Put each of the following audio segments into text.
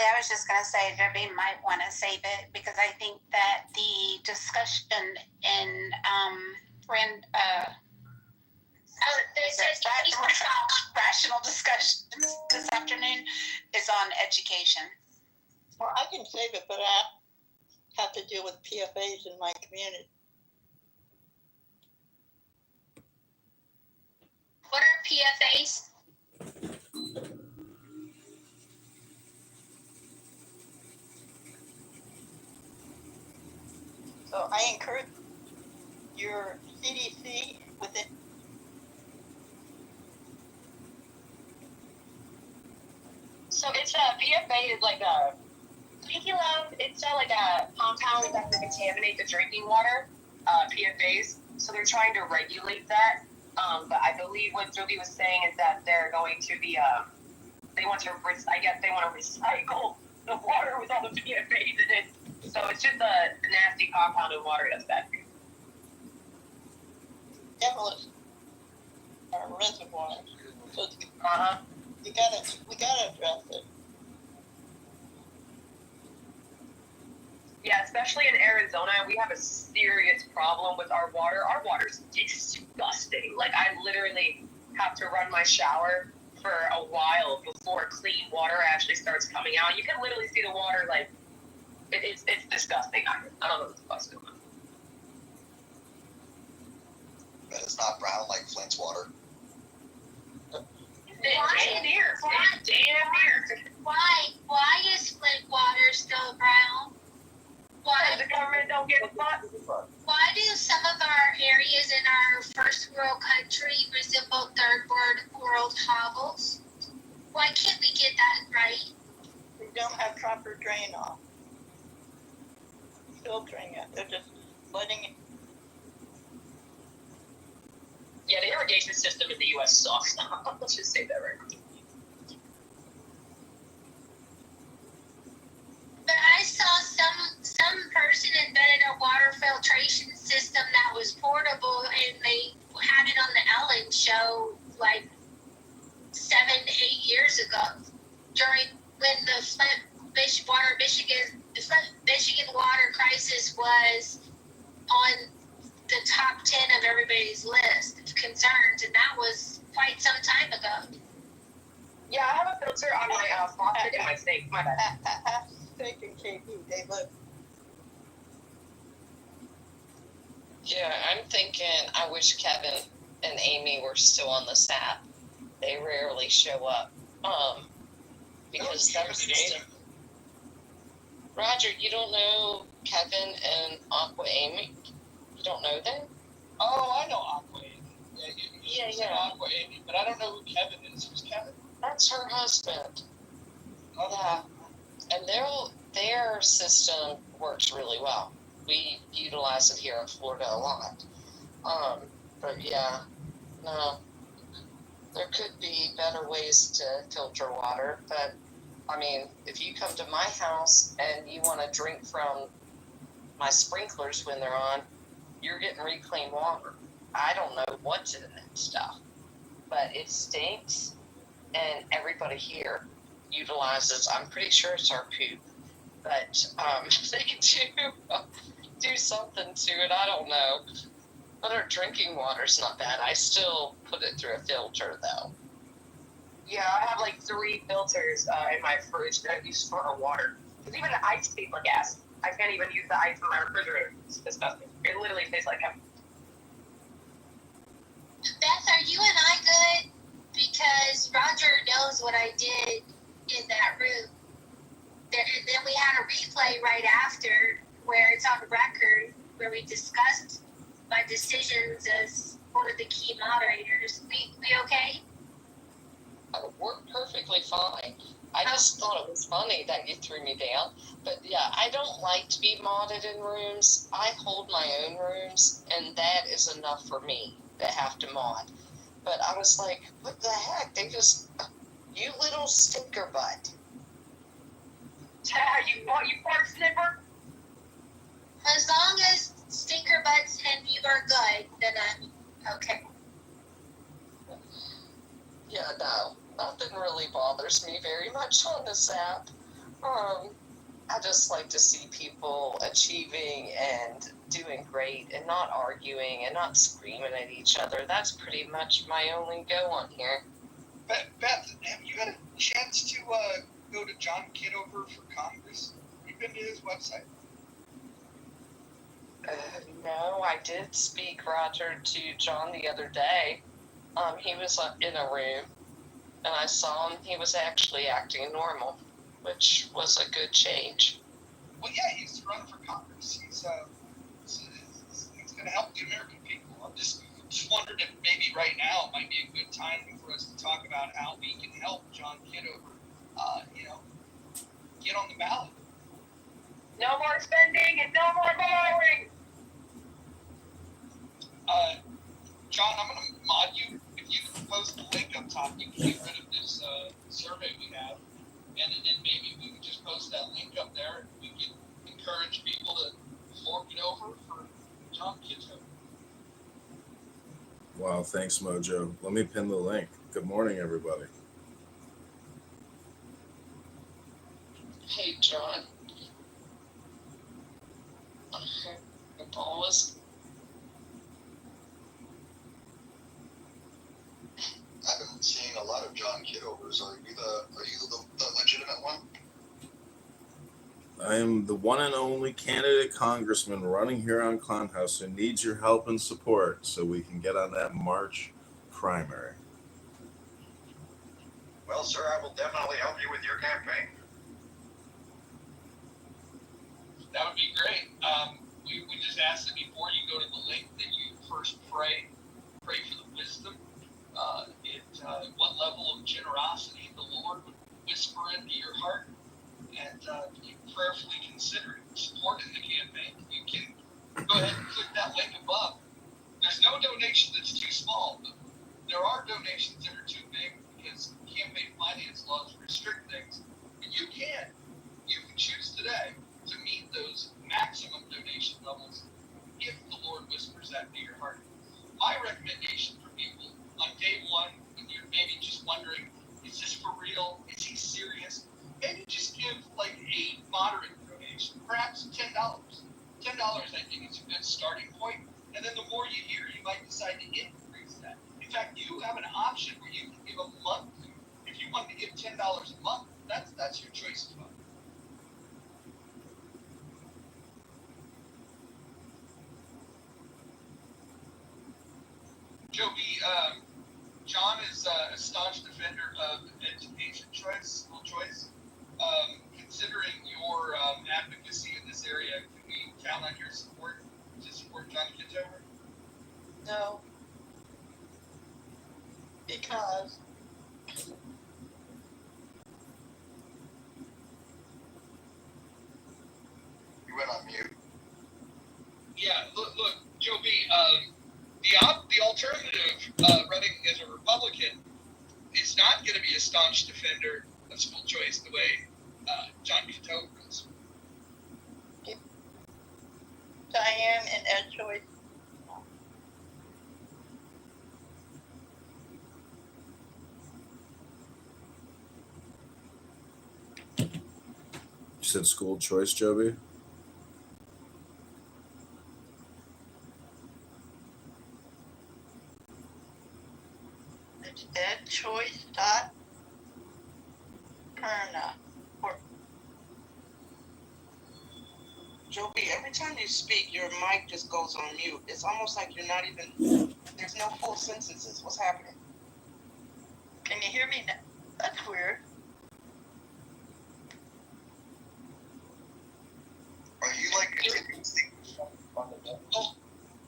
I was just going to say Debbie might want to save it because I think that the discussion in rational discussions this afternoon is on education. Well, I can save it, but I have to deal with PFAs in my community. What are PFAs? So I encourage your CDC with it. So it's a PFA is like a it's like a compound that can contaminate the drinking water, PFAs. So they're trying to regulate that. But I believe what Joby was saying is that they're going to be they want to recycle the water with all the PFAs in it. So it's just a nasty compound in water that's bad for you. Devilish reservoirs. So we gotta address it. Yeah, especially in Arizona, we have a serious problem with our water. Our water's disgusting. Like, I literally have to run my shower for a while before clean water actually starts coming out. You can literally see the water, like, it's disgusting. I don't know what the fuck's going on. But it's not brown like Flint's water. Damn near. Why is Flint water still brown? Why? The government don't give a fuck. Why do some of our areas in our first world country resemble third world hovels? Why can't we get that right? We don't have proper drain off. Filtering it. They're just letting it. Yeah, the irrigation system in the U.S. sucks. Let's just say that right now. But I saw some person invented a water filtration system that was portable, and they had it on the Ellen show like 7 to 8 years ago, during when the Flint, Michigan water crisis was on the top 10 of everybody's list of concerns, and that was quite some time ago. Yeah, I have a filter on my faucet in my sink. My bad. Steak and KP, they look. Yeah, I'm thinking I wish Kevin and Amy were still on the staff. They rarely show up. Because their system. Roger, you don't know Kevin and Aqua Amy? You don't know them? Oh, I know Aqua Amy. Yeah. Aqua Amy, but I don't know who Kevin is. Who's Kevin? That's her husband. Oh. Yeah. And their system works really well. We utilize it here in Florida a lot. But yeah, no, there could be better ways to filter water. But I mean, if you come to my house and you want to drink from my sprinklers when they're on, you're getting reclaimed water. I don't know what's in that stuff, but it stinks, and everybody here utilizes, I'm pretty sure it's our poop, but they can do something to it. I don't know. But our drinking water's not bad. I still put it through a filter, though. Yeah, I have like 3 filters in my fridge that I use for our water. Because even the ice tastes like gas. I can't even use the ice in my refrigerator. It's disgusting. It literally tastes like heaven. Beth, are you and I good? Because Roger knows what I did in that room. And then we had a replay right after where it's on record where we discussed my decisions as one of the key moderators. We okay? We're perfectly fine. I just thought it was funny that you threw me down. But yeah, I don't like to be modded in rooms. I hold my own rooms, and that is enough for me to have to mod. But I was like, what the heck? They just, you little stinker butt. You fart sniffer? As long as stinker butts and you are good, then I'm okay. Yeah, no, nothing really bothers me very much on this app. I just like to see people achieving and doing great and not arguing and not screaming at each other. That's pretty much my only go on here. Beth, have you had a chance to go to John Kitover for Congress? You've been to his website. No, I did speak, Roger, to John the other day. He was in a room, and I saw him. He was actually acting normal, which was a good change. Well, yeah, he's running for Congress. He's going to help the American people. I'm just wondered if maybe right now might be a good time for us to talk about how we can help John Kitover, get on the ballot. No more spending and no more borrowing. John, I'm going to mod you. If you can post the link up top, you can get rid of this survey we have. And then maybe we can just post that link up there. We can encourage people to fork it over for John Kitover. Wow, thanks, Mojo. Let me pin the link. Good morning, everybody. Hey, John. I hope all was. I've been seeing a lot of John Kitovers. Are you the legitimate one? I am the one and only candidate congressman running here on Clownhouse who needs your help and support so we can get on that March primary. Well, sir, I will definitely help you with your campaign. That would be great. We just ask that before you go to the link that you first pray for the wisdom. What level of generosity the Lord would whisper into your heart, and you prayerfully consider supporting the campaign. You can go ahead and click that link above. There's no donation that's too small, but there are donations that are too big because campaign finance laws restrict things. And you can choose today to meet those maximum donation levels if the Lord whispers that to your heart. My recommendation for people on day one, when you're maybe just wondering, is this for real? Is he serious? Maybe just give like a moderate donation, perhaps $10. $10, I think, is a good starting point. And then the more you hear, you might decide to increase that. In fact, you have an option where you can give a month. If you want to give $10 a month, that's your choice of fund. Joby, John is a staunch defender of education choice, school choice. Considering your advocacy in this area, can we count on your support to support John Kitover? No. Because You went on mute. Yeah, look, Joby, the alternative, running as a Republican, is not going to be a staunch defender of school choice the way John Kitover is. Diane and Ed Choice. You said school choice, Joby? It's Ed Choice dot Perna. Joby, every time you speak, your mic just goes on mute. It's almost like you're not even, there's no full sentences. What's happening? Can you hear me now? That's weird. Are you like continuously? Hold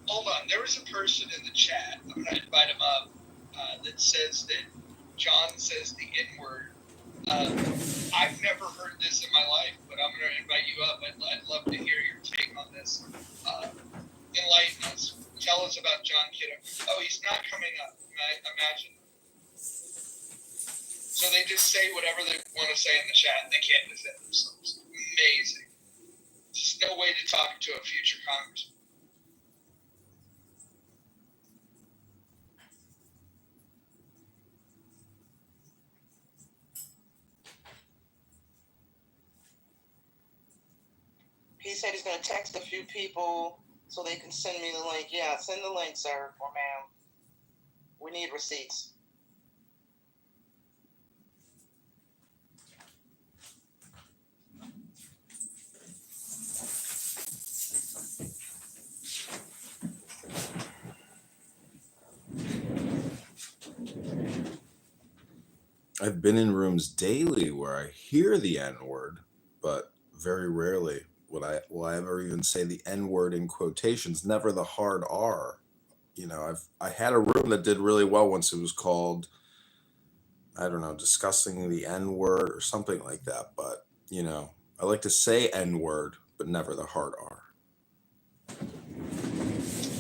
on. There was a person in the chat. I'm going to invite him up. That says that John says the N word. I've never heard this in my life, but I'm going to invite you up. I'd love to hear your take on this. Enlighten us. Tell us about John Kitover. Oh, he's not coming up. I imagine. So they just say whatever they want to say in the chat. They can't defend themselves. Amazing. There's no way to talk to a future congressman. He said he's going to text a few people so they can send me the link. Yeah, send the link, sir or ma'am. We need receipts. I've been in rooms daily where I hear the N word, but very rarely will I ever even say the N word in quotations, never the hard R. You know, I had a room that did really well once. It was called, I don't know, discussing the N word or something like that. But, you know, I like to say N word, but never the hard R.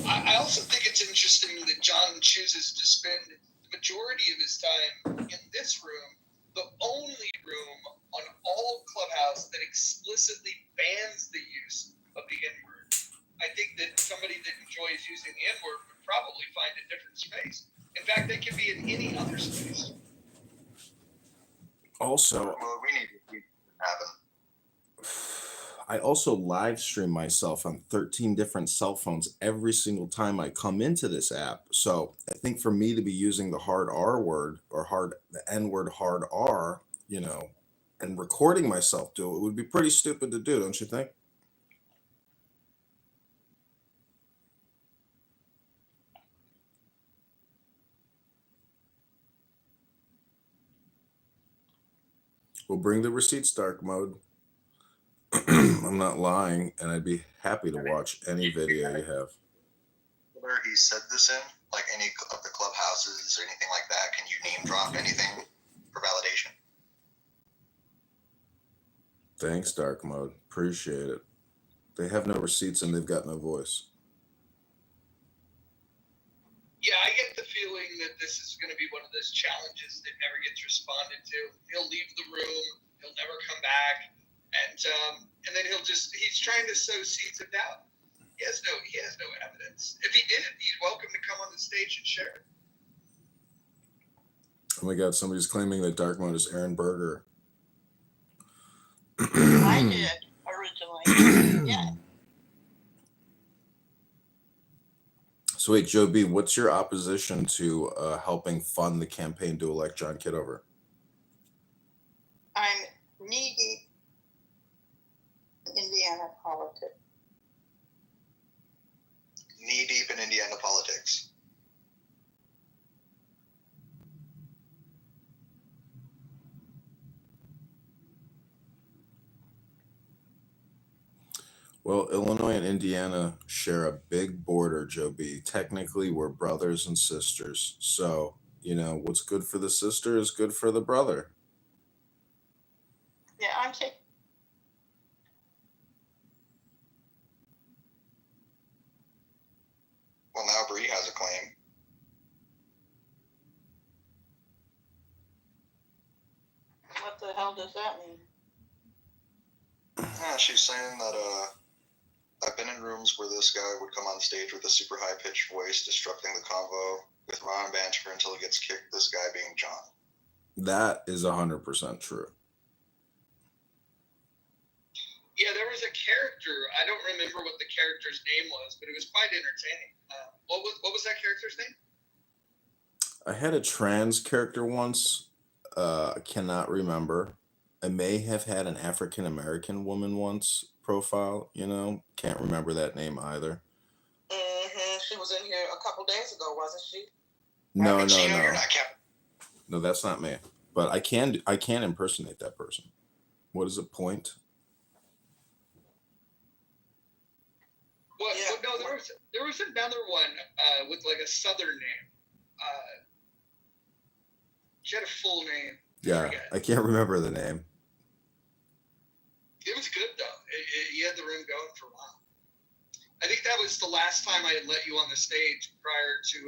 I also think it's interesting that John chooses to spend the majority of his time in this room, the only room on all of Clubhouse that explicitly bans the use of the N-word. I think that somebody that enjoys using the N-word would probably find a different space. In fact, they could be in any other space. Also, Well, we need to happen. I also live stream myself on 13 different cell phones every single time I come into this app. So I think for me to be using the hard R word or the N word hard R, you know, and recording myself do it would be pretty stupid to do, don't you think? We'll bring the receipts, dark mode. I'm not lying, and I'd be happy to watch any video you have. Where he said this in, like any of the clubhouses or anything like that, can you name drop anything for validation? Thanks, dark mode. Appreciate it. They have no receipts and they've got no voice. Yeah, I get the feeling that this is going to be one of those challenges that never gets responded to. He'll leave the room, he'll never come back, and then he's trying to sow seeds of doubt. He has no evidence. If he did, he's welcome to come on the stage and share it. Oh my God, somebody's claiming that dark mode is Aaron Berger. I did originally. Yeah. So wait, Joe B, what's your opposition to helping fund the campaign to elect John Kitover? I'm knee-deep in Indiana politics. Knee deep in Indiana politics. Well, Illinois and Indiana share a big border, Joe B. Technically, we're brothers and sisters. So, you know, what's good for the sister is good for the brother. Yeah, I'm taking. Well, now Bree has a claim. What the hell does that mean? Yeah, she's saying that I've been in rooms where this guy would come on stage with a super high pitched voice, disrupting the convo with Ron banter until he gets kicked. This guy being John. That is 100% true. Yeah, there was a character. I don't remember what the character's name was, but it was quite entertaining. What was that character's name? I had a trans character once. I cannot remember. I may have had an African American woman once profile, you know. Can't remember that name either. Mm-hmm. She was in here a couple days ago, wasn't she? No. You're not Cap. No, that's not me. But I can impersonate that person. What is it, point? Well, no, there was another one with like a southern name. She had a full name. Yeah, I can't remember the name. It was good though. You had the room going for a while. I think that was the last time I had let you on the stage prior to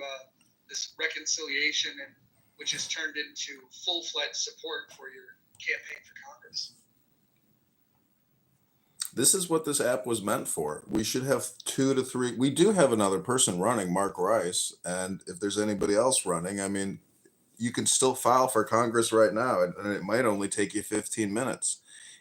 this reconciliation, and which has turned into full-fledged support for your campaign for Congress. This is what this app was meant for. We should have 2 to 3. We do have another person running, Mark Rice, and if there's anybody else running, I mean, you can still file for Congress right now, and it might only take you 15 minutes.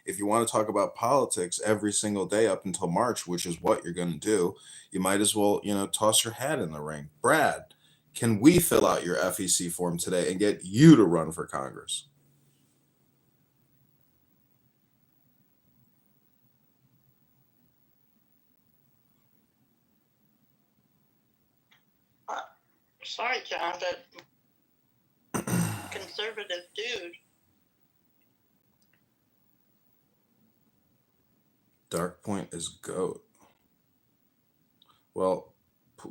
if you want to talk about politics every single day up until March, which is what you're going to do, you might as well, toss your hat in the ring. Brad, can we fill out your FEC form today and get you to run for Congress? Sorry, John, but conservative dude. Dark Point is GOAT. Well,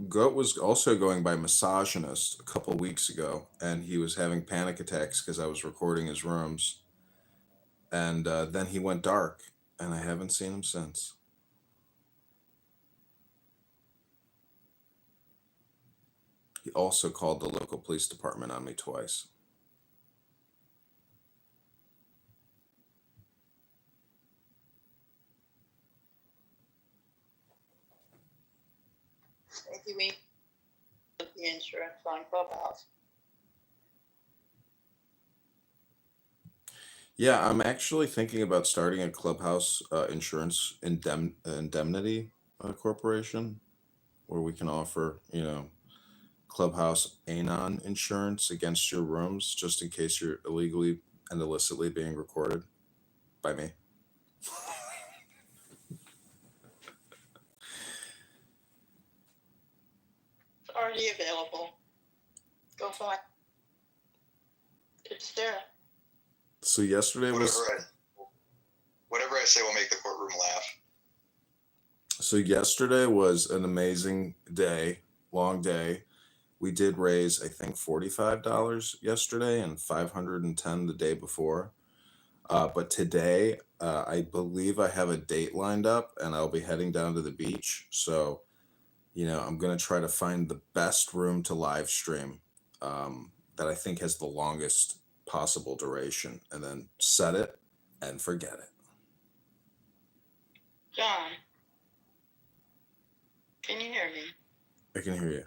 GOAT was also going by misogynist a couple weeks ago, and he was having panic attacks because I was recording his rooms. And then he went dark, and I haven't seen him since. He also called the local police department on me twice. Maybe we put the insurance on Clubhouse. Yeah, I'm actually thinking about starting a Clubhouse insurance indemnity corporation where we can offer, Clubhouse Anon insurance against your rooms just in case you're illegally and illicitly being recorded by me. It's already available. Go find it. It's there. So yesterday was Whatever I say will make the courtroom laugh. So yesterday was an amazing day, long day. We did raise, I think, $45 yesterday and $510 the day before. But today, I believe I have a date lined up and I'll be heading down to the beach. So, I'm going to try to find the best room to live stream that I think has the longest possible duration and then set it and forget it. John, can you hear me? I can hear you.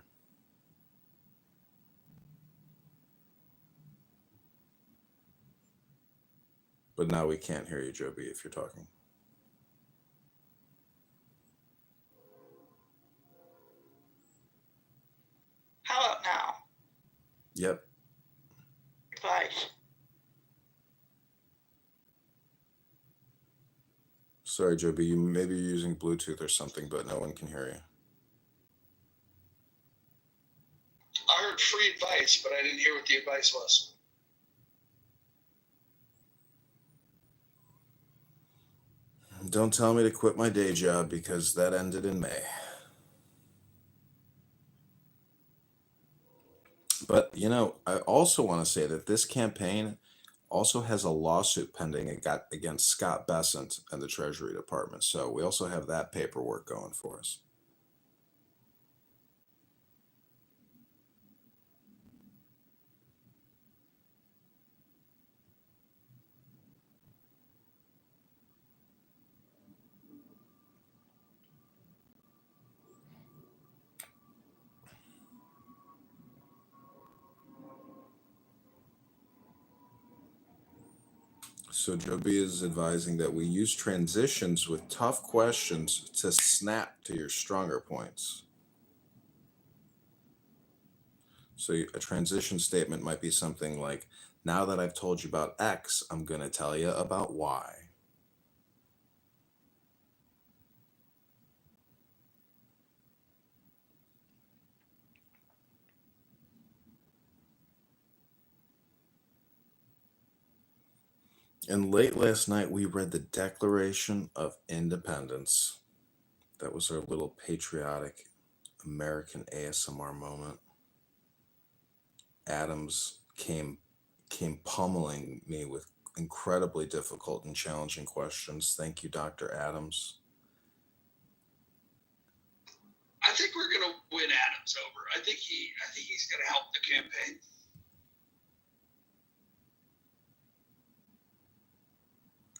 But now we can't hear you, Joby, if you're talking. How about now? Yep. Advice. Sorry, Joby, maybe you're using Bluetooth or something, but no one can hear you. I heard free advice, but I didn't hear what the advice was. Don't tell me to quit my day job because that ended in May. But, I also want to say that this campaign also has a lawsuit pending against Scott Bessent and the Treasury Department. So we also have that paperwork going for us. So Joby is advising that we use transitions with tough questions to snap to your stronger points. So a transition statement might be something like, now that I've told you about X, I'm going to tell you about Y. And late last night, we read the Declaration of Independence. That was our little patriotic American ASMR moment. Adams came pummeling me with incredibly difficult and challenging questions. Thank you, Dr. Adams. I think we're going to win Adams over. I think he's going to help the campaign.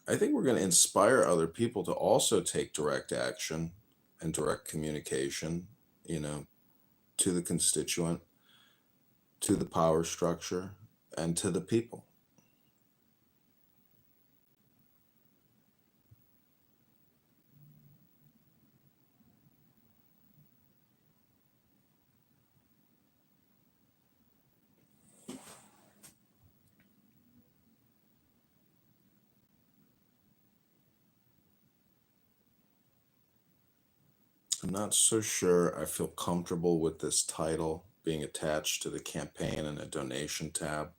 I think we're going to inspire other people to also take direct action and direct communication, to the constituent, to the power structure, and to the people. I'm not so sure I feel comfortable with this title being attached to the campaign and a donation tab.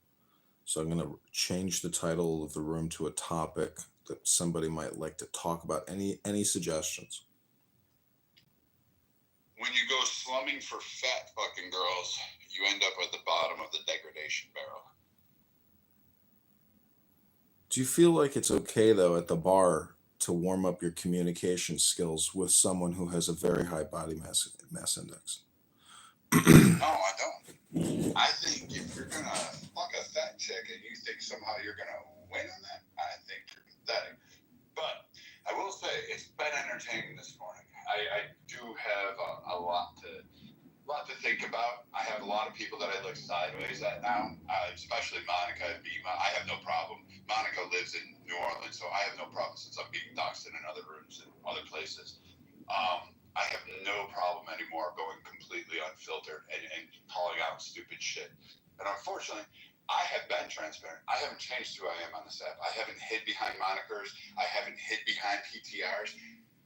So I'm going to change the title of the room to a topic that somebody might like to talk about. Any suggestions? When you go slumming for fat fucking girls, you end up at the bottom of the degradation barrel. Do you feel like it's okay, though, at the bar to warm up your communication skills with someone who has a very high body mass index? No, I don't. I think if you're gonna fuck a fat chick and you think somehow you're gonna win on that, I think you're pathetic. But I will say it's been entertaining this morning. I do have a lot to think about. I have a lot of people that I look sideways at now, especially Monica and Bima. I have no problem. Monica lives in New Orleans, so I have no problem since I'm being doxxed in other rooms and other places. I have no problem anymore going completely unfiltered and calling out stupid shit. And unfortunately, I have been transparent. I haven't changed who I am on this app. I haven't hid behind monikers. I haven't hid behind PTRs.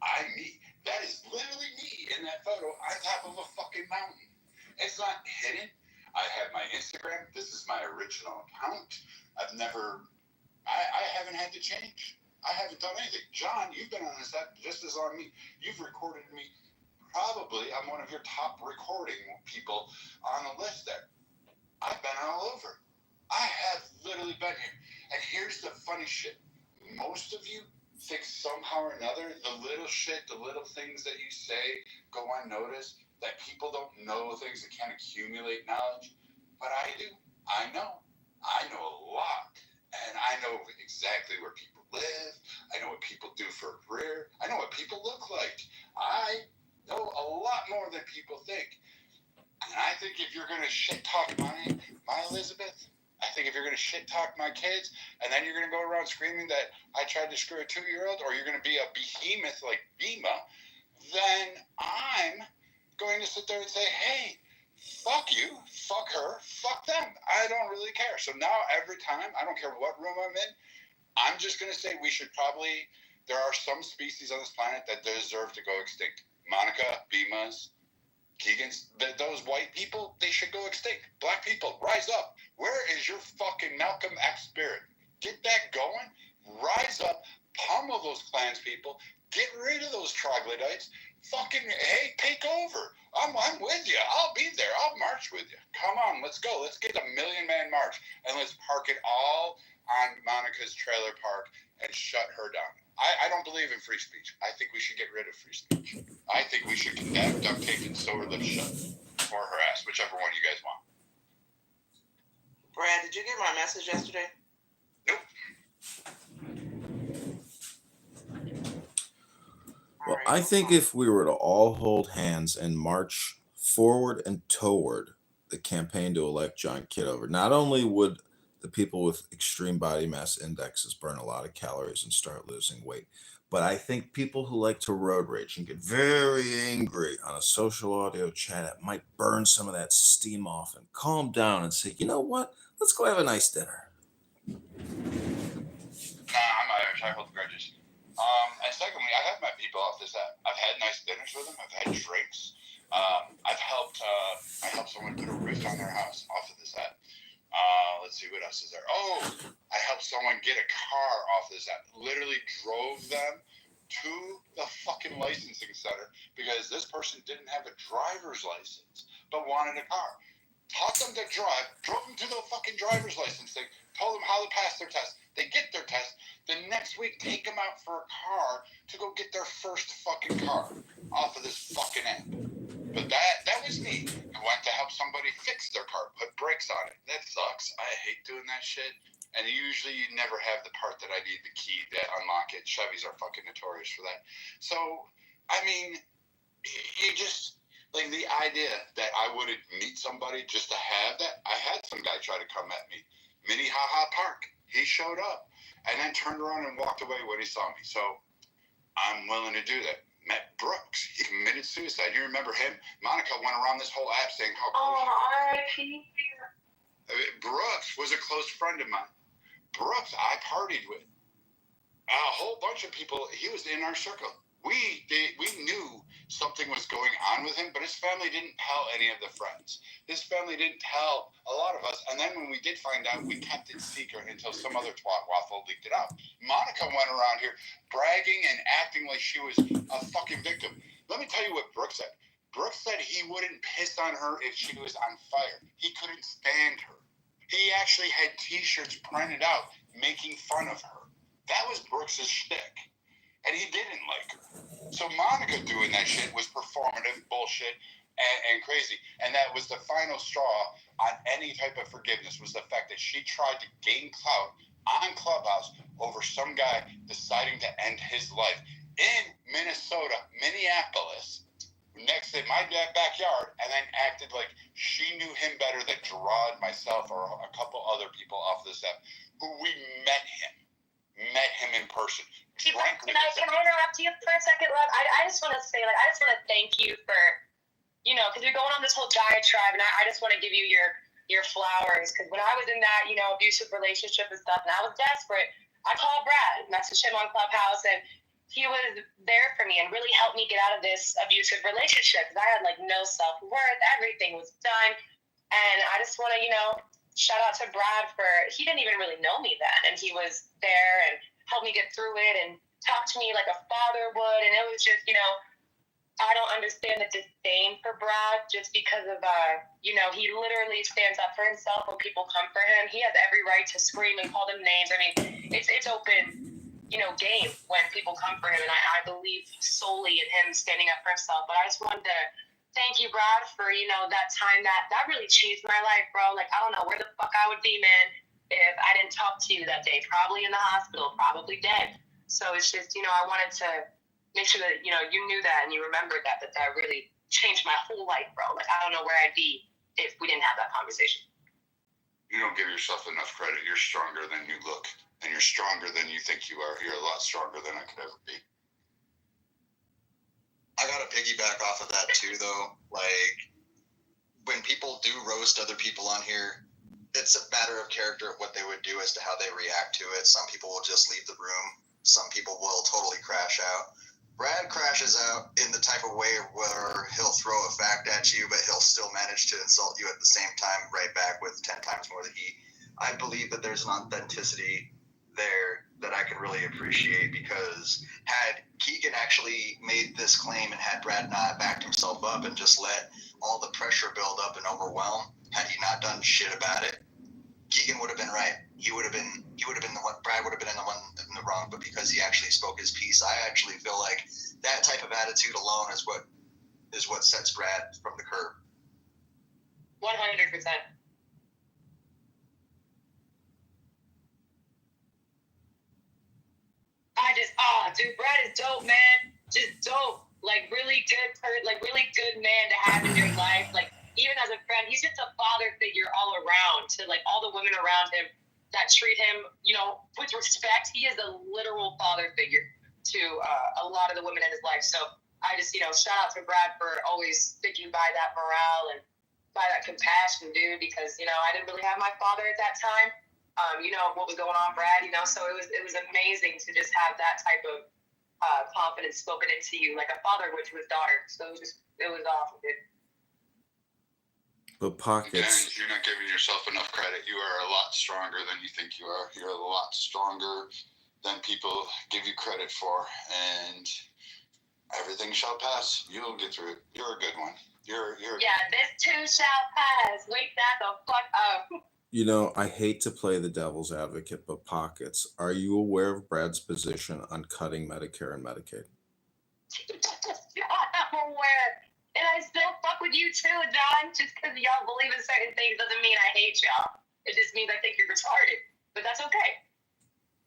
I'm me. That is literally me in that photo on top of a fucking mountain. It's not hidden. I have my Instagram. This is my original account. I haven't had to change. I haven't done anything. John, you've been on this app just as long as me. You've recorded me. Probably I'm one of your top recording people on the list there. I've been all over. I have literally been here. And here's the funny shit. Most of you think somehow or another the little shit, the little things that you say go unnoticed, that people don't know things that can't accumulate knowledge. But I do. I know a lot. And I know exactly where people live. I know what people do for a career. I know what people look like. I know a lot more than people think. And I think if you're going to shit talk my Elizabeth, I think if you're going to shit talk my kids, and then you're going to go around screaming that I tried to screw a 2-year-old, or you're going to be a behemoth like Bima, then I'm going to sit there and say, hey, fuck you, fuck her, fuck them. I don't really care. So now every time, I don't care what room I'm in, I'm just going to say there are some species on this planet that deserve to go extinct. Monica, Bima's, Keegan's, those white people, they should go extinct. Black people, rise up. Where is your fucking Malcolm X spirit? Get that going. Rise up. Pummel those clans people. Get rid of those troglodytes. Fucking, hey, take over. I'm with you. I'll be there. I'll march with you. Come on, let's go. Let's get a 1,000,000-man march. And let's park it all on Monica's trailer park and shut her down. I don't believe in free speech. I think we should get rid of free speech. I think we should condemn, duct tape, and sew her lips shut. Or harass, whichever one you guys want. Brad, did you get my message yesterday? Nope. Well, I think if we were to all hold hands and march forward and toward the campaign to elect John Kitover, not only would the people with extreme body mass indexes burn a lot of calories and start losing weight, but I think people who like to road rage and get very angry on a social audio chat might burn some of that steam off and calm down and say, you know what? Let's go have a nice dinner. Nah, I'm Irish. I hold grudges. And secondly, I have met people off this app. I've had nice dinners with them. I've had drinks. I've helped someone put a roof on their house off of this app. Let's see, what else is there? Oh, I helped someone get a car off this app. Literally drove them to the fucking licensing center because this person didn't have a driver's license but wanted a car. Taught them to drive, drove them to the fucking driver's license thing, told them how to pass their test. They get their test. The next week, take them out for a car to go get their first fucking car off of this fucking app. But that was me. I went to help somebody fix their car, put brakes on it. That sucks. I hate doing that shit. And usually you never have the part that I need the key to unlock it. Chevys are fucking notorious for that. So, I mean, you just, like the idea that I wouldn't meet somebody just to have that. I had some guy try to come at me. Minnehaha Park. He showed up and then turned around and walked away when he saw me. So I'm willing to do that. Met Brooks. He committed suicide. You remember him? Monica went around this whole app saying how close. R.I.P. Brooks was a close friend of mine. Brooks, I partied with. A whole bunch of people. He was in our circle. We knew something was going on with him, but his family didn't tell any of the friends. His family didn't tell a lot of us. And then when we did find out, we kept it secret until some other twat waffle leaked it out. Monica went around here bragging and acting like she was a fucking victim. Let me tell you what Brooke said. Brooke said he wouldn't piss on her if she was on fire. He couldn't stand her. He actually had T-shirts printed out making fun of her. That was Brooks' shtick. And he didn't like her. So Monica doing that shit was performative bullshit and crazy. And that was the final straw on any type of forgiveness, was the fact that she tried to gain clout on Clubhouse over some guy deciding to end his life in Minnesota, Minneapolis, next to my backyard, and then acted like she knew him better than Gerard, myself, or a couple other people off this app who we met him in person. Can I interrupt you for a second, love? I just want to say, I just want to thank you for, because you're going on this whole diatribe, and I just want to give you your flowers, because when I was in that, abusive relationship and stuff, and I was desperate, I called Brad, messaged him on Clubhouse, and he was there for me and really helped me get out of this abusive relationship, because I had, no self-worth, everything was done, and I just want to, shout out to Brad he didn't even really know me then, and he was there and helped me get through it and talk to me like a father would. And it was just, I don't understand the disdain for Brad just because of, he literally stands up for himself when people come for him. He has every right to scream and call them names. I mean, it's open, game when people come for him. And I believe solely in him standing up for himself. But I just wanted to thank you, Brad, for, that time that really changed my life, bro. I don't know where the fuck I would be, man, if I didn't talk to you that day. Probably in the hospital, probably dead. So it's just, I wanted to make sure that, you knew that and you remembered that really changed my whole life, bro. I don't know where I'd be if we didn't have that conversation. You don't give yourself enough credit. You're stronger than you look, and you're stronger than you think you are. You're a lot stronger than I could ever be. I gotta piggyback off of that too, though. When people do roast other people on here, it's a matter of character of what they would do as to how they react to it. Some people will just leave the room. Some people will totally crash out. Brad crashes out in the type of way where he'll throw a fact at you, but he'll still manage to insult you at the same time, right back with 10 times more than he. I believe that there's an authenticity there that I can really appreciate, because had Keegan actually made this claim and had Brad not backed himself up and just let all the pressure build up and overwhelm, had he not done shit about it, Keegan would have been right. He would have been the one. Brad would have been the one in the wrong. But because he actually spoke his piece, I actually feel like that type of attitude alone is what sets Brad from the curb. 100%. Brad is dope, man. Just dope. Really good man to have in your life. Even as a friend, he's just a father figure all around to all the women around him that treat him, with respect. He is a literal father figure to a lot of the women in his life. So I just, shout out to Brad for always sticking by that morale and by that compassion, dude, because, I didn't really have my father at that time. What was going on, Brad, so it was amazing to just have that type of confidence spoken into you like a father would to his daughter. So it was awesome, dude. But Pockets, You're not giving yourself enough credit. You are a lot stronger than you think you are. You're a lot stronger than people give you credit for, and everything shall pass. You'll get through it. You're a good one. You're this too shall pass. Wake that the fuck up. I hate to play the devil's advocate, but Pockets, are you aware of Brad's position on cutting Medicare and Medicaid? I'm aware. And I still fuck with you too, John. Just because y'all believe in certain things doesn't mean I hate y'all. It just means I think you're retarded. But that's okay.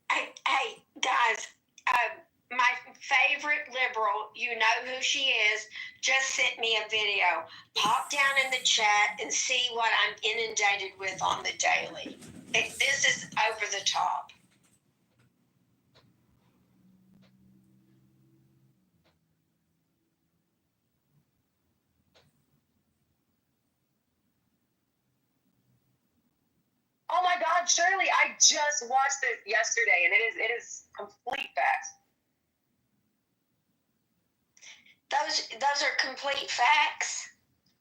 Hey, guys, my favorite liberal, you know who she is, just sent me a video. Pop down in the chat and see what I'm inundated with on the daily. This is over the top. Oh my God, Shirley, I just watched it yesterday, and it is complete facts. complete facts.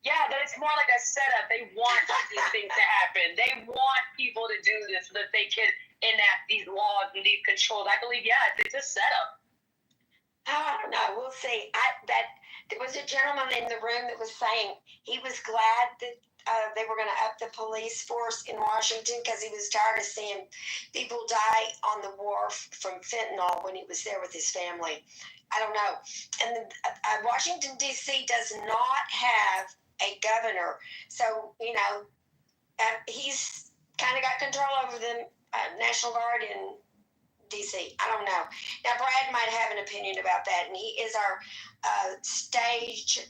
Yeah, but it's more like a setup. They want these things to happen. They want people to do this so that they can enact these laws and these controls. I believe, yeah, it's a setup. I don't know. We'll see. There was a gentleman in the room that was saying he was glad that they were going to up the police force in Washington because he was tired of seeing people die on the wharf from fentanyl when he was there with his family. I don't know. And Washington, D.C. does not have a governor. So, he's kind of got control over the National Guard in D.C. I don't know. Now, Brad might have an opinion about that, and he is our stage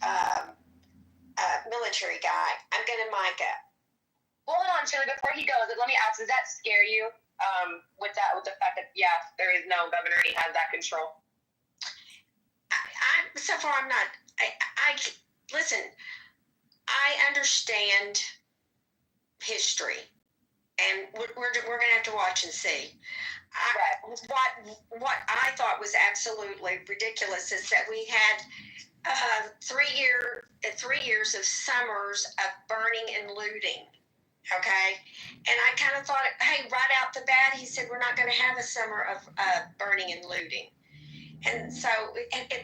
military guy. I'm going to mic up. Hold on, Shirley, before he goes, let me ask, does that scare you with the fact that, yeah, there is no governor and he has that control? So far, I'm not. Listen, I understand history, and we're going to have to watch and see. What I thought was absolutely ridiculous is that we had 3 years of summers of burning and looting. Okay, and I kind of thought, hey, right out the bat, he said we're not going to have a summer of burning and looting. And so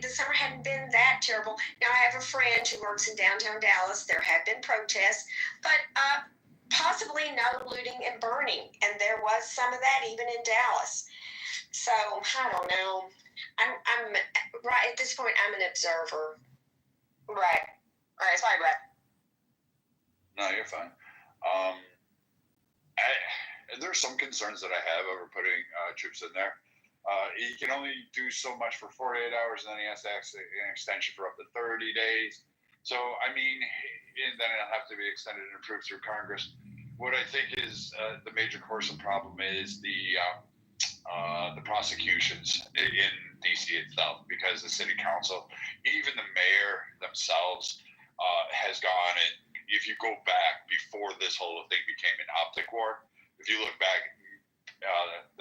the summer hadn't been that terrible. Now, I have a friend who works in downtown Dallas. There have been protests, but possibly no looting and burning. And there was some of that even in Dallas. So, I don't know. I'm right at this point, I'm an observer. Right. All right, sorry, Brett. No, you're fine. There's some concerns that I have over putting troops in there. He can only do so much for 48 hours, and then he has to ask an extension for up to 30 days. So, and then it'll have to be extended and approved through Congress. What I think is the major course of problem is the prosecutions in D.C. itself, because the city council, even the mayor themselves, has gone, and if you go back before this whole thing became an optic war, if you look back,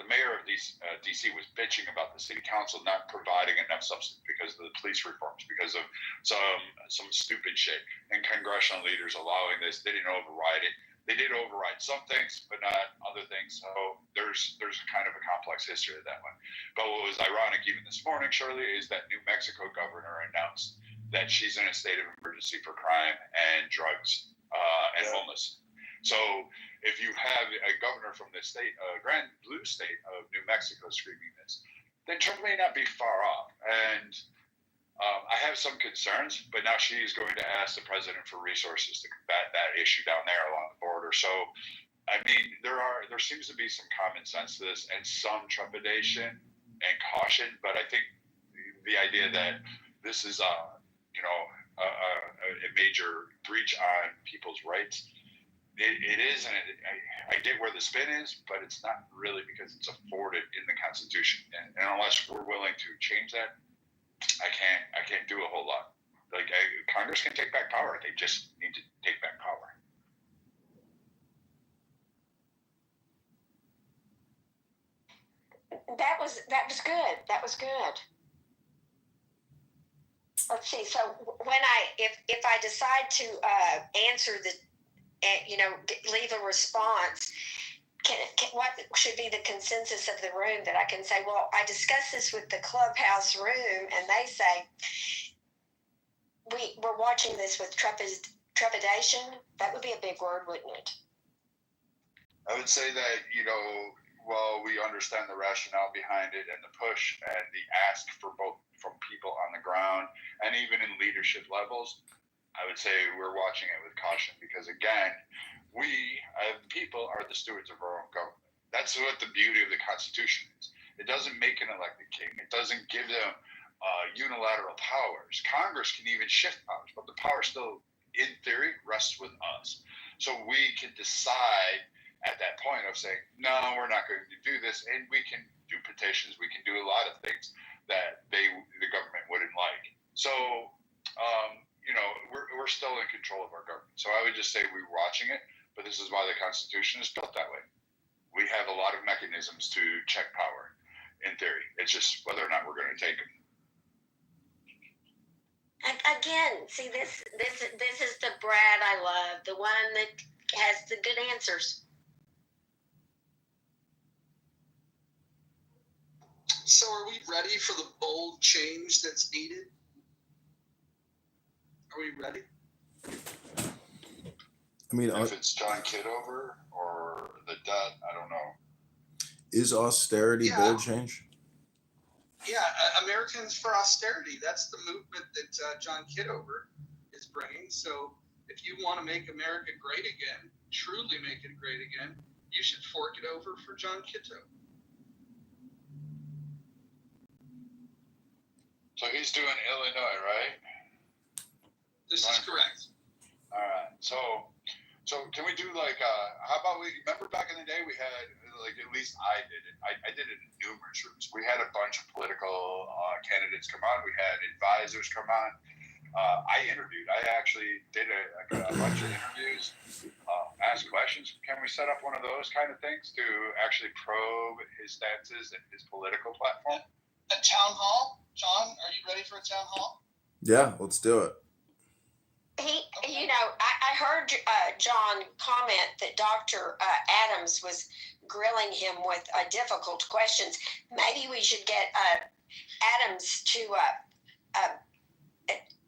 the mayor of D.C. was bitching about the city council not providing enough substance because of the police reforms, because of some stupid shit, and congressional leaders allowing this. They didn't override it. They did override some things, but not other things. So there's kind of a complex history of that one. But what was ironic even this morning, Shirley, is that New Mexico governor announced that she's in a state of emergency for crime and drugs and homeless. So if you have a governor from the state, grand blue state of New Mexico screaming this, then Trump may not be far off. And I have some concerns, but now she is going to ask the president for resources to combat that issue down there along the border. So, there seems to be some common sense to this and some trepidation and caution, but I think the idea that this is a major breach on people's rights, it is, and I get where the spin is, but it's not really, because it's afforded in the Constitution, and unless we're willing to change that, I can't do a whole lot. Congress can take back power. They just need to take back power. That was good. That was good. Let's see. So if I decide to answer leave a response, what should be the consensus of the room that I can say, well, I discussed this with the clubhouse room, and they say, we're watching this with trepidation. That would be a big word, wouldn't it? I would say that, while we understand the rationale behind it and the push and the ask for both from people on the ground and even in leadership levels, I would say we're watching it with caution, because, again, we, people, are the stewards of our own government. That's what the beauty of the Constitution is. It doesn't make an elected king. It doesn't give them unilateral powers. Congress can even shift powers, but the power still, in theory, rests with us. So we can decide at that point of saying, no, we're not going to do this, and we can do petitions. We can do a lot of things that the government wouldn't like. So, we're still in control of our government. So I would just say we're watching it, but this is why the Constitution is built that way. We have a lot of mechanisms to check power, in theory. It's just whether or not we're going to take them. Again, see this is the Brad I love, the one that has the good answers. So are we ready for the bold change that's needed? Are we ready? I mean, If it's John Kitover or the debt, I don't know. is austerity bold change? Yeah, Americans for Austerity. That's the movement that John Kitover is bringing. So if you want to make America great again, truly make it great again, you should fork it over for John Kitover. So he's doing Illinois, right? This is correct. All right. So can we do like, how about remember back in the day we had, like, at least I did it. I did it in numerous rooms. We had a bunch of political candidates come on. We had advisors come on. I interviewed. I actually did a bunch of interviews, asked questions. Can we set up one of those kind of things to actually probe his stances and his political platform? A town hall? John, are you ready for a town hall? Yeah, let's do it. I heard John comment that Dr. Adams was grilling him with difficult questions. Maybe we should get Adams to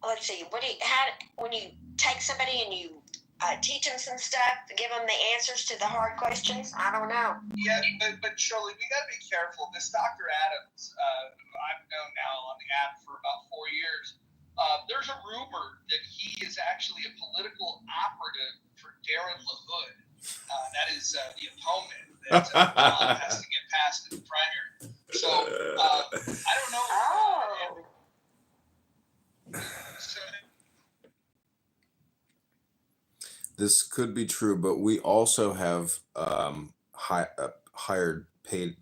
let's see. When you take somebody and you teach them some stuff, give them the answers to the hard questions? I don't know. Yeah, but Shirley, we got to be careful. This Dr. Adams, I've known now on the app for about 4 years. There's a rumor that he is actually a political operative for Darren LaHood. That is the opponent that John has to get past in the primary. So I don't know. This could be true, but we also have hired paid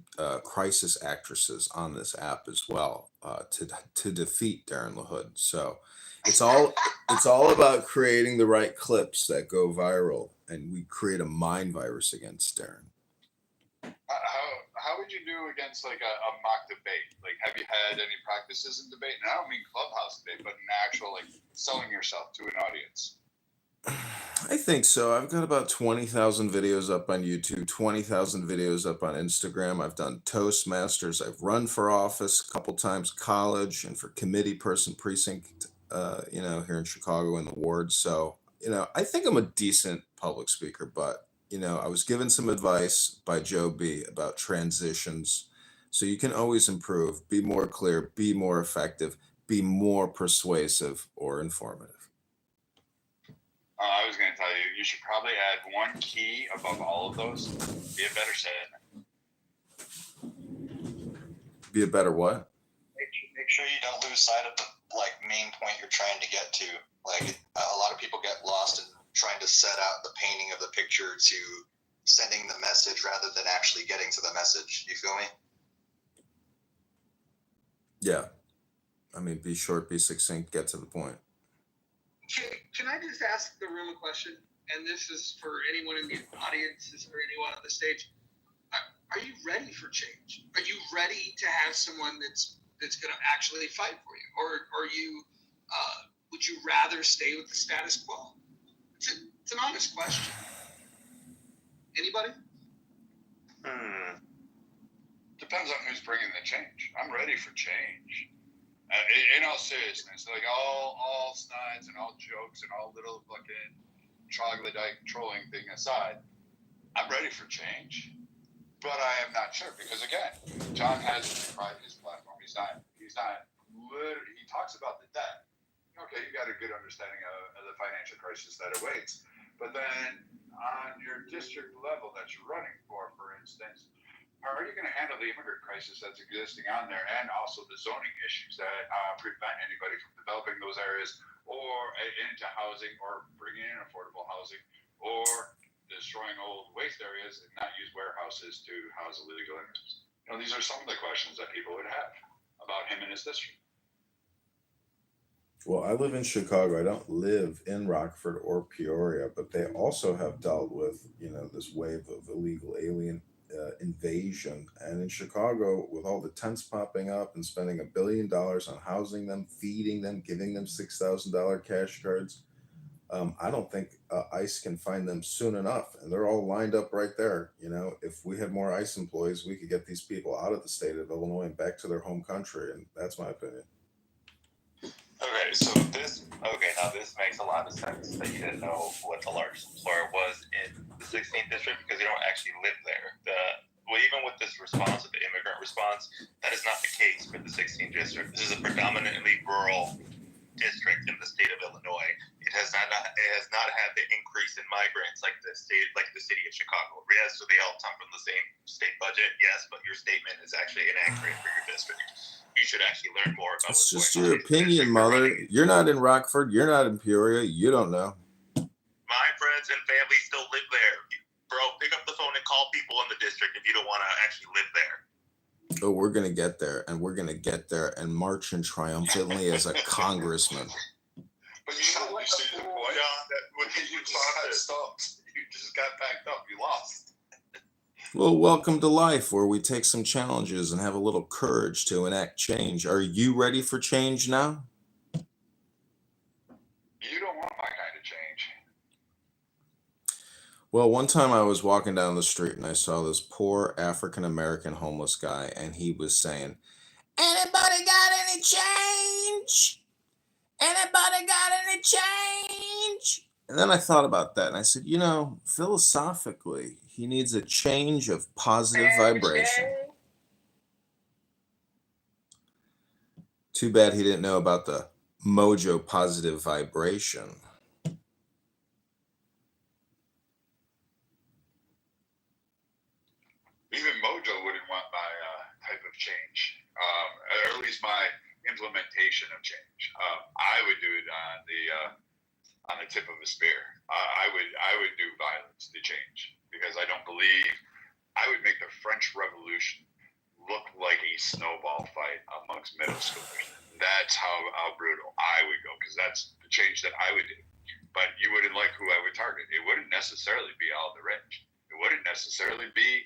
crisis actresses on this app as well to defeat Darren LaHood. So it's all about creating the right clips that go viral, and we create a mind virus against Darren. How would you do against like a mock debate? Like, have you had any practices in debate? And I don't mean clubhouse debate, but an actual like selling yourself to an audience. I think so. I've got about 20,000 videos up on YouTube, 20,000 videos up on Instagram. I've done Toastmasters. I've run for office a couple times, college, and for committee person precinct, here in Chicago in the ward. So, I think I'm a decent public speaker, but, I was given some advice by Joe B about transitions. So you can always improve, be more clear, be more effective, be more persuasive or informative. I was going to tell you, you should probably add one key above all of those. Be a better salesman. Be a better what? Make sure you don't lose sight of the main point you're trying to get to. A lot of people get lost in trying to set out the painting of the picture to sending the message rather than actually getting to the message. You feel me? Yeah. I mean, be short, be succinct, get to the point. Can I just ask the room a question? And this is for anyone in the audience or anyone on the stage. Are you ready for change? Are you ready to have someone that's going to actually fight for you? Or are you would you rather stay with the status quo? It's an honest question. Anybody? Depends on who's bringing the change. I'm ready for change. In all seriousness, all snides and all jokes and all little fucking troglodyte trolling thing aside, I'm ready for change. But I am not sure because, again, John has his platform. He talks about the debt. Okay, you got a good understanding of the financial crisis that awaits. But then on your district level that you're running for instance, how are you going to handle the immigrant crisis that's existing on there and also the zoning issues that prevent anybody from developing those areas or into housing or bringing in affordable housing or destroying old waste areas and not use warehouses to house illegal immigrants? These are some of the questions that people would have about him and his district. Well, I live in Chicago. I don't live in Rockford or Peoria, but they also have dealt with, this wave of illegal alien invasion. And in Chicago, with all the tents popping up and spending $1 billion on housing them, feeding them, giving them $6,000 cash cards, I don't think ICE can find them soon enough. And they're all lined up right there. You know, if we had more ICE employees, we could get these people out of the state of Illinois and back to their home country. And that's my opinion. Okay, now this makes a lot of sense that you didn't know what the largest employer was in the 16th district because you don't actually live there. Even with this response, with the immigrant response, that is not the case for the 16th district. This is a predominantly rural district in the state of Illinois. It has not had the increase in migrants like the city of Chicago. Yes, so they all come from the same state budget. Yes, but your statement is actually inaccurate for your district. You should actually learn more about It's what's just going your on. opinion, mother. You're not in Rockford. You're not in Peoria. You don't know. My friends and family still live there. Bro, pick up the phone and call people in the district if you don't want to actually live there. Oh, we're going to get there, and we're going to get there and march in triumphantly as a congressman. But you know what? You see the point? You just got backed up. You lost. Well, welcome to life, where we take some challenges and have a little courage to enact change. Are you ready for change now? You don't want my kind of change. Well, one time I was walking down the street and I saw this poor African-American homeless guy, and he was saying, "Anybody got any change? Anybody got any change?" And then I thought about that and I said, you know, philosophically, he needs a change of positive vibration. Too bad he didn't know about the mojo positive vibration. Even Mojo wouldn't want my type of change, or at least my implementation of change. I would do it on the tip of a spear. I would do violence to change because I don't believe I would make the French Revolution look like a snowball fight amongst middle schoolers. That's how brutal I would go because that's the change that I would do. But you wouldn't like who I would target. It wouldn't necessarily be all the rich. It wouldn't necessarily be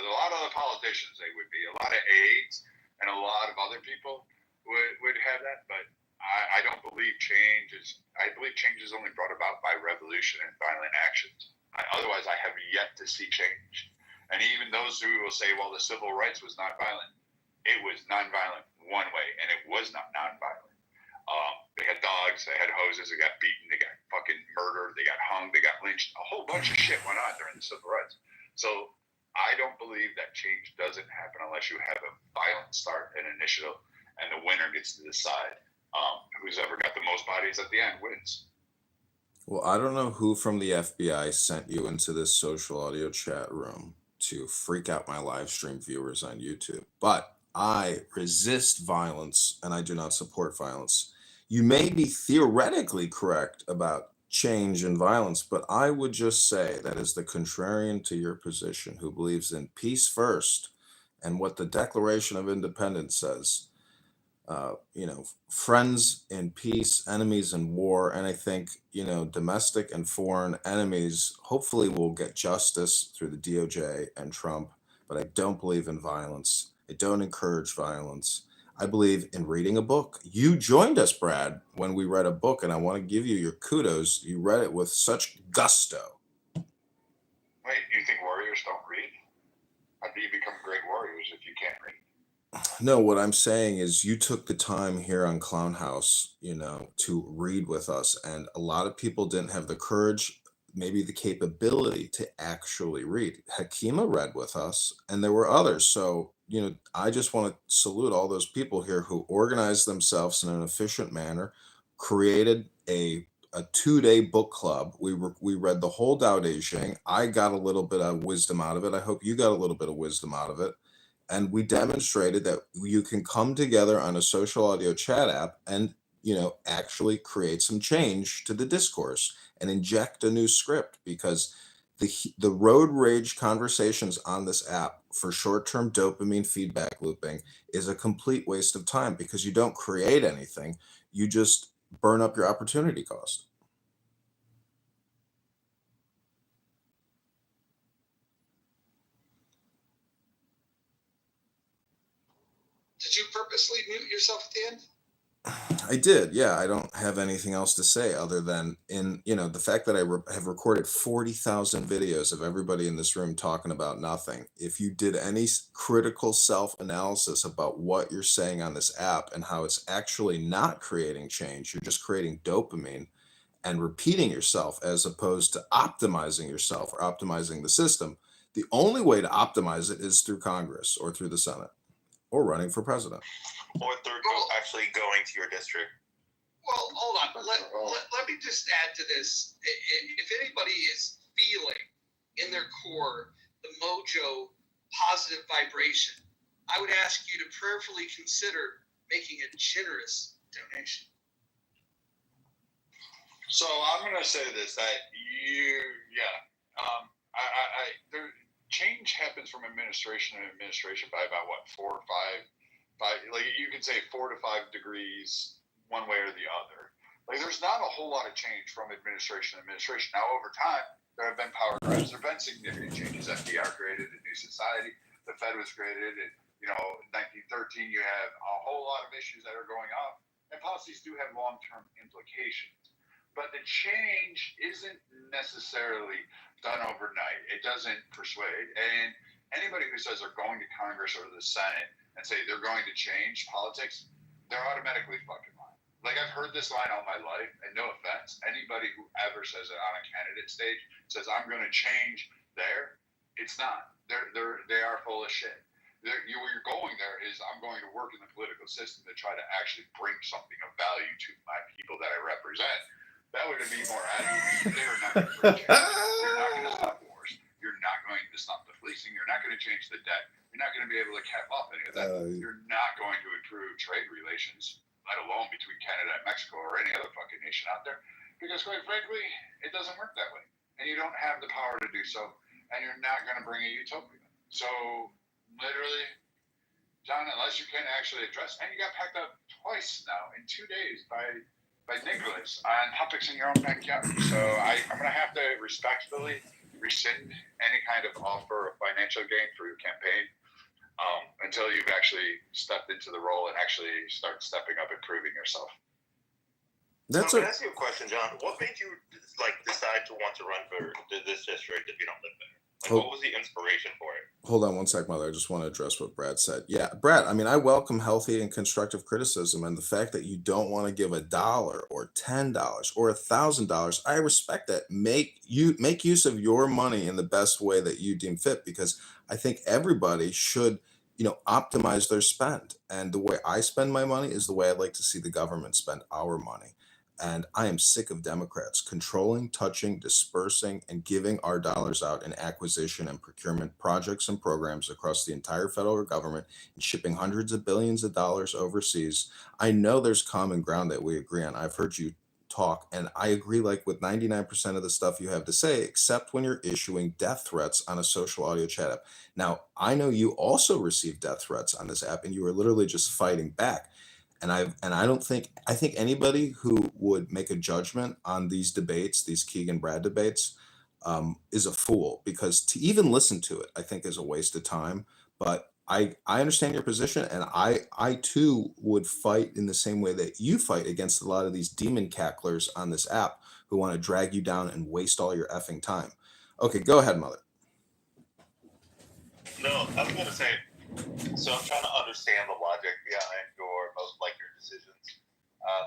a lot of the politicians. They would be a lot of aides and a lot of other people would have that. But I don't believe change is. I believe change is only brought about by revolution and violent actions. Otherwise, I have yet to see change. And even those who will say, well, the civil rights was nonviolent. It was nonviolent one way, and it was not nonviolent. They had dogs, they had hoses, they got beaten, they got fucking murdered, they got hung, they got lynched. A whole bunch of shit went on during the civil rights. So I don't believe that change doesn't happen unless you have a violent start, an initiative, and the winner gets to decide. Who's ever got the most bodies at the end wins. Well, I don't know who from the FBI sent you into this social audio chat room to freak out my live stream viewers on YouTube, but I resist violence and I do not support violence. You may be theoretically correct about change and violence, but I would just say that as the contrarian to your position who believes in peace first and what the Declaration of Independence says, friends in peace, enemies in war. And I think, domestic and foreign enemies hopefully will get justice through the DOJ and Trump, but I don't believe in violence. I don't encourage violence. I believe in reading a book. You joined us, Brad, when we read a book, and I want to give you your kudos. You read it with such gusto. Wait, you think warriors don't read? How do you become great warriors if you can't read? No, what I'm saying is you took the time here on Clown House, to read with us. And a lot of people didn't have the courage, maybe the capability to actually read. Hakima read with us, and there were others. So, I just want to salute all those people here who organized themselves in an efficient manner, created a 2-day book club. We read the whole Tao Te Ching. I got a little bit of wisdom out of it. I hope you got a little bit of wisdom out of it. And we demonstrated that you can come together on a social audio chat app and, actually create some change to the discourse and inject a new script, because the road rage conversations on this app for short-term dopamine feedback looping is a complete waste of time because you don't create anything. You just burn up your opportunity cost. Did you purposely mute yourself at the end? I did, yeah. I don't have anything else to say other than the fact that I have recorded 40,000 videos of everybody in this room talking about nothing. If you did any critical self-analysis about what you're saying on this app and how it's actually not creating change, you're just creating dopamine and repeating yourself as opposed to optimizing yourself or optimizing the system. The only way to optimize it is through Congress or through the Senate or running for president. Or through actually going to your district. Well, hold on. Let me just add to this. If anybody is feeling in their core the mojo positive vibration, I would ask you to prayerfully consider making a generous donation. So I'm going to say this, that change happens from administration to administration by about 4 or 5, like you can say 4 to 5 degrees one way or the other. Like there's not a whole lot of change from administration to administration. Now over time, there have been power grabs, there have been significant changes. FDR created a new society, the Fed was created in 1913. You have a whole lot of issues that are going on, and policies do have long-term implications. But the change isn't necessarily done overnight. It doesn't persuade. And anybody who says they're going to Congress or the Senate and say they're going to change politics, they're automatically fucking lying. Like I've heard this line all my life, and no offense, anybody who ever says it on a candidate stage says I'm going to change there, it's not. They are full of shit. You're going there is I'm going to work in the political system to try to actually bring something of value to my people that I represent. That would be more attitude. They are not going to bring change. You're not going to stop wars. You're not going to stop the fleecing. You're not going to change the debt. You're not going to be able to cap off any of that. You're not going to improve trade relations, let alone between Canada and Mexico or any other fucking nation out there. Because quite frankly, it doesn't work that way. And you don't have the power to do so. And you're not going to bring a utopia. So literally, John, unless you can actually address, and you got packed up twice now in 2 days by Nicholas on topics in your own backyard. So I'm going to have to respectfully rescind any kind of offer of financial gain for your campaign until you've actually stepped into the role and actually start stepping up and proving yourself. Can I ask you a question, John? What made you decide to want to run for this district if you don't live there? What was the inspiration for it? Hold on one sec, Mother. I just want to address what Brad said. Yeah, Brad, I mean, I welcome healthy and constructive criticism, and the fact that you don't want to give $1 or $10 or $1,000, I respect that. Make use of your money in the best way that you deem fit, because I think everybody should, optimize their spend. And the way I spend my money is the way I'd like to see the government spend our money. And I am sick of Democrats controlling, touching, dispersing, and giving our dollars out in acquisition and procurement projects and programs across the entire federal government and shipping hundreds of billions of dollars overseas. I know there's common ground that we agree on. I've heard you talk, and I agree with 99% of the stuff you have to say, except when you're issuing death threats on a social audio chat app. Now, I know you also receive death threats on this app, and you are literally just fighting back. And I think anybody who would make a judgment on these debates, these Keegan Brad debates, is a fool, because to even listen to it, I think is a waste of time. But I understand your position, and I too would fight in the same way that you fight against a lot of these demon cacklers on this app who want to drag you down and waste all your effing time. Okay, go ahead, Mother. No, I was gonna say. So I'm trying to understand the logic behind your decisions.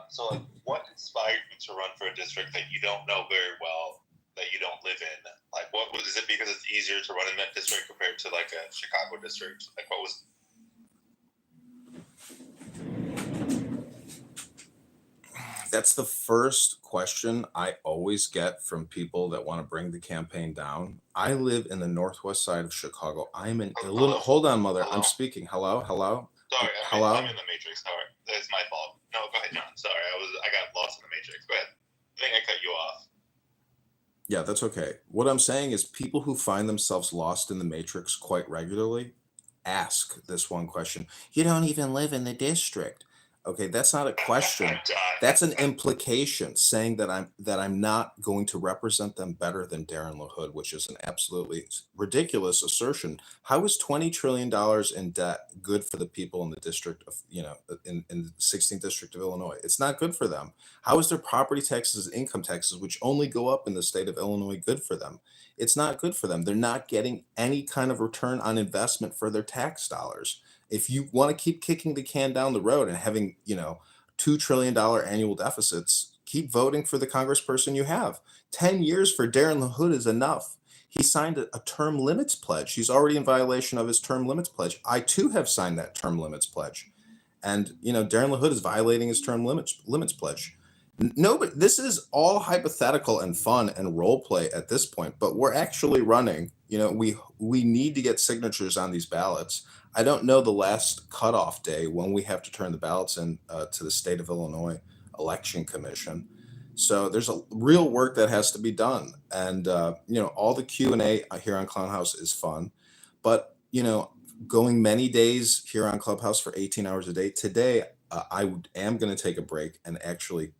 So what inspired you to run for a district that you don't know very well, that you don't live in? Like, is it because it's easier to run in that district compared to like a Chicago district? Like, what was? That's the first question I always get from people that want to bring the campaign down. I live in the northwest side of Chicago. I'm in Illinois. Hold on, Mother. Hello? I'm speaking. Hello? Sorry, Hello? I'm in the Matrix. Sorry, it's my fault. No, go ahead, John. Sorry, I got lost in the Matrix. Go ahead. I think I cut you off. Yeah, that's okay. What I'm saying is people who find themselves lost in the Matrix quite regularly ask this one question. You don't even live in the district. Okay, that's not a question. I'm done. That's an implication saying that I'm not going to represent them better than Darren LaHood, which is an absolutely ridiculous assertion. How is $20 trillion in debt good for the people in the district of, in the 16th district of Illinois? It's not good for them. How is their property taxes and income taxes, which only go up in the state of Illinois, good for them? It's not good for them. They're not getting any kind of return on investment for their tax dollars. If you want to keep kicking the can down the road and having, $2 trillion annual deficits, keep voting for the congressperson you have. 10 years for Darren LaHood is enough. He signed a term limits pledge. He's already in violation of his term limits pledge. I too have signed that term limits pledge. And, Darren LaHood is violating his term limits pledge. Nobody, this is all hypothetical and fun and role play at this point, but we're actually running. We need to get signatures on these ballots. I don't know the last cutoff day when we have to turn the ballots in to the state of Illinois Election Commission. So there's a real work that has to be done, and all the Q&A here on Clown House is fun, but going many days here on Clubhouse for 18 hours a day. Today, I am going to take a break and actually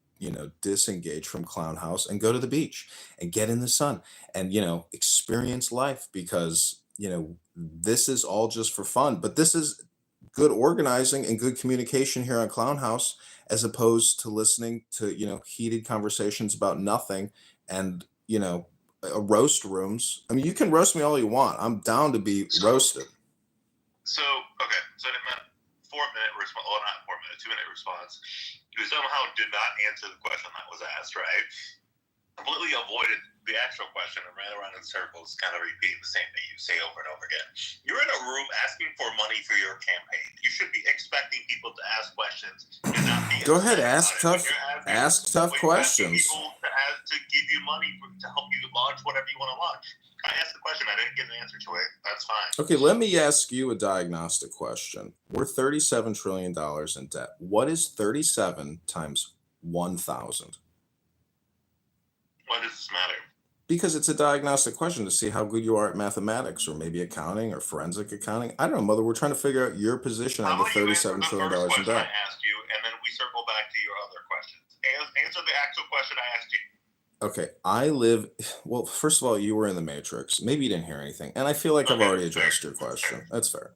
disengage from Clown House and go to the beach and get in the sun and experience life, because this is all just for fun, but this is good organizing and good communication here on Clown House, as opposed to listening to heated conversations about nothing and roast rooms. I mean, you can roast me all you want. I'm down to be roasted. So in that 4-minute response, well, not 4-minute, 2-minute response, you somehow did not answer the question that was asked, right? Completely avoided the actual question and ran around in circles, kind of repeating the same thing you say over and over again. You're in a room asking for money for your campaign. You should be expecting people to ask questions and not be Go ahead, upset ask about it. tough questions. People to give you money to help you launch whatever you want to launch. I asked the question. I didn't get an answer to it. That's fine. Okay, let me ask you a diagnostic question. We're $37 trillion in debt. What is 37 times 1,000? Why does this matter? Because it's a diagnostic question to see how good you are at mathematics, or maybe accounting or forensic accounting. I don't know, Mother. We're trying to figure out your position on the $37 trillion in question debt. I asked you, and then we circle back to your other questions. Answer the actual question I asked you. Okay, well, first of all, you were in the Matrix. Maybe you didn't hear anything. And I feel like I've already addressed your question. That's fair.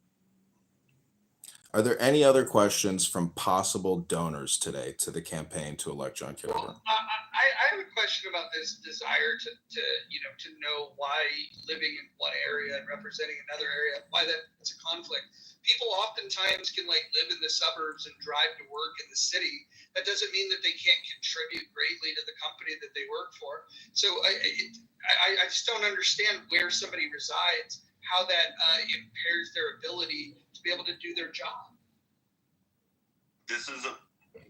Are there any other questions from possible donors today to the campaign to elect John Kitover? I have a question about this desire to know why living in one area and representing another area, why that's a conflict. People oftentimes can live in the suburbs and drive to work in the city. That doesn't mean that they can't contribute greatly to the company that they work for. So I just don't understand where somebody resides, how that impairs their ability to be able to do their job. This is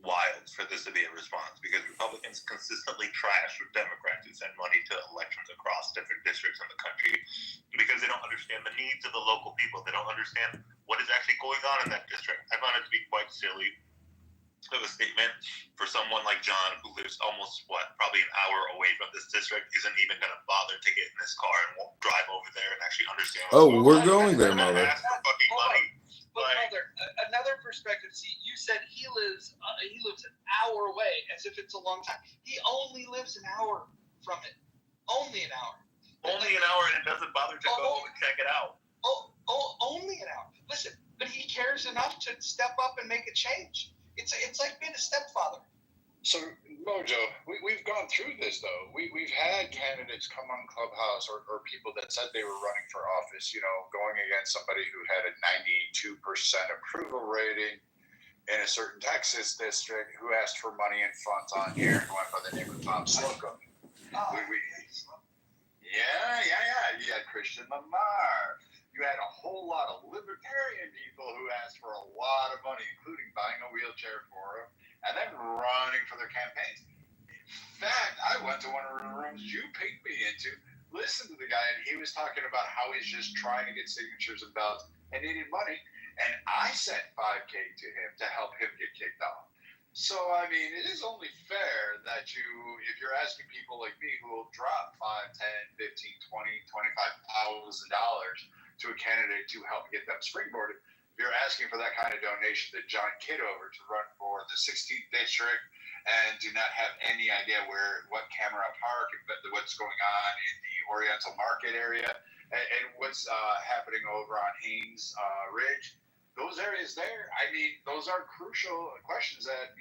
wild for this to be a response, because Republicans consistently trash Democrats who send money to elections across different districts in the country, because they don't understand the needs of the local people. They don't understand what is actually going on in that district. I found it to be quite silly of a statement for someone like John, who lives almost probably an hour away from this district, isn't even going to bother to get in his car and won't drive over there and actually understand what's going on. We're going there, Mother. Ask for fucking money. But Mother, another perspective. See, you said he lives an hour away, as if it's a long time. He only lives an hour from it. Only an hour. Only an hour, and it doesn't bother to go and check it out. Only an hour. Listen, but he cares enough to step up and make a change. It's like being a stepfather. So, Mojo, we've gone through this, though. We've had candidates come on Clubhouse or people that said they were running for office, going against somebody who had a 92% approval rating in a certain Texas district, who asked for money and funds on here, who went by the name of Tom Slocum. Yeah. You had Christian Lamar. You had a whole lot of libertarian people who asked for a lot of money, including buying a wheelchair for them, and then running for their campaigns. In fact, I went to one of the rooms you picked me into, listened to the guy, and he was talking about how he's just trying to get signatures and ballots and needed money, and I sent $5K to him to help him get kicked off. So, I mean, it is only fair that if you're asking people like me who will drop $5, 10, 15, 20, $25,000 to a candidate to help get them springboarded, you're asking for that kind of donation to John Kitover to run for the 16th district and do not have any idea what Camera Park, what's going on in the Oriental Market area, and what's happening over on Haynes Ridge. Those areas there, I mean, those are crucial questions that,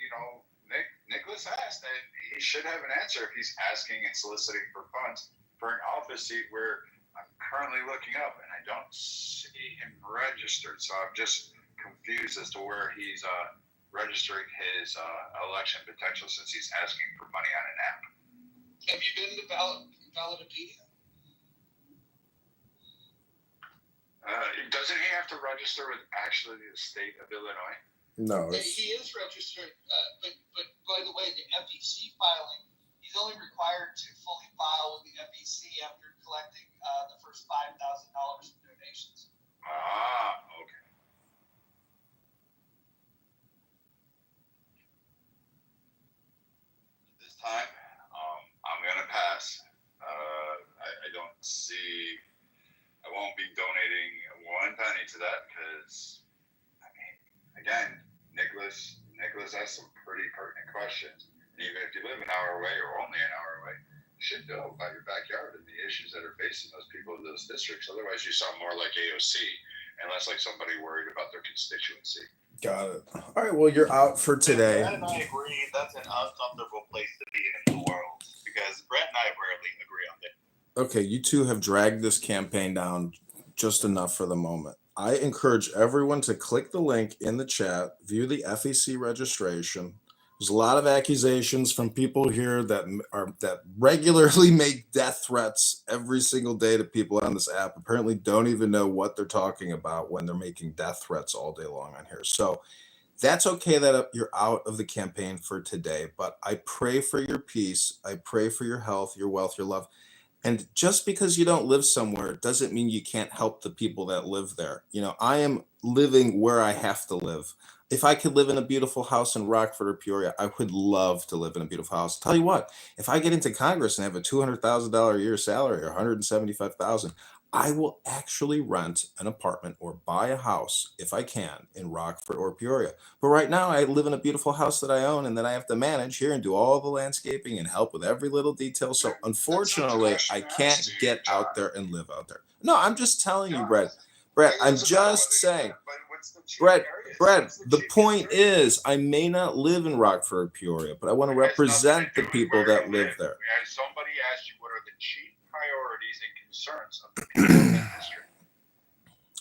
Nicholas asked, and he should have an answer if he's asking and soliciting for funds for an office seat where I'm currently looking up and I don't see him registered. So I'm just confused as to where he's registering his election potential since he's asking for money on an app. Have you been to Ballotpedia? Doesn't he have to register with actually the state of Illinois? No. He is registered, but by the way, the FEC filing, he's only required to fully file with the FEC after collecting the first $5,000 in donations. Ah, okay. This time, I'm gonna pass. I don't see. I won't be donating one penny to that because, I mean, again, Nicholas asked some pretty pertinent questions. And even if you live an hour away or only an hour away, you should know about your backyard and the issues that are facing those people in those districts. Otherwise, you sound more like AOC and less like somebody worried about their constituency. Got it. All right, well, you're out for today. Brett and I agree that's an uncomfortable place to be in the world because Brett and I rarely agree on it. Okay, you two have dragged this campaign down just enough for the moment. I encourage everyone to click the link in the chat, view the FEC registration. There's a lot of accusations from people here that regularly make death threats every single day to people on this app. Apparently don't even know what they're talking about when they're making death threats all day long on here. So that's okay that you're out of the campaign for today, but I pray for your peace. I pray for your health, your wealth, your love. And just because you don't live somewhere doesn't mean you can't help the people that live there. I am living where I have to live. If I could live in a beautiful house in Rockford or Peoria, I would love to live in a beautiful house. Tell you what, if I get into Congress and have a $200,000 a year salary or $175,000, I will actually rent an apartment or buy a house if I can in Rockford or Peoria. But right now I live in a beautiful house that I own and then I have to manage here and do all the landscaping and help with every little detail. So unfortunately, I can't get out there and live out there. No, I'm just telling you, Brett, I'm just saying, Brett, the point is I may not live in Rockford or Peoria, but I want to represent the people that live there. Has somebody asked you what are the chief priorities and concerns of the people in that district?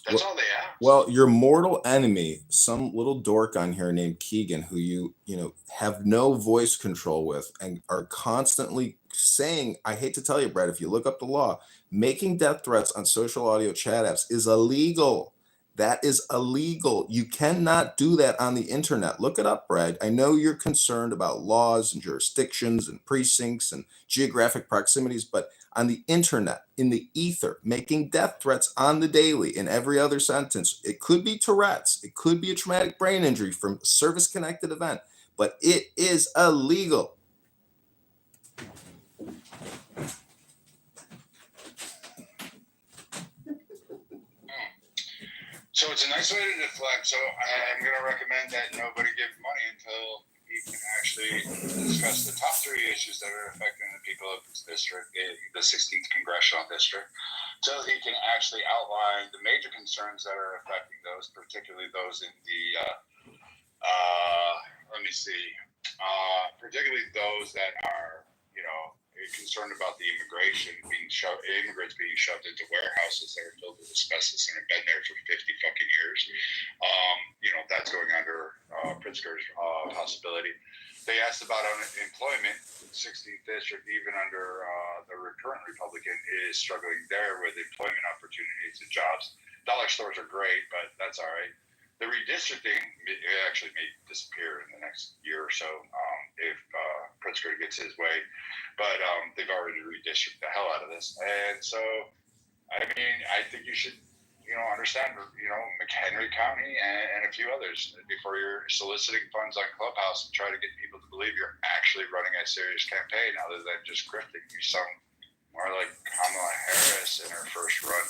That's all they ask. Well, your mortal enemy, some little dork on here named Keegan, who you have no voice control with and are constantly saying, I hate to tell you, Brett, if you look up the law, making death threats on social audio chat apps is illegal. That is illegal. You cannot do that on the internet. Look it up, Brad. I know you're concerned about laws and jurisdictions and precincts and geographic proximities, but on the internet, in the ether, making death threats on the daily in every other sentence, it could be Tourette's, it could be a traumatic brain injury from a service-connected event, but it is illegal. So it's a nice way to deflect. So I'm going to recommend that nobody give money until he can actually discuss the top 3 issues that are affecting the people of this district, the 16th congressional district, so he can actually outline the major concerns that are affecting those, particularly those in the, particularly those that are, concerned about the immigrants being shoved into warehouses that are filled with asbestos and have been there for 50 fucking years. That's going under Pritzker's possibility. They asked about unemployment. The 16th district, even under the current Republican, is struggling there with employment opportunities and jobs. Dollar stores are great, but that's all right. The redistricting actually may disappear in the next year or so if Pritzker gets his way. But they've already redistricted the hell out of this. And so, I think you should, understand, McHenry County and a few others before you're soliciting funds on Clubhouse and try to get people to believe you're actually running a serious campaign other than just grifting. You sound more like Kamala Harris in her first run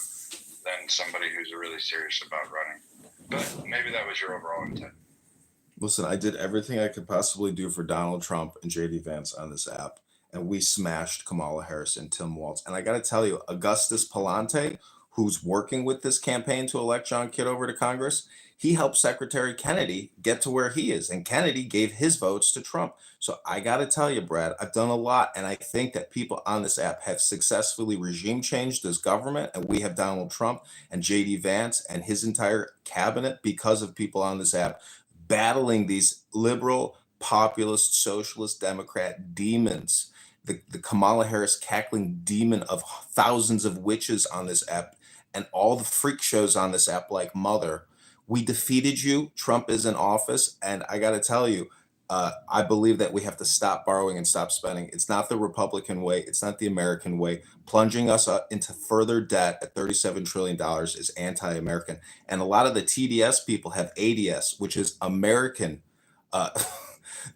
than somebody who's really serious about running. But maybe that was your overall intent. Listen, I did everything I could possibly do for Donald Trump and JD Vance on this app, and we smashed Kamala Harris and Tim Walz. And I got to tell you, Augustus Palante, who's working with this campaign to elect John Kitover to Congress, he helped Secretary Kennedy get to where he is, and Kennedy gave his votes to Trump. So I got to tell you, Brad, I've done a lot, and I think that people on this app have successfully regime changed this government, and we have Donald Trump and JD Vance and his entire cabinet because of people on this app battling these liberal, populist, socialist, Democrat demons. The Kamala Harris cackling demon of thousands of witches on this app and all the freak shows on this app like Mother. We defeated you. Trump is in office. And I got to tell you, I believe that we have to stop borrowing and stop spending. It's not the Republican way. It's not the American way. Plunging us into further debt at $37 trillion is anti-American. And a lot of the TDS people have ADS, which is American uh,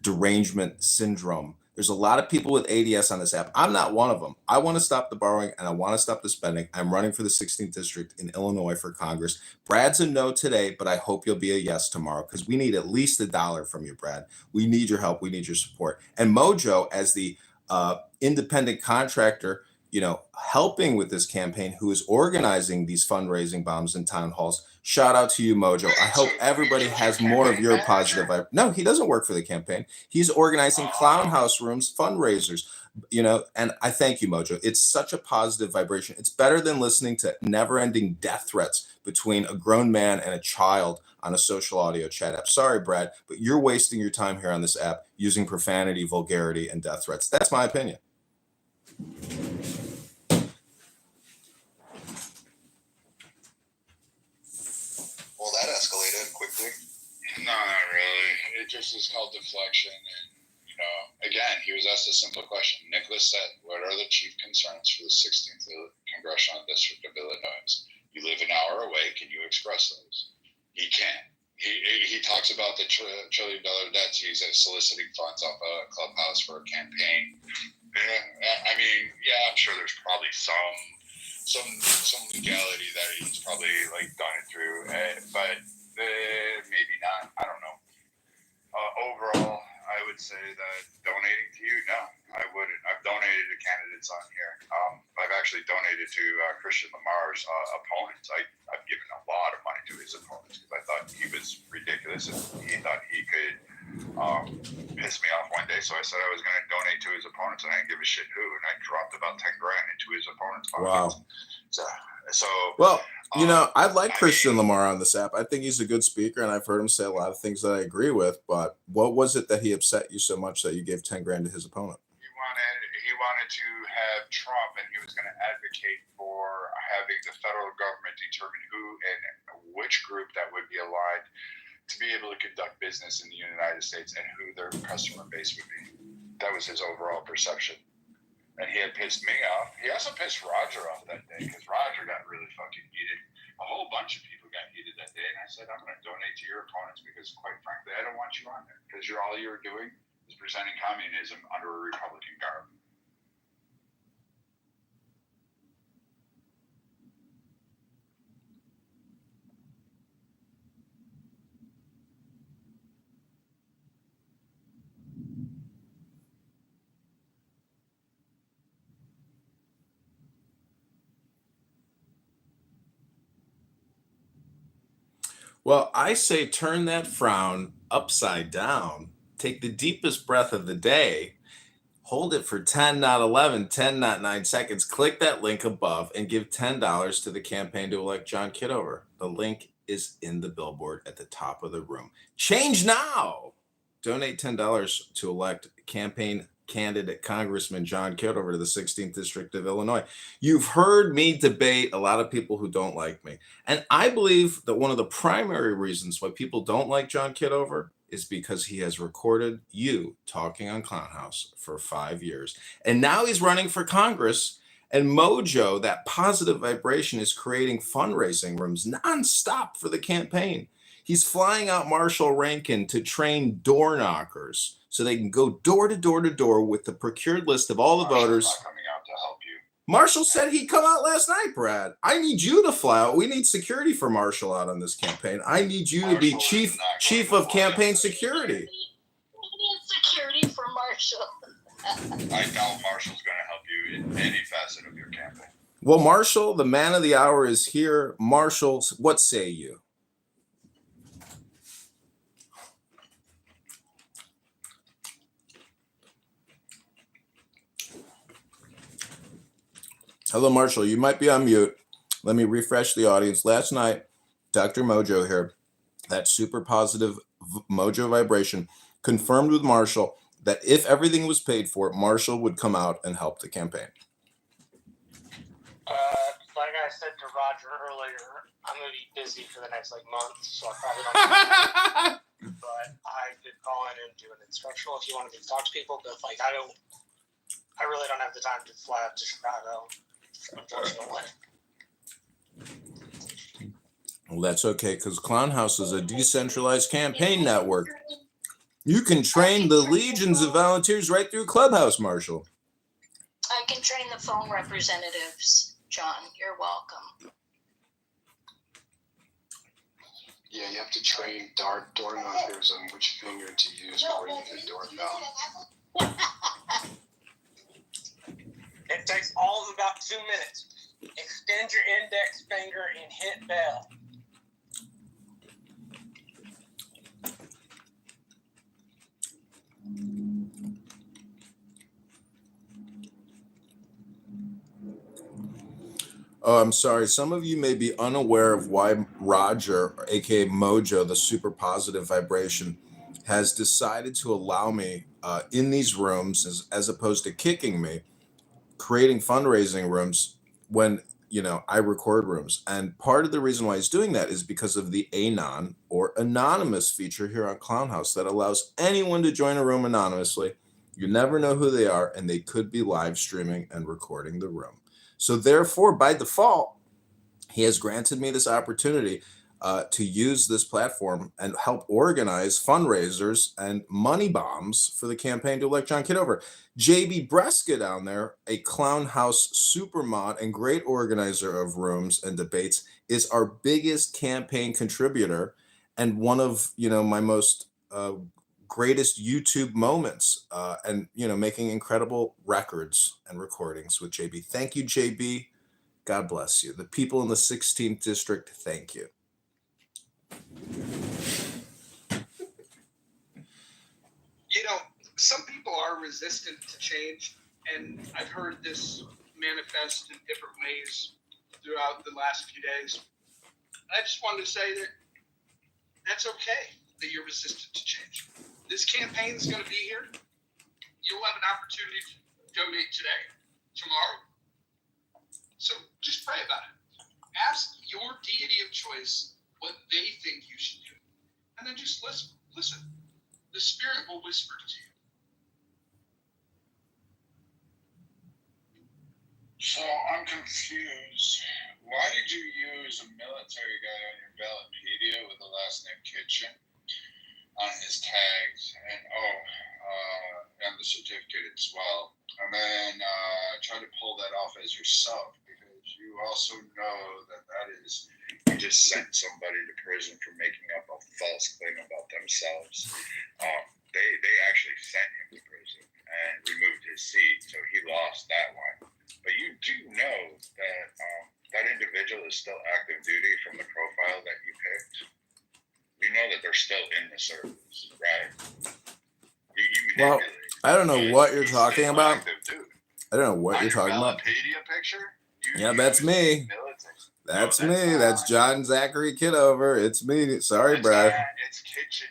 derangement syndrome. There's a lot of people with ADS on this app. I'm not one of them. I want to stop the borrowing and I want to stop the spending. I'm running for the 16th district in Illinois for Congress. Brad's a no today, but I hope you'll be a yes tomorrow because we need at least $1 from you, Brad. We need your help. We need your support. And Mojo, as the independent contractor, helping with this campaign, who is organizing these fundraising bombs and town halls. Shout out to you, Mojo. I hope everybody has more of your positive vibe. No, he doesn't work for the campaign. He's organizing clown house rooms, fundraisers, and I thank you, Mojo. It's such a positive vibration. It's better than listening to never-ending death threats between a grown man and a child on a social audio chat app. Sorry, Brad, but you're wasting your time here on this app using profanity, vulgarity, and death threats. That's my opinion. Well, that escalated quickly. No, not really. It just is called deflection. And, again, he was asked a simple question. Nicholas said, what are the chief concerns for the 16th Congressional District of Illinois? You live an hour away. Can you express those? He can't. He talks about the $1 trillion debts. He's soliciting funds off a clubhouse for a campaign. I mean, I'm sure there's probably some legality that he's probably done it through, but maybe not. I don't know. Overall, I would say that donating to you, no, I wouldn't. I've donated to candidates on here. I've actually donated to Christian Lamar's opponents. I've given a lot of money to his opponents because I thought he was ridiculous and he thought he could piss me off one day. So I said I was going to donate to his opponents, and I didn't give a shit who. And I dropped about $10,000 into his opponents' pockets. Wow. So well, I like Christian Lamar on this app. I think he's a good speaker, and I've heard him say a lot of things that I agree with. But what was it that he upset you so much that you gave $10,000 to his opponent? He wanted to have Trump, and he was going to advocate for having the federal government determine who and which group that would be aligned to be able to conduct business in the United States and who their customer base would be. That was his overall perception. And he had pissed me off. He also pissed Roger off that day because Roger got really fucking heated. A whole bunch of people got heated that day. And I said, I'm going to donate to your opponents because, quite frankly, I don't want you on there because all you're doing is presenting communism under a Republican garb. Well, I say turn that frown upside down, take the deepest breath of the day, hold it for 10, not 11, 10, not 9 seconds. Click that link above and give $10 to the campaign to elect John Kitover. The link is in the billboard at the top of the room. Change now. Donate $10 to elect campaign candidate Congressman John Kitover to the 16th District of Illinois. You've heard me debate a lot of people who don't like me. And I believe that one of the primary reasons why people don't like John Kitover is because he has recorded you talking on Clown House for 5 years. And now he's running for Congress. And Mojo, that positive vibration, is creating fundraising rooms nonstop for the campaign. He's flying out Marshall Rankin to train door knockers so they can go door to door to door with the procured list of all the voters. Marshall's not coming out to help you. Marshall said he'd come out last night, Brad. I need you to fly out. We need security for Marshall out on this campaign. I need you to be chief of campaign security. We need security for Marshall. I doubt Marshall's going to help you in any facet of your campaign. Well, Marshall, the man of the hour is here. Marshall, what say you? Hello, Marshall. You might be on mute. Let me refresh the audience. Last night, Dr. Mojo here, that super positive Mojo vibration, confirmed with Marshall that if everything was paid for, Marshall would come out and help the campaign. Like I said to Roger earlier, I'm going to be busy for the next month, so I probably don't. But I could call in and do an instructional if you wanted me to talk to people. But I really don't have the time to fly up to Chicago, unfortunately. Well, that's okay, because Clown House is a decentralized campaign network. You can train the legions of volunteers right through Clubhouse, Marshall. I can train the phone representatives, John. You're welcome. Yeah, you have to train door knockers on which finger to use for the doorbell. It takes all of about 2 minutes. Extend your index finger and hit bell. Oh, I'm sorry. Some of you may be unaware of why Roger, aka Mojo, the super positive vibration, has decided to allow me in these rooms as opposed to kicking me, creating fundraising rooms when I record rooms. And part of the reason why he's doing that is because of the Anon or anonymous feature here on Clown House that allows anyone to join a room anonymously. You never know who they are, and they could be live streaming and recording the room. So therefore, by default, he has granted me this opportunity to use this platform and help organize fundraisers and money bombs for the campaign to elect John Kitover. JB Breska down there, a Clown House super mod and great organizer of rooms and debates, is our biggest campaign contributor and one of my most greatest YouTube moments, and making incredible records and recordings with JB. Thank you, JB. God bless you. The people in the 16th district, thank you. Some people are resistant to change, and I've heard this manifest in different ways throughout the last few days. I just wanted to say that that's okay that you're resistant to change. This campaign is going to be here. You'll have an opportunity to donate today, tomorrow. So just pray about it. Ask your deity of choice what they think you should do. And then just listen. The Spirit will whisper to you. So I'm confused. Why did you use a military guy on your Ballotpedia with the last name Kitchen on his tags and the certificate as well? And then try to pull that off as yourself, because you also know that is, you just sent somebody to prison for making up a false claim about themselves. They actually sent him to prison and removed his seat, so he lost that one. But you do know that that individual is still active duty from the profile that you picked. You know that they're still in the service, right? Well, I don't know what you're talking about. I don't know what you're talking about. Picture? Yeah, that's me. That's me. That's John Zachary Kitover. It's me. Sorry, Brad. It's Kitchen.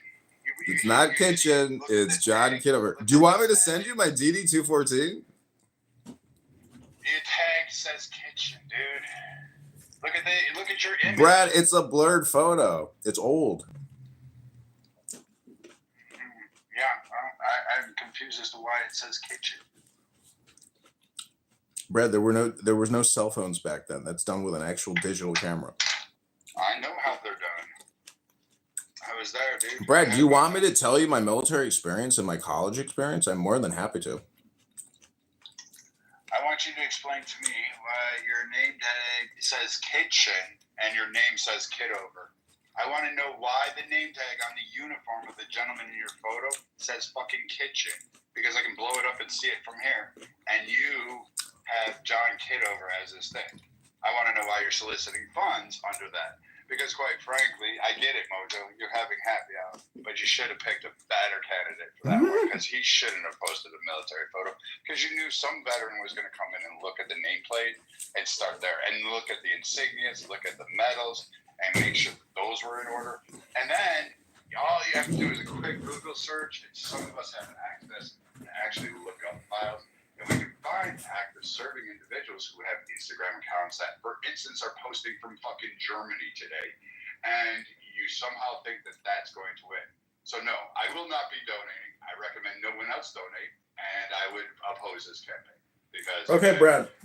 It's not Kitchen. It's John Kitover. Do you want me to send you my DD-214? Your tag says Kitchen, dude. Look at your image. Brad, it's a blurred photo. It's old. Yeah, I'm confused as to why it says Kitchen. Brad, there was no cell phones back then. That's done with an actual digital camera. I know how they're done. I was there, dude. Brad, do you want me to tell you my military experience and my college experience? I'm more than happy to. I want you to explain to me why your name tag says kitchen and your name says Kitover. I want to know why the name tag on the uniform of the gentleman in your photo says fucking kitchen, because I can blow it up and see it from here, and you have John Kitover as this thing. I want to know why you're soliciting funds under that. Because quite frankly, I get it, Mojo. You're having happy hour, but you should have picked a better candidate for that one, because he shouldn't have posted a military photo, because you knew some veteran was going to come in and look at the nameplate and start there and look at the insignias, look at the medals, and make sure that those were in order. And then all you have to do is a quick Google search, and some of us have access to actually look up files. And we can find active serving individuals who have Instagram accounts that, for instance, are posting from fucking Germany today. And you somehow think that that's going to win. So no, I will not be donating. I recommend no one else donate. And I would oppose this campaign. Because Okay,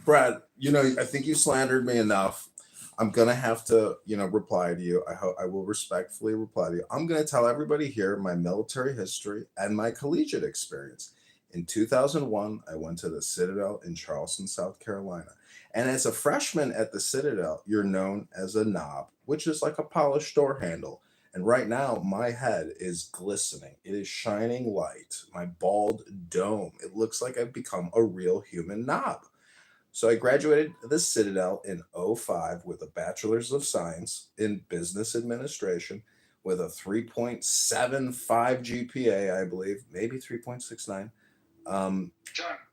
Brad, you know, I think you slandered me enough. I'm going to have to, reply to you. I will respectfully reply to you. I'm going to tell everybody here my military history and my collegiate experience. In 2001, I went to the Citadel in Charleston, South Carolina. And as a freshman at the Citadel, you're known as a knob, which is like a polished door handle. And right now, my head is glistening. It is shining light. My bald dome. It looks like I've become a real human knob. So I graduated the Citadel in 2005 with a Bachelor's of Science in Business Administration with a 3.75 GPA, I believe, maybe 3.69. John,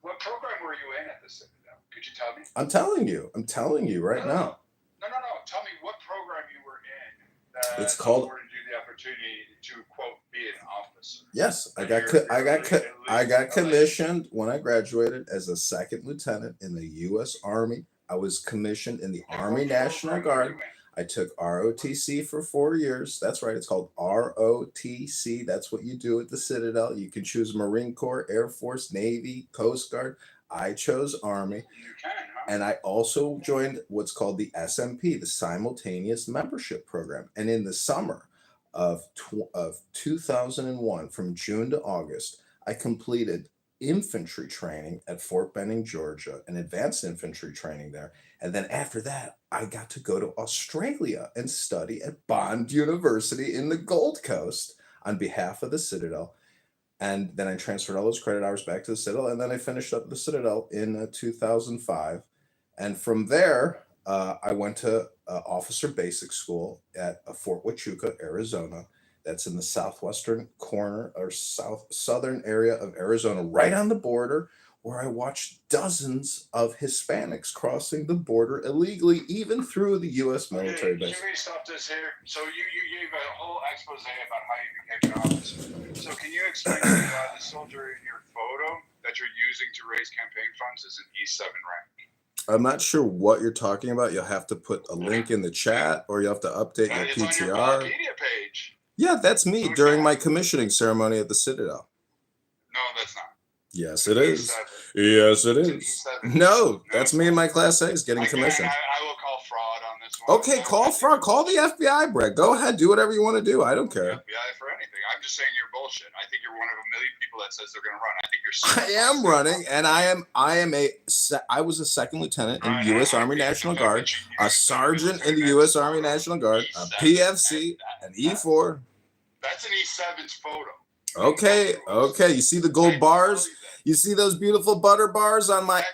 what program were you in at the Citadel? Could you tell me? I'm telling you right now. No. Tell me what program you were in that It's called. afforded you the opportunity to, quote, be an officer. Yes, I got commissioned when I graduated as a second lieutenant in the U.S. Army. I was commissioned in the Army National Guard. I took ROTC for 4 years. That's right. It's called ROTC. That's what you do at the Citadel. You can choose Marine Corps, Air Force, Navy, Coast Guard. I chose Army. You can, huh? And I also joined what's called the SMP, the Simultaneous Membership Program. And in the summer of 2001, from June to August, I completed infantry training at Fort Benning, Georgia, an advanced infantry training there. And then after that, I got to go to Australia and study at Bond University in the Gold Coast on behalf of the Citadel. And then I transferred all those credit hours back to the Citadel. And then I finished up the Citadel in 2005. And from there, I went to Officer Basic School at Fort Huachuca, Arizona. That's in the southwestern corner or southern area of Arizona, right on the border, where I watched dozens of Hispanics crossing the border illegally, even through the U.S. military base. Can we stop this here? So you gave a whole expose about how you became an officer. So can you explain to me why the soldier in your photo that you're using to raise campaign funds is an E7 rank? I'm not sure what you're talking about. You'll have to put a link in the chat, or you'll have to update your It's PTR. on your Wikipedia page. Yeah, that's me during my commissioning ceremony at the Citadel. No, that's not. Yes, it is. E7. Yes, it It's an is. E7. No, that's me in my Class A's getting commissioned. I will call fraud on this one. Okay, call fraud. Call the FBI, Brett. Go ahead. Do whatever you want to do. I don't care. FBI for anything. I'm just saying you're bullshit. I think you're one of a million people that says they're going to run. I think you're. I am running, and I was a second lieutenant in U.S. Army National Guard, a sergeant in the U.S. Army National Guard, a PFC, an E4. That's an E7's photo. Okay. You see the gold bars? You see those beautiful butter bars on my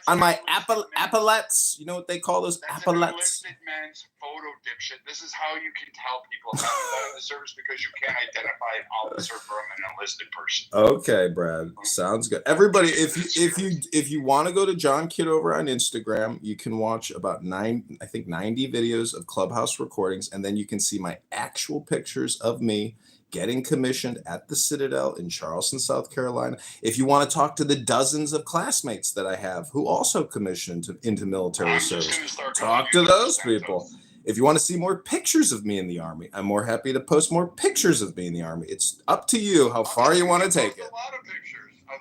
epaulets? You know what they call those That's epaulets? an enlisted man's photo, dipshit. This is how you can tell people how to out of the service, because you can't identify an officer from an enlisted person. Okay, Brad. Sounds good. Everybody, if you want to go to John Kitover on Instagram, you can watch about 90 videos of Clubhouse recordings, and then you can see my actual pictures of me getting commissioned at the Citadel in Charleston, South Carolina. If you want to talk to the dozens of classmates that I have who also commissioned into military service, talk to those people. If you want to see more pictures of me in the Army, I'm more happy to post more pictures of me in the Army. It's up to you how far you want to take it. A lot of pictures of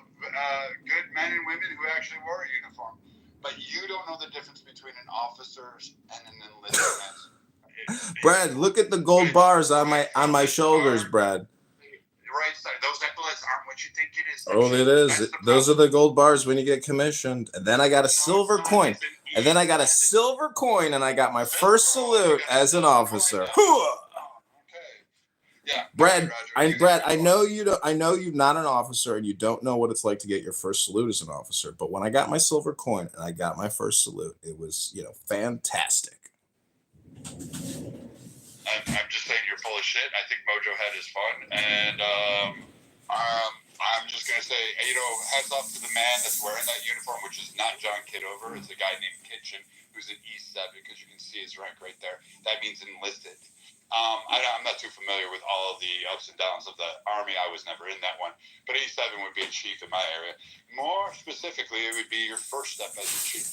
good men and women who actually wore a uniform. But you don't know the difference between an officer's and an enlisted man's. Brad, look at the gold bars on my shoulders, Brad. Right side. Those epaulets aren't what what you think it is. Oh, it is. Those are the gold bars when you get commissioned. And then I got a silver coin. And then I got a silver coin, and I got my first salute as an officer. Yeah, Brad, I know you don't. I know you're not an officer, and you don't know what it's like to get your first salute as an officer. But when I got my silver coin and I got my first salute, it was, fantastic. I'm just saying you're full of shit. I think Mojo had his fun, and I'm just gonna say, hats off to the man that's wearing that uniform, which is not John Kitover. It's a guy named Kitchen, who's an E7, because you can see his rank right there. That means enlisted. I'm not too familiar with all of the ups and downs of the Army. I was never in that one. But E7 would be a chief in my area. More specifically, it would be your first step as a chief.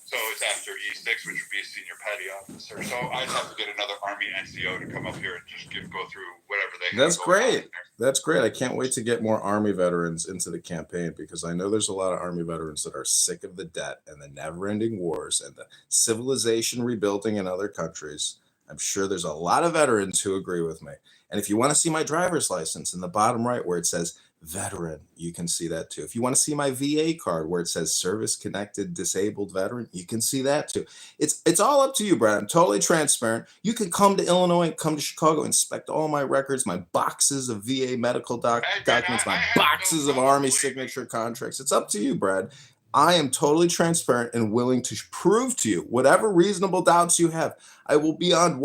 So it's after E6, which would be a senior petty officer. So I'd have to get another Army NCO to come up here and just go through whatever they have. That's great. That's great. I can't wait to get more Army veterans into the campaign, because I know there's a lot of Army veterans that are sick of the debt and the never-ending wars and the civilization rebuilding in other countries. I'm sure there's a lot of veterans who agree with me. And if you want to see my driver's license in the bottom right where it says veteran, you can see that too. If you want to see my VA card where it says service connected disabled veteran, you can see that too. It's all up to you, Brad. I'm totally transparent. You can come to Illinois, come to Chicago, inspect all my records, my boxes of VA medical documents, my boxes of Army signature contracts. It's up to you, Brad. I am totally transparent and willing to prove to you whatever reasonable doubts you have. I will beyond 100%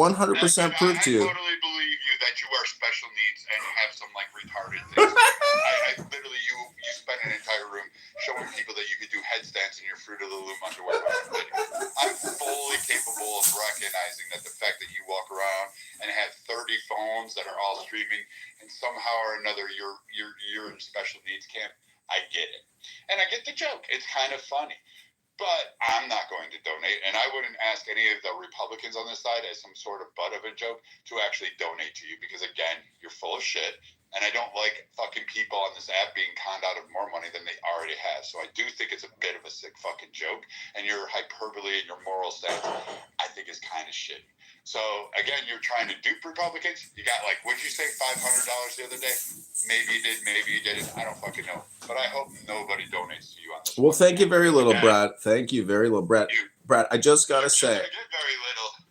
prove to you. I totally believe you that you are special needs and you have some retarded things. I literally, you spent an entire room showing people that you could do headstands in your Fruit of the Loom underwear. I'm fully capable of recognizing that the fact that you walk around and have 30 phones that are all streaming, and somehow or another you're in special needs camp. I get it. And I get the joke. It's kind of funny. But I'm not going to donate, and I wouldn't ask any of the Republicans on this side as some sort of butt of a joke to actually donate to you, because, again, you're full of shit, and I don't like fucking people on this app being conned out of more money than they already have. So I do think it's a bit of a sick fucking joke, and your hyperbole and your moral stance, I think, is kind of shitty. So, again, you're trying to dupe Republicans. You got, what'd you say, $500 the other day? Maybe you did, maybe you didn't. I don't fucking know. But I hope nobody donates to you on this. Well, thank you very little, Brad. Thank you very little, Brad. Brad, I just got to say.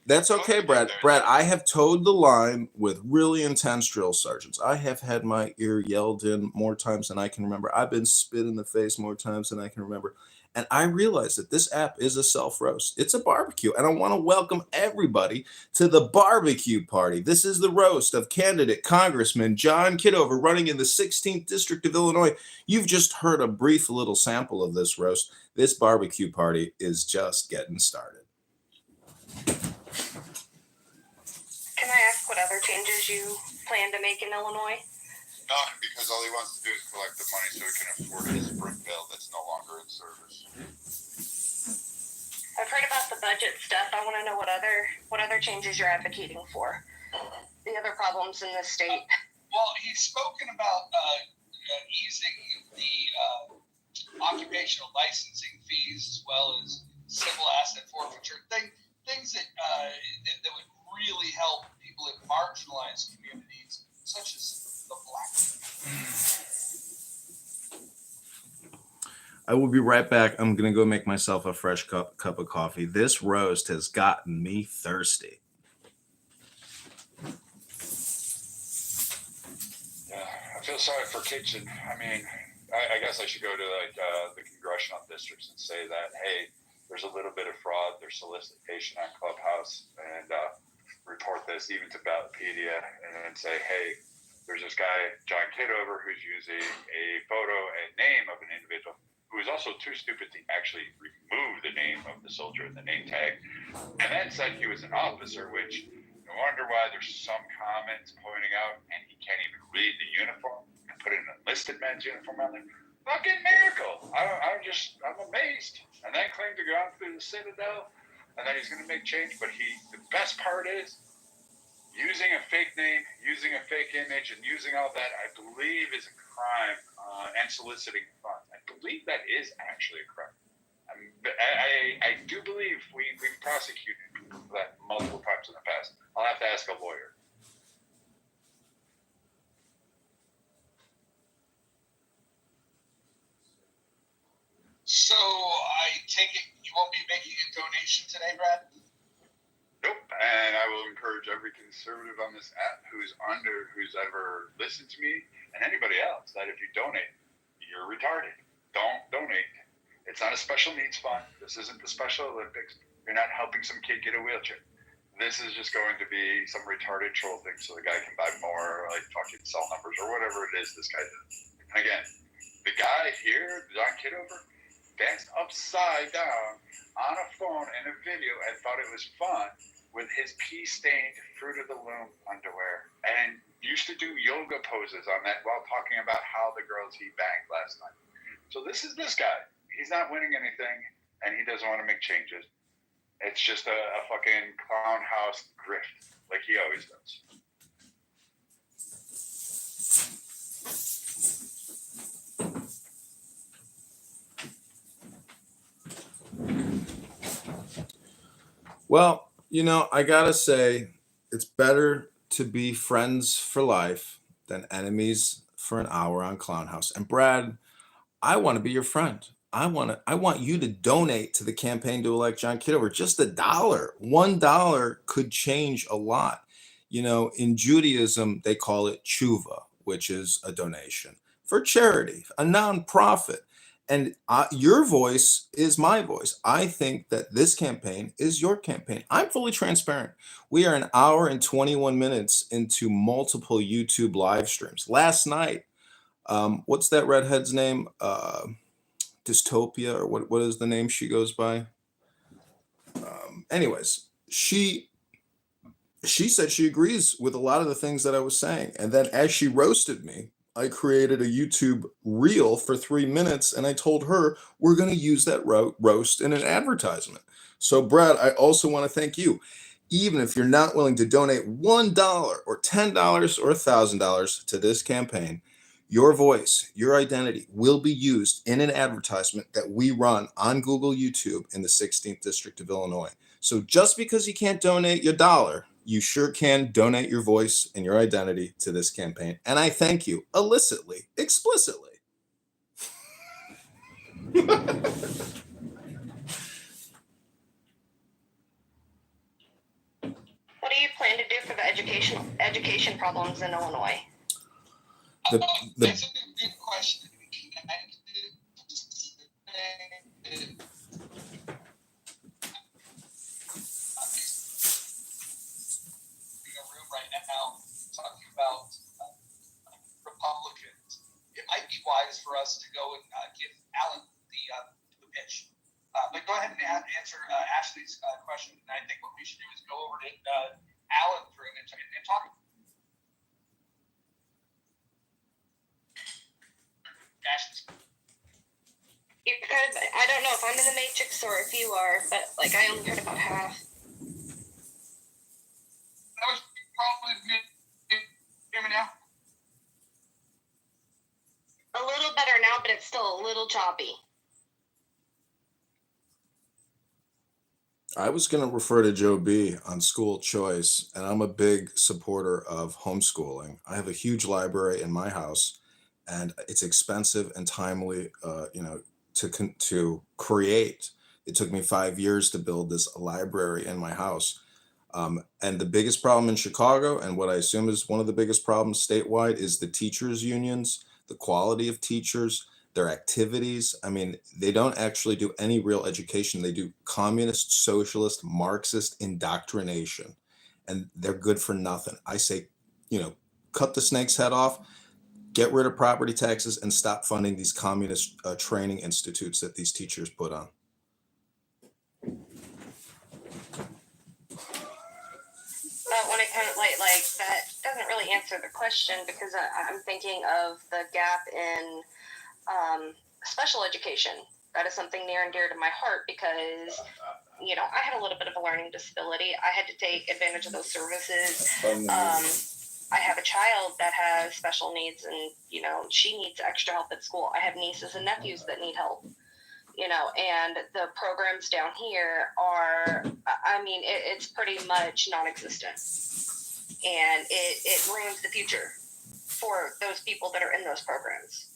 That's okay, Brad. Brad, I have towed the line with really intense drill sergeants. I have had my ear yelled in more times than I can remember. I've been spit in the face more times than I can remember. And I realize that this app is a self-roast. It's a barbecue. And I want to welcome everybody to the barbecue party. This is the roast of candidate Congressman John Kitover running in the 16th District of Illinois. You've just heard a brief little sample of this roast. This barbecue party is just getting started. Can I ask what other changes you plan to make in Illinois? None, because all he wants to do is collect the money so he can afford his brick bill that's no longer in service. I've heard about the budget stuff. I want to know what other changes you're advocating for. The other problems in the state. Well, he's spoken about easing the occupational licensing fees, as well as civil asset forfeiture, things that would really help people in marginalized communities, such as the Black. I will be right back. I'm going to go make myself a fresh cup of coffee. This roast has gotten me thirsty. I feel sorry for Kitchen. I mean, I guess I should go to the congressional districts and say that, hey, there's a little bit of fraud, there's solicitation on Clubhouse, and report this even to Ballotpedia, and say, hey, there's this guy, John Kitover, who's using a photo and name of an individual who is also too stupid to actually remove the name of the soldier in the name tag, and then said he was an officer, which no wonder why there's some comments pointing out, and he can't even read the uniform and put an enlisted man's uniform on there. Fucking miracle. I'm amazed. And then claimed to go out through the Citadel, and then he's going to make change. But the best part is, using a fake name, using a fake image, and using all that, I believe is a crime, and soliciting funds. I believe that is actually a crime. I do believe we've prosecuted people for that multiple times in the past. I'll have to ask a lawyer. So I take it you won't be making a donation today, Brad? Nope. And I will encourage every conservative on this app who's ever listened to me and anybody else that if you donate, you're retarded. Don't donate. It's not a special needs fund. This isn't the Special Olympics. You're not helping some kid get a wheelchair. This is just going to be some retarded troll thing so the guy can buy more, like fucking cell numbers or whatever it is this guy does. And again, the guy here, John Kitover, danced upside down on a phone in a video and thought it was fun with his pee-stained Fruit of the Loom underwear and used to do yoga poses on that while talking about how the girls he banged last night. So this is this guy. He's not winning anything, and he doesn't want to make changes. It's just a fucking clown house grift, like he always does. Well, I gotta say, it's better to be friends for life than enemies for an hour on Clown House. And Brad, I want to be your friend. I want you to donate to the campaign to elect John Kitover. Just $1. $1 could change a lot. In Judaism, they call it tshuva, which is a donation for charity, a nonprofit. And your voice is my voice. I think that this campaign is your campaign. I'm fully transparent. We are 1 hour and 21 minutes into multiple YouTube live streams. Last night, what's that redhead's name? Dystopia, or what is the name she goes by? Anyways, she said she agrees with a lot of the things that I was saying. And then as she roasted me, I created a YouTube reel for 3 minutes, and I told her we're going to use that roast in an advertisement. So, Brad, I also want to thank you. Even if you're not willing to donate $1 or $10 or $1,000 to this campaign, your voice, your identity will be used in an advertisement that we run on Google YouTube in the 16th District of Illinois. So just because you can't donate your $1, you sure can donate your voice and your identity to this campaign. And I thank you illicitly, explicitly. What do you plan to do for the education problems in Illinois? That's a good question. Right now, talking about Republicans, it might be wise for us to go and give Alan the pitch. But go ahead and answer Ashley's question. And I think what we should do is go over to Alan's room and talk. Ashley's. You could. I don't know if I'm in the Matrix or if you are, but I only heard about half. That was probably good. Hear me now? A little better now, but it's still a little choppy. I was going to refer to Joe B on school choice, and I'm a big supporter of homeschooling. I have a huge library in my house, and it's expensive and timely, to create. It took me 5 years to build this library in my house. And the biggest problem in Chicago, and what I assume is one of the biggest problems statewide, is the teachers' unions, the quality of teachers, their activities. I mean, they don't actually do any real education. They do communist, socialist, Marxist indoctrination, and they're good for nothing. I say, cut the snake's head off, get rid of property taxes, and stop funding these communist training institutes that these teachers put on. But when it comes like that doesn't really answer the question, because I'm thinking of the gap in special education. That is something near and dear to my heart because, I had a little bit of a learning disability. I had to take advantage of those services. I have a child that has special needs and, she needs extra help at school. I have nieces and nephews that need help. And the programs down here are, it's pretty much non-existent. And it ruins the future for those people that are in those programs.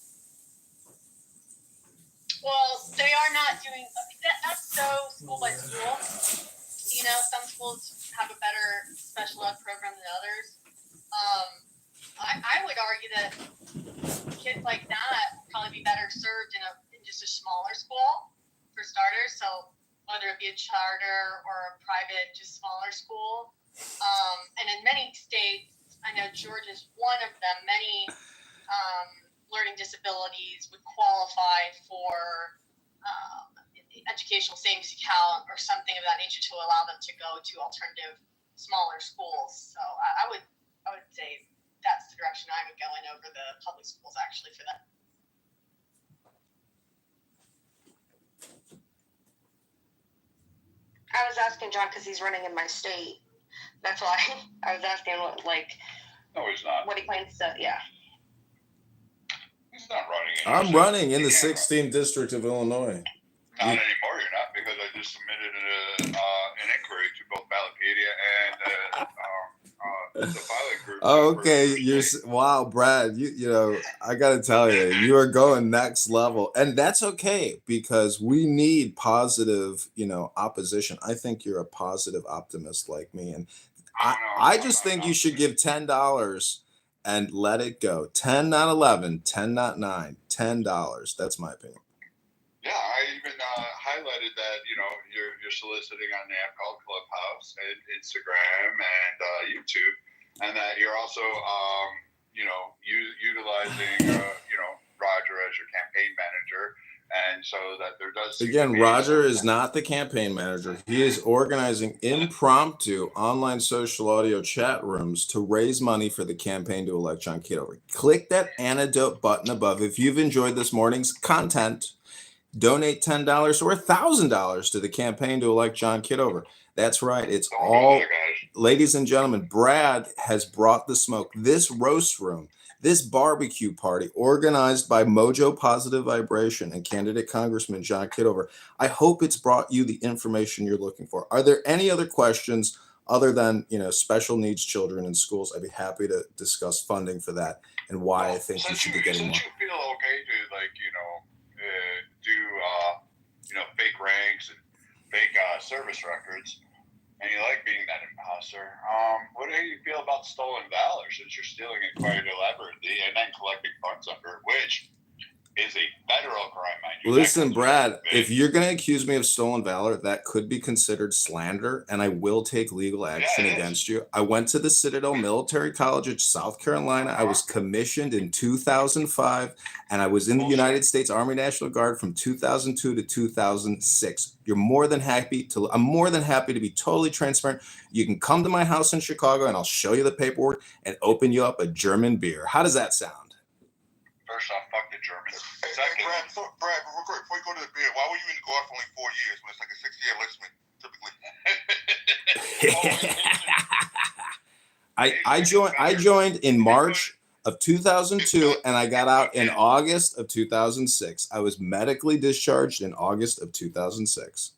Well, they are not doing that's so school by school. You know, some schools have a better special ed program than others. I would argue that kids like that would probably be better served in just a smaller school for starters. So whether it be a charter or a private, just smaller school. And in many states, I know Georgia is one of them. Many learning disabilities would qualify for educational savings account or something of that nature to allow them to go to alternative smaller schools. So I would say that's the direction I would go in over the public schools actually for that. I was asking John because he's running in my state. That's why I was asking what No, he's not. what he plans to. Yeah. He's not running. I'm running in the 16th district of Illinois. Not anymore, you're not, because I just submitted an inquiry to both Ballotpedia and the filing group. Oh, okay. Wow, Brad. You know, I gotta tell you, you are going next level, and that's okay because we need positive, opposition. I think you're a positive optimist like me, and I just think you should give $10 and let it go. 10, not 11. 10, not 9. $10. That's my opinion. Yeah, I even highlighted that, you're soliciting on the app called Clubhouse and Instagram and YouTube, and that you're also, utilizing, Roger as your campaign manager. And so that there does. Again, Roger is not the campaign manager. He is organizing impromptu online social audio chat rooms to raise money for the campaign to elect John Kitover. Click that antidote button above if you've enjoyed this morning's content. Donate $10 or $1,000 to the campaign to elect John Kitover. That's right. It's all, ladies and gentlemen, Brad has brought the smoke. This roast room, this barbecue party organized by Mojo Positive Vibration and candidate Congressman John Kitover. I hope it's brought you the information you're looking for. Are there any other questions other than, special needs children in schools? I'd be happy to discuss funding for that and why I think you should be getting more. Since you feel okay to do fake ranks and fake service records, and you like being that imposter, what do you feel about stolen valor, since you're stealing it quite elaborately and then collecting funds under it, which is a federal crime, mind you. Listen, Brad, if you're going to accuse me of stolen valor, that could be considered slander, and I will take legal action against you. I went to the Citadel Military College in South Carolina. I was commissioned in 2005, and I was in the United States Army National Guard from 2002 to 2006. I'm more than happy to be totally transparent. You can come to my house in Chicago, and I'll show you the paperwork and open you up a German beer. How does that sound? First off, fuck the Germans. Hey, Brad, real quick, before you go to the beer, why were you in the Guard for only 4 years when it's like a 6-year enlistment, typically? I joined in March of 2002, and I got out in August of 2006. I was medically discharged in August of 2006.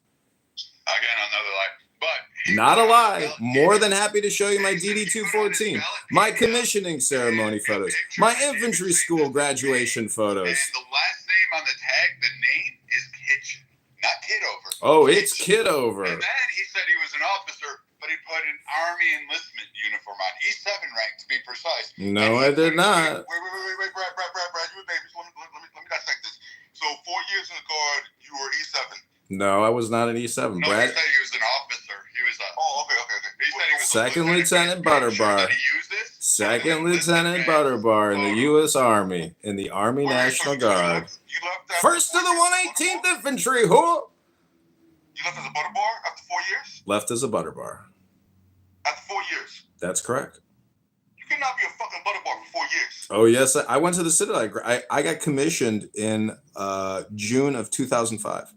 Again, another lie. But not a lie. More than happy to show you my DD-214, my commissioning ceremony photos, my infantry school graduation photos. And the last name on the tag, the name is Kitchen, not Kitover. Oh, it's Kitover. And then he said he was an officer, but he put an Army enlistment uniform on. E7 rank, to be precise. No, I did not. Wait, Brad, you a baby. Let me dissect this. So 4 years in the Guard, you were E7. No, I was not an E7. No, Brad. he said he was an officer. He was a. Oh, okay. He said he was Second Lieutenant Butterbar. Second Lieutenant Butterbar in the U.S. Army, in the Army National Guard. First to the 118th Infantry, who? You left as a Butterbar after 4 years? Left as a Butterbar. After 4 years? That's correct. You cannot be a fucking Butterbar for 4 years. Oh, yes. I went to the Citadel. I got commissioned in June of 2005.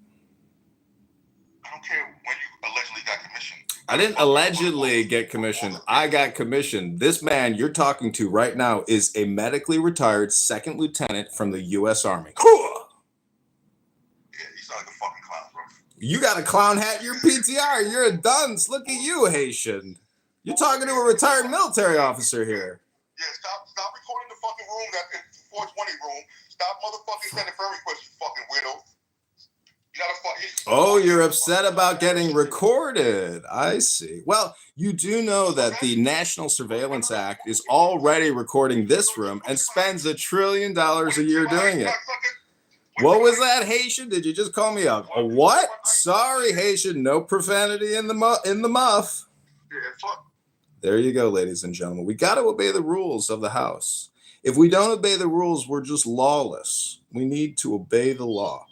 I don't care when you allegedly got commissioned. I didn't allegedly get commissioned. I got commissioned. This man you're talking to right now is a medically retired second lieutenant from the U.S. Army. Yeah, you sound like a fucking clown, bro. You got a clown hat in your PTR. You're a dunce. Look at you, Haitian. You're talking to a retired military officer here. Yeah, stop recording the fucking room. That's in 420 room. Stop motherfucking sending friend requests, you fucking widow. Oh, you're upset about getting recorded. I see. Well, you do know that the National Surveillance Act is already recording this room and spends $1 trillion a year doing it. What was that, Haitian? Did you just call me a what? Sorry, Haitian. No profanity in the muff. There you go, ladies and gentlemen. We got to obey the rules of the House. If we don't obey the rules, we're just lawless. We need to obey the law.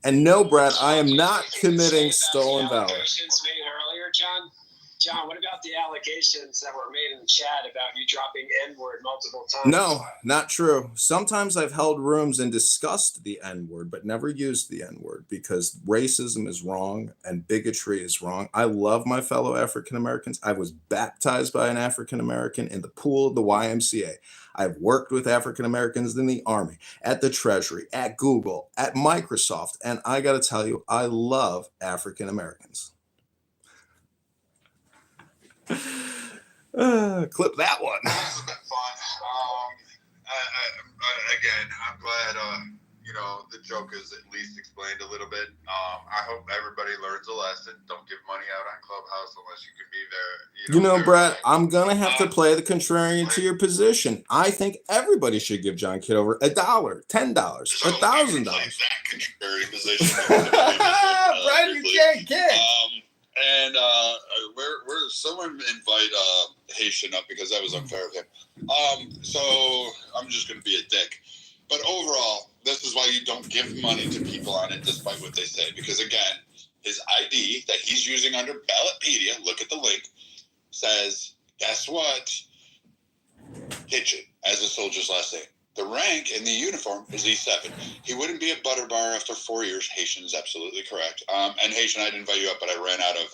And no, Brad, I am not committing stolen valor. Allegations made earlier, John. John, what about the allegations that were made in the chat about you dropping N-word multiple times? No, not true. Sometimes I've held rooms and discussed the N-word, but never used the N-word because racism is wrong and bigotry is wrong. I love my fellow African Americans. I was baptized by an African American in the pool of the YMCA. I've worked with African Americans in the Army, at the Treasury, at Google, at Microsoft, and I got to tell you, I love African Americans. Clip that one. This has been fun. Again, I'm glad the joke is at least explained a little bit. I hope everybody learns a lesson. Don't give money out on Clubhouse unless you can be there. You know, Brett, I'm gonna have to play the contrarian to your position. I think everybody should give John Kitover $1, $10, $1,000. That contrarian position. Brett, you can't get. And we're someone invite Haitian up because that was unfair of him. So I'm just gonna be a dick. But overall, this is why you don't give money to people on it, despite what they say. Because again, his ID that he's using under Ballotpedia, look at the link, says, guess what? Kitchen as a soldier's last name. The rank in the uniform is E7. He wouldn't be a butter bar after 4 years. Haitian is absolutely correct. And Haitian, I didn't invite you up, but I ran out of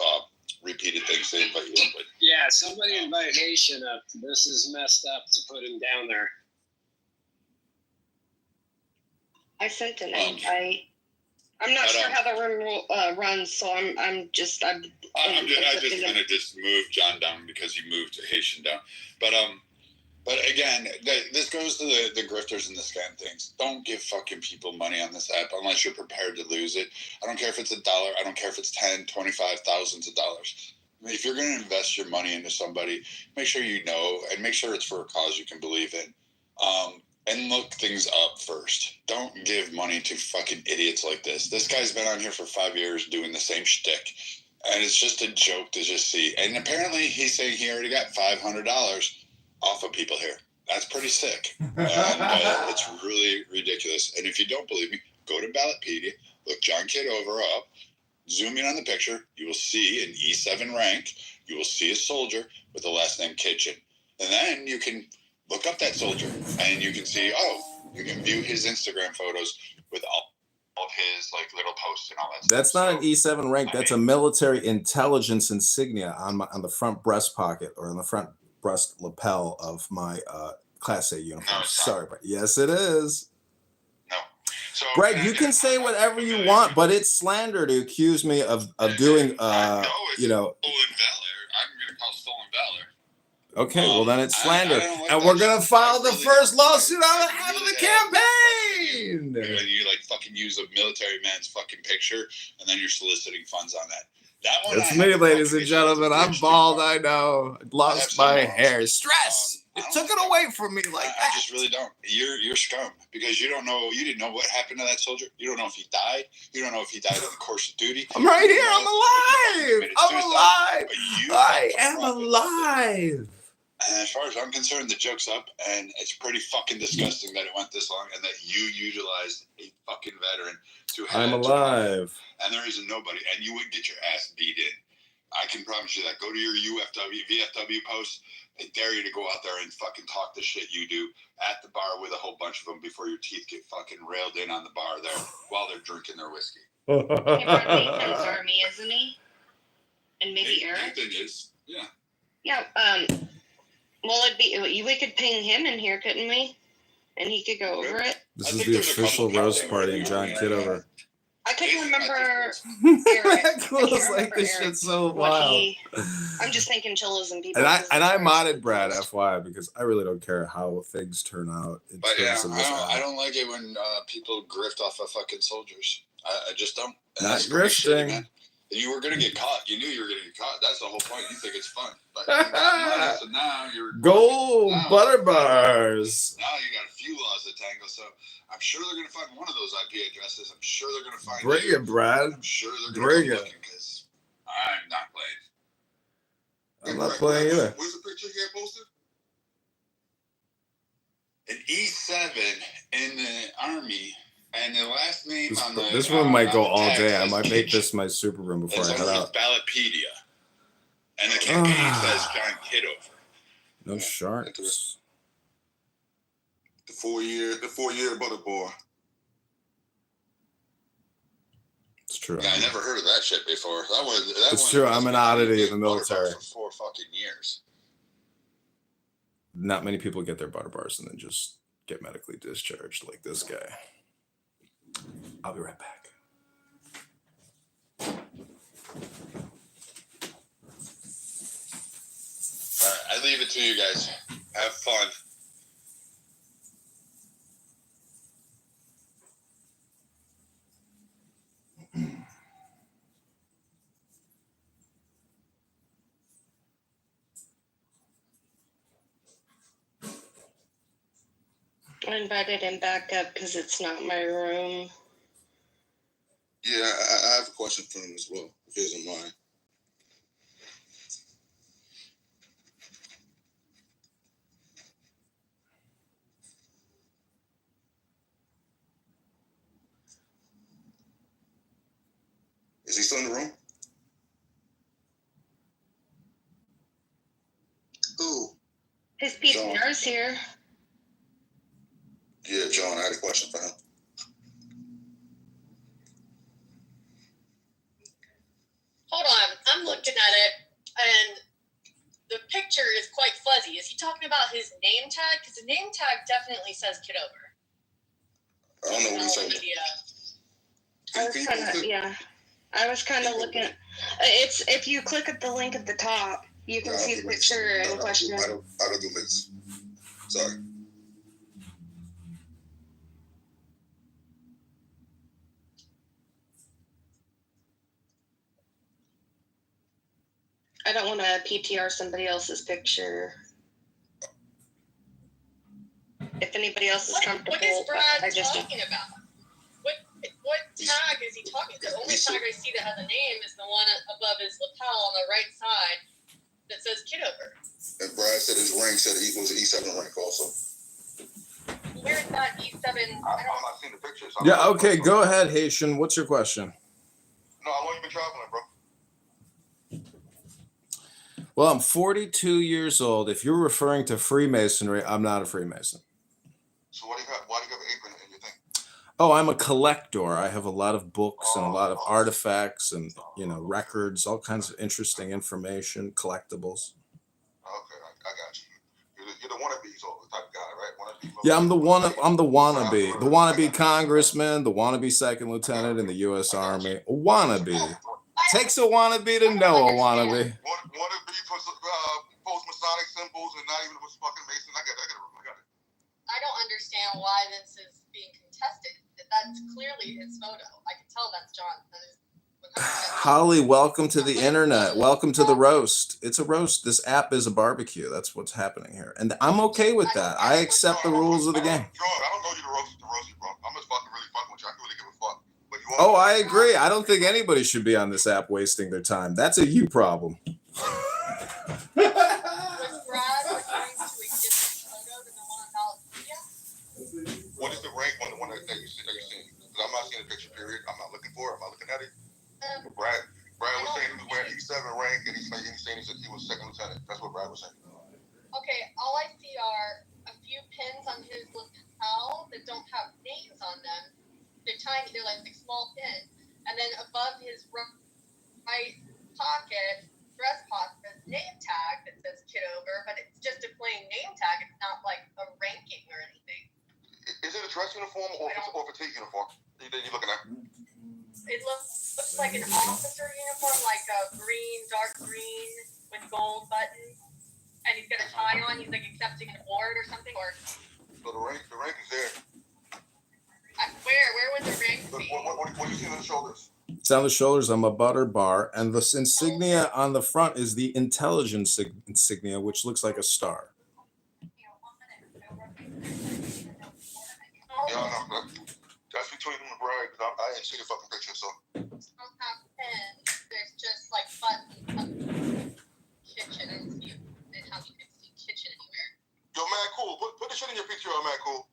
repeated things to invite you up with. Yeah, somebody invite Haitian up. This is messed up to put him down there. I sent an invite. I'm not sure how the room runs, so I'm just gonna move John down because he moved Haitian down. But again, this goes to the grifters and the scam things. Don't give fucking people money on this app unless you're prepared to lose it. I don't care if it's $1. I don't care if it's 10, 25, thousands of dollars. I mean, if you're going to invest your money into somebody, make sure you know and make sure it's for a cause you can believe in. And look things up first. Don't give money to fucking idiots like this. This guy's been on here for 5 years doing the same shtick. And it's just a joke to just see. And apparently he's saying he already got $500 off of people here. That's pretty sick. And it's really ridiculous. And if you don't believe me, go to Ballotpedia, look John Kitover up, zoom in on the picture. You will see an E7 rank. You will see a soldier with the last name Kitchen. And then you can look up that soldier and you can see, you can view his Instagram photos with all of his little posts and all that stuff. That's not an E7 rank. That's a military intelligence insignia on the front breast pocket or on the front breast lapel of my Class A uniform. No, sorry, but yes, it is. No. So, Greg, you can say whatever you want, but it's slander to accuse me of doing, stolen valor. I'm going to call stolen valor. Okay, well then it's slander. And we're going to file the first lawsuit on behalf of the campaign. When you fucking use a military man's fucking picture and then you're soliciting funds on that. That one It's me, ladies and gentlemen. I'm bald, I know. I lost my hair. Stress. It took it away from me like that. I just really don't. You're scum because you didn't know what happened to that soldier. You don't know if he died. You don't know if he died in the course of duty. I'm right here. I'm alive. I am alive. And as far as I'm concerned, the joke's up, and it's pretty fucking disgusting that it went this long, and that you utilized a fucking veteran to have. I'm alive. And there isn't nobody, and you would get your ass beat in. I can promise you that. Go to your VFW post. They dare you to go out there and fucking talk the shit you do at the bar with a whole bunch of them before your teeth get fucking railed in on the bar there while they're drinking their whiskey. Nathan's Army, isn't he? And maybe Eric? Nathan is, yeah. Yeah, well, we could ping him in here, couldn't we? And he could go over it. This is the official roast party, John Kitover. I couldn't remember Eric. Like this shit's so wild. I'm just thinking chillas and people. And I modded Brad, FYI, because I really don't care how things turn out. But yeah, I don't like it when people grift off of fucking soldiers. I just don't. And Not that's pretty shitty, grifting. man. You were gonna get caught. You knew you were gonna get caught. That's the whole point. You think it's fun, but you got money, so now you're Gold now, butter bars. Now you got a few laws to tangle. So I'm sure they're gonna find one of those IP addresses. I'm sure they're gonna find Bring you. it, Brad. I'm sure they're gonna Bring come it. looking because I'm not playing. I'm not playing either. Where's the picture here posted? An E7 in the Army, and the last name on the This room might go all tag day. I says might make Kitchen. this my super room before It's I head on out. the Ballotpedia, and the campaign says John Kitover. No sharks. The 4-year butter bar. It's true. Yeah, I never heard of that shit before. It's true. I'm an oddity in the military. For 4 fucking years. Not many people get their butter bars and then just get medically discharged like this guy. I'll be right back. All right, I leave it to you guys. Have fun. I invited him back up because it's not my room. Yeah, I have a question for him as well, if he doesn't mind. Is he still in the room? Who? His PTR's here. Yeah, John, I had a question for him. Hold on, I'm looking at it, and the picture is quite fuzzy. Is he talking about his name tag? Because the name tag definitely says Kitover. I don't know what he's saying. I was kind of looking. It's if you click at the link at the top, you can see the picture in question. I don't do links. Sorry. I don't want to PTR somebody else's picture. If anybody else is comfortable, What is Brad I just talking about? What tag is he talking about? The only tag I see that has a name is the one above his lapel on the right side that says Kitover. And Brad said his rank said he was an E7 rank also. Where's that E7? I'm not seeing the pictures. Yeah, okay, go ahead, Haitian. What's your question? No, how long you been traveling, bro? Well, I'm 42 years old. If you're referring to Freemasonry, I'm not a Freemason. So why do you have an apron in your thing? Oh, I'm a collector. I have a lot of books and a lot of artifacts and, records, all kinds of interesting information, collectibles. Okay, I got you. You're the wannabe type of guy, right? Yeah, I'm the wannabe congressman, the wannabe second lieutenant in the U.S. Army. A wannabe. Takes a wannabe to know a wannabe. Wannabe post-Masonic symbols and not even a fucking Mason. I got it. I don't understand why this is being contested. That's clearly his photo. I can tell that's John. That is 100%. Holly, welcome to the internet. Welcome to the roast. It's a roast. This app is a barbecue. That's what's happening here. And I'm okay with that. I accept the rules of the game. I don't know you to roast you, bro. I'm just really fucking with you. I can really give a fuck. Oh, I agree. I don't think anybody should be on this app wasting their time. That's a you problem. Was Brad referring to a different photo than the one on Ballotpedia? What is the rank on the one that you see? Because I'm not seeing the picture, period. I'm not looking for it. I'm not looking at it. Brad was saying he was wearing E7 rank, and he's saying he was second lieutenant. That's what Brad was saying. Okay, all I see are a few pins on his lapel that don't have names on them. They're tiny, they're like small pins. And then above his right pocket, dress pocket, name tag that says Kitover, but it's just a plain name tag. It's not like a ranking or anything. Is it a dress uniform or fatigue uniform that you're looking at? It looks like an officer uniform, like a green, dark green with gold buttons. And he's got a tie on. He's like accepting an award or something. Or so the rank is there. where would the rank What do you see on the shoulders? It's on the shoulders. I'm a butter bar, and the insignia on the front is the intelligence insignia, which looks like a star. Yeah, no, that's between them and Brad, because I didn't see the fucking picture, so. Don't have pins. There's just like buttons. Kitchen. I don't see how you can see kitchen anywhere. Yo, Mad Cool, put the shit in your picture, Mad Cool.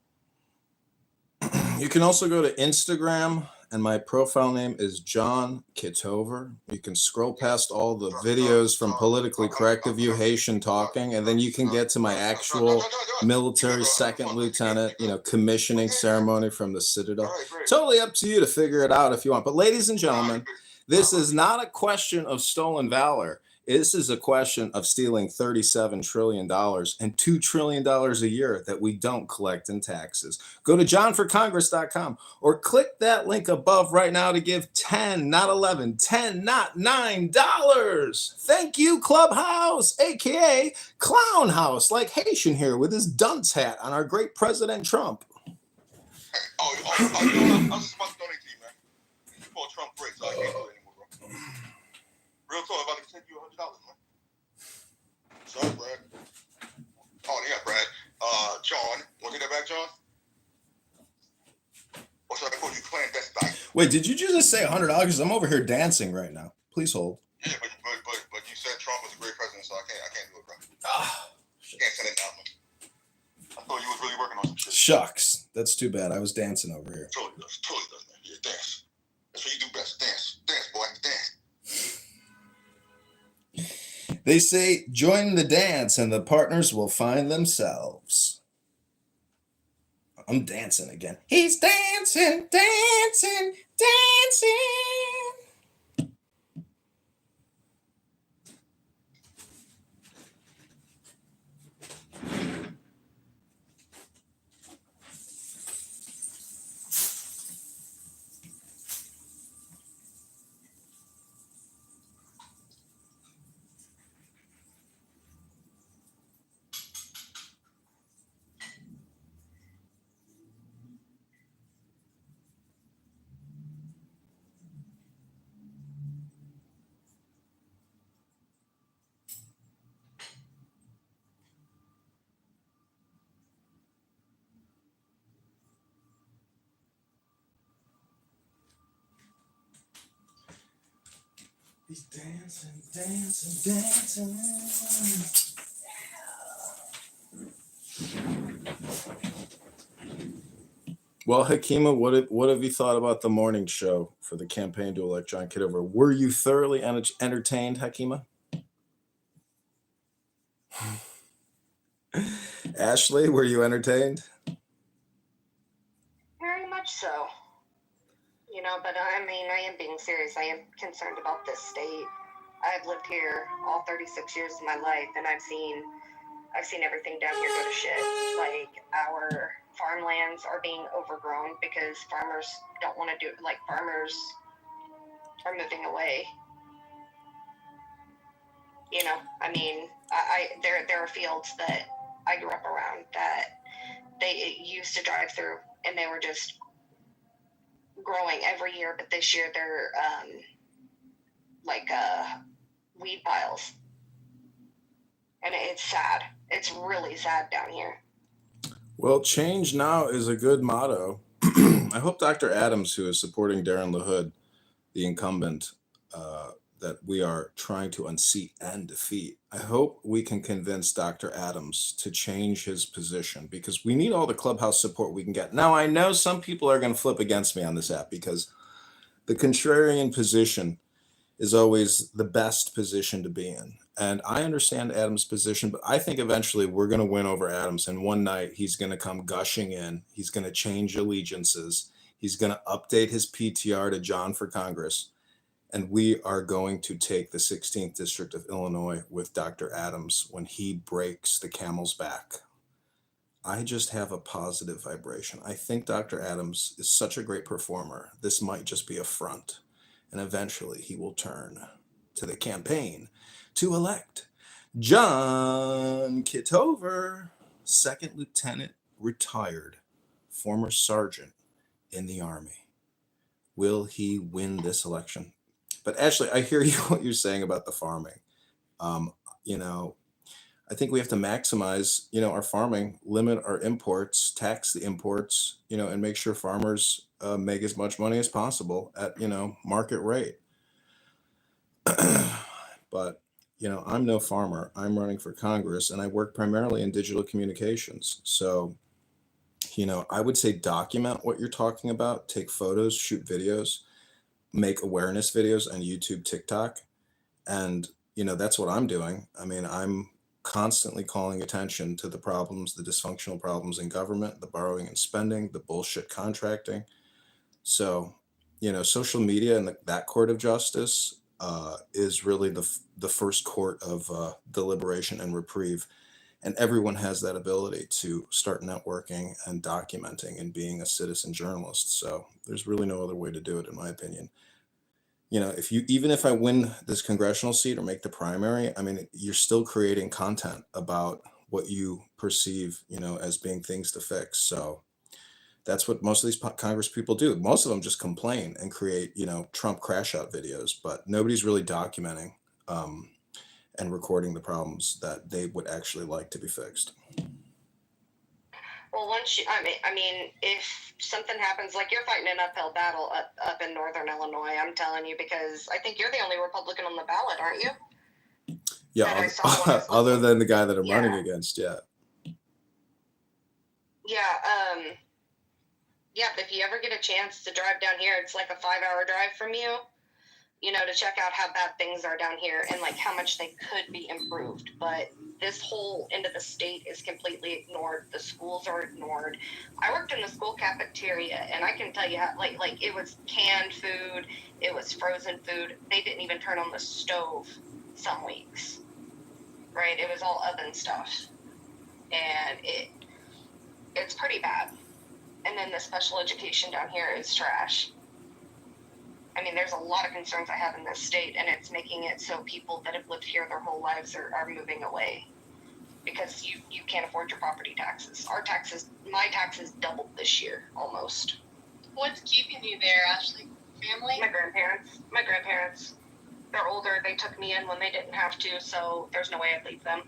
You can also go to Instagram, and my profile name is John Kitover. You can scroll past all the videos from Politically Correct of you Haitian talking, and then you can get to my actual military second lieutenant, commissioning ceremony from the Citadel. Totally up to you to figure it out if you want. But ladies and gentlemen, this is not a question of stolen valor. This is a question of stealing $37 trillion and $2 trillion a year that we don't collect in taxes. Go to johnforcongress.com or click that link above right now to give 10, not 11, 10, not $9. Thank you, Clubhouse, a.k.a. Clown House, like Haitian here with his dunce hat on our great President Trump. I was just about to donate to you, man. You called Trump great, so I can't do it anymore, bro. Real talk, I'm about to take you $100, man. Sorry, Brad. Oh, yeah, Brad. John, want to get that back, John? Or should I call you Clan Best Guy? Wait, did you just say $100? Because I'm over here dancing right now. Please hold. Yeah, but you said Trump was a great president, so I can't do it, bro. Can't send it out, man. I thought you was really working on some shit. Shucks, that's too bad. I was dancing over here. Totally does, man. Yeah, dance. That's what you do best. Dance, boy, dance. They say, join the dance and the partners will find themselves. I'm dancing again. He's dancing, dancing, dancing. He's dancing, dancing, dancing. Well, Hakima, what have you thought about the morning show for the campaign to elect John Kitover? Were you thoroughly entertained, Hakima? Ashley, were you entertained? Very much so. But I am being serious. I am concerned about this state. I've lived here all 36 years of my life, and I've seen everything down here go to shit. Like, our farmlands are being overgrown because farmers don't want to do it. Like, farmers are moving away. There are fields that I grew up around that they used to drive through, and they were just growing every year, but this year they're weed piles, and it's sad. It's really sad down here. Well, change now is a good motto. I hope Dr. Adams, who is supporting Darren LaHood, the incumbent, that we are trying to unseat and defeat, I hope we can convince Dr. Adams to change his position, because we need all the Clubhouse support we can get. Now, I know some people are going to flip against me on this app because the contrarian position is always the best position to be in. And I understand Adams' position, but I think eventually we're going to win over Adams. And one night he's going to come gushing in. He's going to change allegiances. He's going to update his PTR to John for Congress. And we are going to take the 16th District of Illinois with Dr. Adams when he breaks the camel's back. I just have a positive vibration. I think Dr. Adams is such a great performer. This might just be a front. And eventually he will turn to the campaign to elect John Kitover, second lieutenant, retired, former sergeant in the Army. Will he win this election? But Ashley, I hear you what you're saying about the farming. You know, I think we have to maximize, our farming, limit our imports, tax the imports, and make sure farmers make as much money as possible at, market rate. But, I'm no farmer. I'm running for Congress and I work primarily in digital communications. So, I would say document what you're talking about, take photos, shoot videos, make awareness videos on YouTube, TikTok. And, that's what I'm doing. I mean, I'm constantly calling attention to the problems, the dysfunctional problems in government, the borrowing and spending, the bullshit contracting. So, social media and that court of justice is really the first court of deliberation and reprieve. And everyone has that ability to start networking and documenting and being a citizen journalist. So there's really no other way to do it, in my opinion. Even if I win this congressional seat or make the primary, I mean, you're still creating content about what you perceive, as being things to fix. So that's what most of these Congress people do. Most of them just complain and create, Trump crash out videos, but nobody's really documenting and recording the problems that they would actually like to be fixed. Well, I mean, if something happens, like you're fighting an uphill battle up in Northern Illinois, I'm telling you, because I think you're the only Republican on the ballot, aren't you? Yeah, other than the guy that I'm running against, yeah. Yeah, yeah, if you ever get a chance to drive down here, it's like a 5-hour drive from you, to check out how bad things are down here and like how much they could be improved. But this whole end of the state is completely ignored. The schools are ignored. I worked in the school cafeteria, and I can tell you how, like it was canned food, it was frozen food. They didn't even turn on the stove some weeks, right? It was all oven stuff, and it's pretty bad. And then the special education down here is trash. I mean, there's a lot of concerns I have in this state, and it's making it so people that have lived here their whole lives are moving away because you can't afford your property taxes. My taxes doubled this year, almost. What's keeping you there, Ashley? Family? My grandparents. They're older. They took me in when they didn't have to, so there's no way I'd leave them.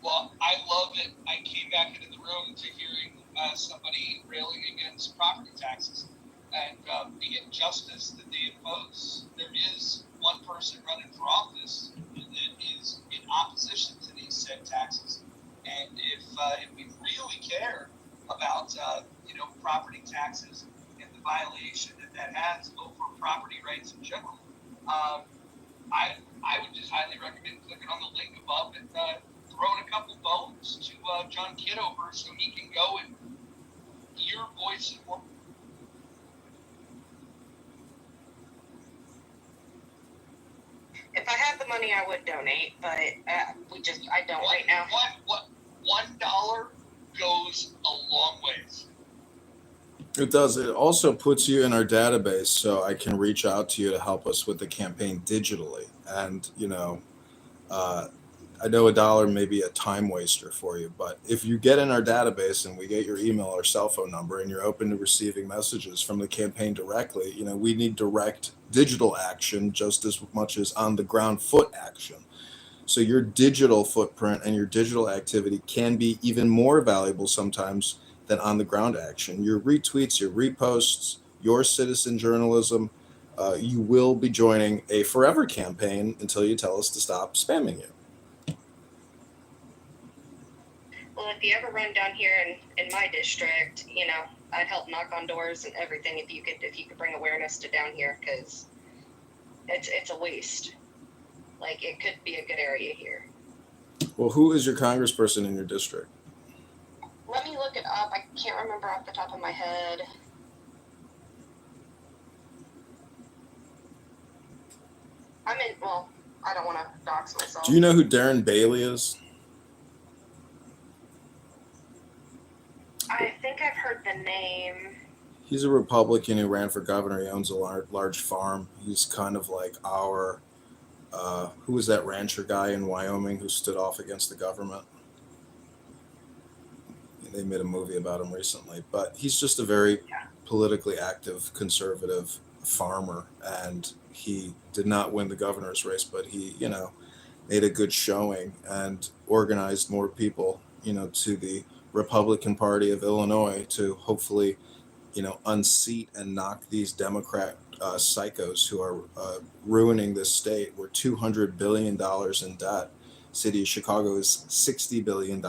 Well, I love it. I came back into the room to hearing somebody railing against property taxes and the injustice that they impose. There is one person running for office that is in opposition to these said taxes. And if we really care about property taxes and the violation that has over property rights in general, I would just highly recommend clicking on the link above and throwing a couple bones to John Kitover so he can go and hear your voice and more. If I had the money, I would donate, but I don't right now. What $1 goes a long ways. It does. It also puts you in our database, so I can reach out to you to help us with the campaign digitally. And I know $1 may be a time waster for you, but if you get in our database and we get your email or cell phone number and you're open to receiving messages from the campaign directly, we need direct digital action just as much as on the ground foot action. So your digital footprint and your digital activity can be even more valuable sometimes than on the ground action. Your retweets, your reposts, your citizen journalism, you will be joining a forever campaign until you tell us to stop spamming you. Well, if you ever run down here in my district, I'd help knock on doors and everything if you could bring awareness to down here, because it's a waste. Like, it could be a good area here. Well, who is your congressperson in your district? Let me look it up. I can't remember off the top of my head. I don't want to dox myself. Do you know who Darren Bailey is? I think I've heard the name. He's a Republican who ran for governor. He owns a large farm. He's kind of like our, who was that rancher guy in Wyoming who stood off against the government? They made a movie about him recently, but he's just a very politically active conservative farmer, and he did not win the governor's race, but he, made a good showing and organized more people, to the Republican Party of Illinois to hopefully, unseat and knock these Democrat psychos who are ruining this state. We're $200 billion in debt. City of Chicago is $60 billion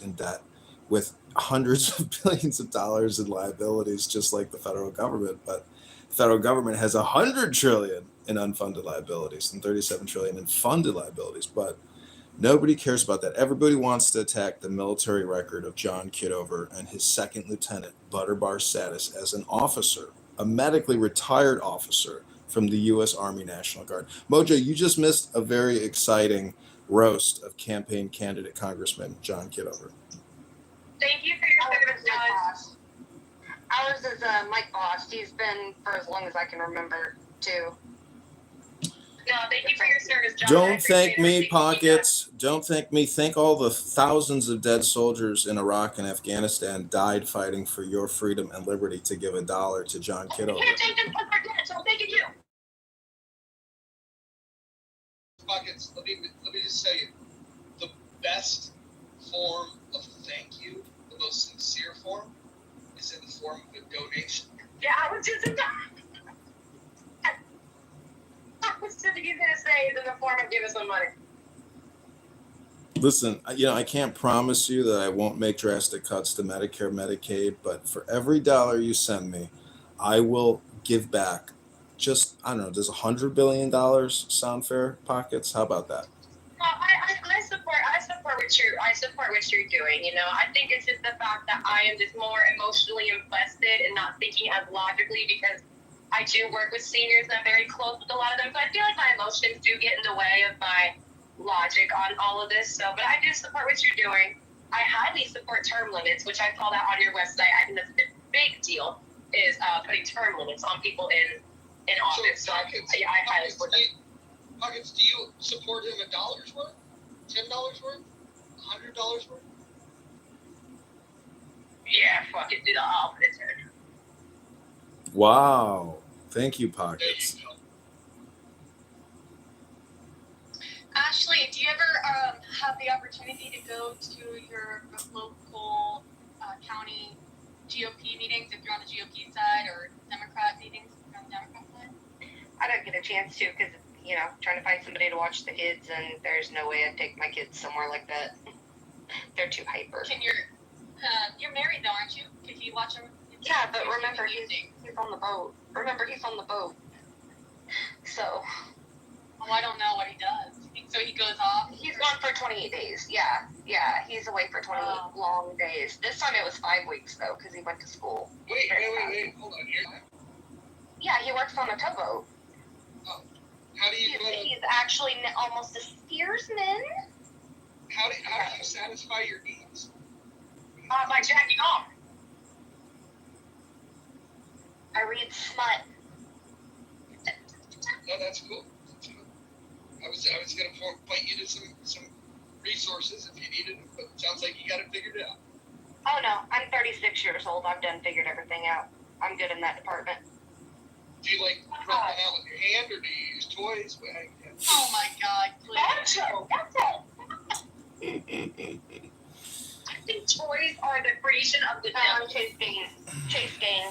in debt, with hundreds of billions of dollars in liabilities, just like the federal government. But the federal government has 100 trillion in unfunded liabilities and 37 trillion in funded liabilities. But nobody cares about that. Everybody wants to attack the military record of John Kitover and his second lieutenant butterbar status as an officer, a medically retired officer from the U.S. Army National Guard. Mojo, you just missed a very exciting roast of campaign candidate Congressman John Kitover. Thank you for your service, John. Ours is Mike Boss. He's been for as long as I can remember, too. No, thank you for your service, John. Don't thank me, Pockets. Don't thank me. Thank all the thousands of dead soldiers in Iraq and Afghanistan died fighting for your freedom and liberty to give $1 to John Kitover. You can't take them because they're dead, so I'm thanking you. Pockets, let me just say, the best form of thank you, the most sincere form, is in the form of a donation. Yeah, I was just going to say it's in the form of give us some money. Listen, I can't promise you that I won't make drastic cuts to Medicare, Medicaid, but for every dollar you send me, I will give back. Just, I don't know, does $100 billion sound fair, Pockets? How about that? I support what you're doing. I think it's just the fact that I am just more emotionally invested and not thinking as logically, because I do work with seniors and I'm very close with a lot of them. So I feel like my emotions do get in the way of my logic on all of this. So, but I do support what you're doing. I highly support term limits, which I call that on your website. I think that's a big deal, is putting term limits on people in office. So Pockets, I highly support that. Pockets, do you support him $1 worth? $10 worth? $100 worth? Yeah, fuck it, dude. I'll put it there. Wow. Thank you, Pockets. Ashley, do you ever have the opportunity to go to your local county GOP meetings if you're on the GOP side, or Democrat meetings if you're on the Democrat side? I don't get a chance to because, trying to find somebody to watch the kids, and there's no way I'd take my kids somewhere like that. They're too hyper. You're married though, aren't you? Could you watch them? Yeah, but remember, he's on the boat. He's on the boat. So. Oh, I don't know what he does. So he goes off? He's gone for 28 days. Yeah, he's away for 28 long days. This time it was 5 weeks, though, because he went to school. Wait, hold on here. Yeah, he works on a towboat. Oh, how do you He's actually almost a steersman. How do you satisfy your needs? By jacking off. I read smut. No, that's cool. I was gonna point you to some resources if you needed them, but it sounds like you got it figured out. Oh no, I'm 36 years old. I've done figured everything out. I'm good in that department. Do you rub them out with your hand, or do you use toys? Oh my God, please. I think toys are the creation of the devil. Chase gang.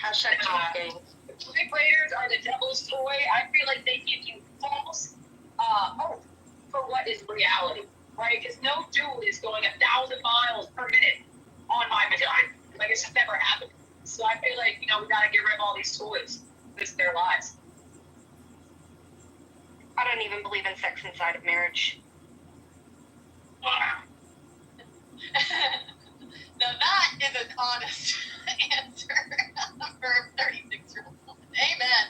Hashtag chase gang. Vibrators are the devil's toy. I feel like they give you false hope for what is reality, right? Because no dude is going 1,000 miles per minute on my vagina. Like, it's just never happened. So I feel like, we gotta get rid of all these toys. It's their lives. I don't even believe in sex inside of marriage. Now that is an honest answer for a 36-year-old woman. Amen.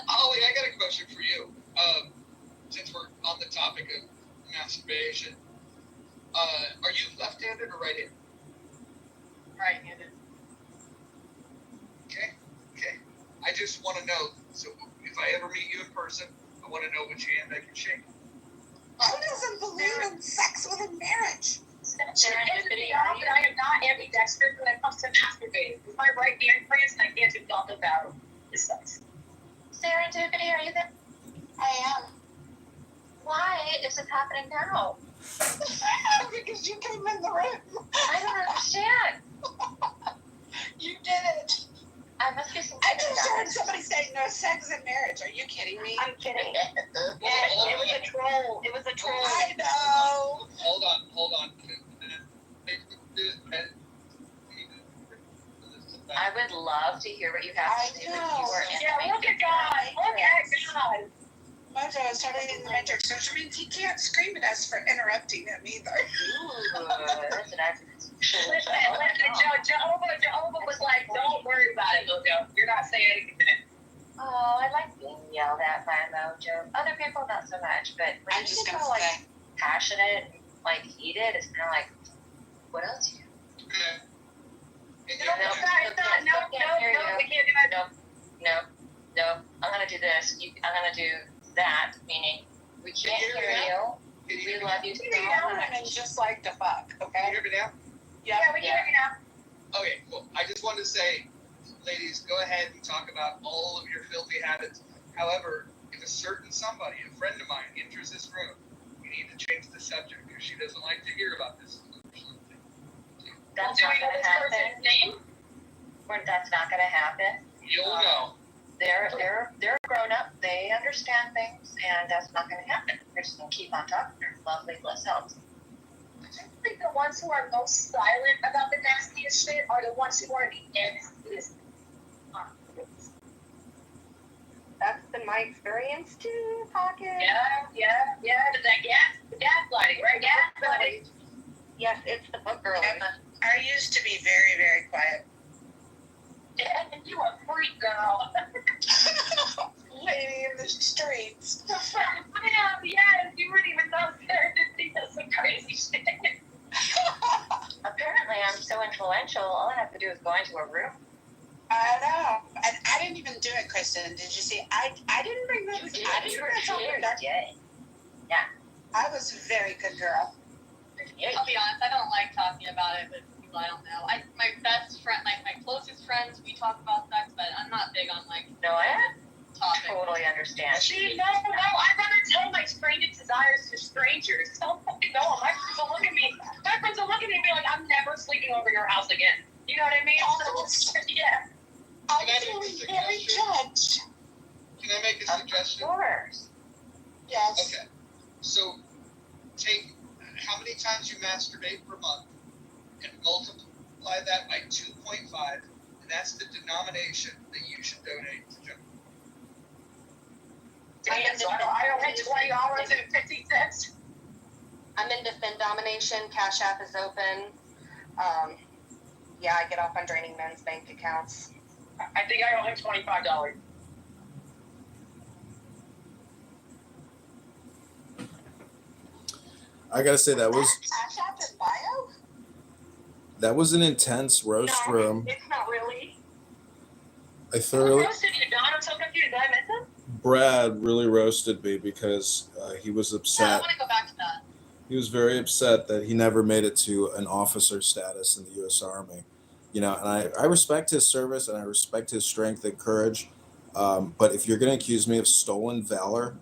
Holly, I got a question for you. Since we're on the topic of masturbation, are you left-handed or right-handed? Right-handed. Okay. I just want to know. So if I ever meet you in person, I want to know which hand I can shake. Who doesn't believe in sex within marriage? serendipity. I am not ambidextrous when it comes to masturbating. My right hand cramps and I can't do both of them. It sucks. Serendipity, are you there? I am. Why is it happening now? Because you came in the room. I don't understand. You did it. I must be some. I just heard somebody say no sex in marriage. Are you kidding me? I'm kidding. It was a troll. It was a troll. I know. Hold on. I would love to hear what you have to say with your Yeah, look at God. Look at God. Mojo is totally in the matrix, which means he can't scream at us for interrupting him either. Ooh, that's an accent. Listen, Jehovah was like, don't worry about it, Mojo. You're not saying anything. Oh, I like being yelled at by Mojo. Other people, not so much, but when I'm just people gonna are like say. passionate, like heated, it's kind of like, what else do you do? We can't do that. No. I'm gonna do this. I'm gonna do that. Meaning, we can't hear you. We love you so much. And just like to fuck, Can okay? you hear me now? Yeah, we can hear you now. Okay, cool. I just wanted to say, ladies, go ahead and talk about all of your filthy habits. However, if a certain somebody, a friend of mine, enters this room, we need to change the subject because she doesn't like to hear about this. That's Do not we know gonna this happen. person's name? That's not gonna happen. You'll know. They're grown up. They understand things, and that's not gonna happen. They're just gonna keep on talking their lovely bliss selves. I think the ones who are most silent about the nastiest shit are the ones who are the nastiest. That's been my experience too, Pocket. Yeah. The gaslighting, right? Gaslighting. Yes, it's the book girl. I used to be very, very quiet. And you a freak, girl. Lady in the streets. Yes, you wouldn't even know serendipity does some crazy shit. Apparently, I'm so influential. All I have to do is go into a room. I know. And I didn't even do it, Kristen. Did you see? I didn't bring that. You did. I didn't You bring that were up. there. Yeah. I was a very good girl. I'll be honest, I don't like talking about it with people I don't know. My best friend, like my closest friends, we talk about sex, but I'm not big on like No, I topics. totally understand. See, no, I'd rather tell my strangest desires to strangers. Don't fucking know. My friends will look at me. My friends will look at me and be like, I'm never sleeping over your house again. You know what I mean? So, yeah. I'm Can I make a feeling very suggestion? judged. Can I make a suggestion? Of course. Yes. Okay. So, take how many times you masturbate per month and multiply that by 2.5, and that's the denomination that you should donate to Joe. Damn, so I don't hit $20.50. I'm into Fin Domination. Cash App is open. Yeah, I get off on draining men's bank accounts. I think I owe him $25. I gotta say that was Cash App in bio? an intense roast No, room. it's not really. I Who thoroughly roasted you, Don? I'm so confused. Did I miss him? Brad really roasted me because he was Yeah, I upset. want to go back to that. He was very upset that he never made it to an officer status in the U.S. Army. You know, and I respect his service and I respect his strength and courage. But if you're going to accuse me of stolen valor,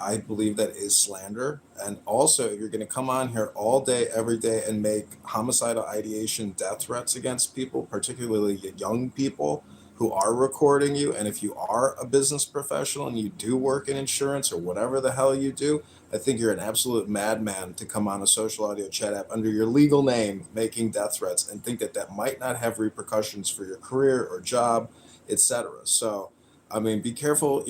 I believe that is slander. And also, if you're going to come on here all day, every day, and make homicidal ideation death threats against people, particularly young people who are recording you, and if you are a business professional and you do work in insurance or whatever the hell you do, I think you're an absolute madman to come on a social audio chat app under your legal name making death threats and think that that might not have repercussions for your career or job, etc. So, I mean, be careful,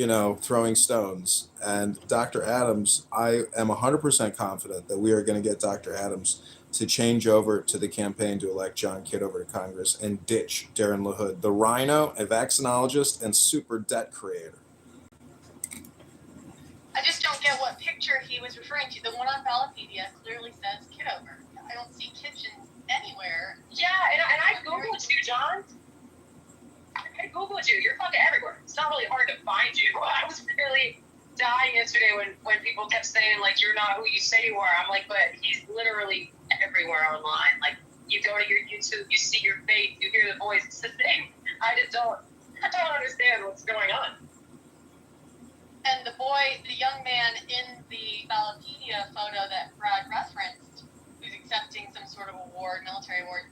throwing stones. And Dr. Adams, I am 100% confident that we are going to get Dr. Adams to change over to the campaign to elect John Kitover to Congress and ditch Darren LaHood, the rhino, a vaccinologist, and super debt creator. I just don't get what picture he was referring to. The one on Ballotpedia clearly says Kitover. I don't see kitchen anywhere. Yeah, and I Googled you, John. I Googled you. You're fucking everywhere. It's not really hard to find you. I was really dying yesterday when people kept saying, like, you're not who you say you are. I'm like, but he's literally everywhere online. Like, you go to your YouTube, you see your face, you hear the voice, it's the same. I don't understand what's going on. And the young man in the Ballotpedia photo that Brad referenced, who's accepting some sort of award, military award,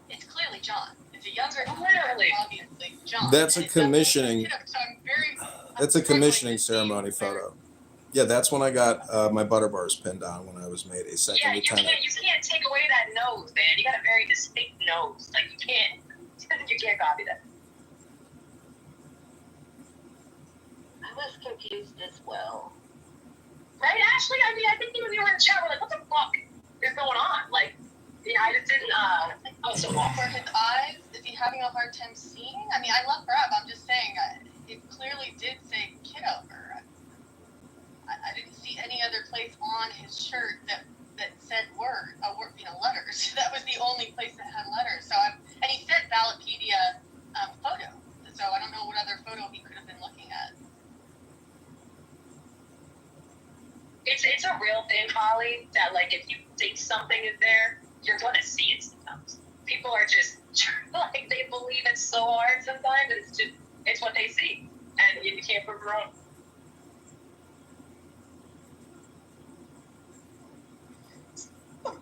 it's clearly John. It's a younger, literally, obviously John. That's a commissioning. That's a commissioning like ceremony photo. Yeah, that's when I got my butter bars pinned on when I was made a second lieutenant. You can't take away that nose, man. You got a very distinct nose. Like, you can't copy that. I was confused as well. Right, Ashley? I mean, I think even you were in the chat, we're like, what the fuck is going on? Like, I just didn't, For his eyes, is he having a hard time seeing? I mean, I love Brad, but I'm just saying, it clearly did say Kitover. I didn't see any other place on his shirt that said letters. That was the only place that had letters. And he said Ballotpedia photo. So I don't know what other photo he could have been looking at. It's a real thing, Holly, that, like, if you think something is there, you're going to see it sometimes. People are just, like, they believe it so hard sometimes, it's what they see. And you can't prove it wrong.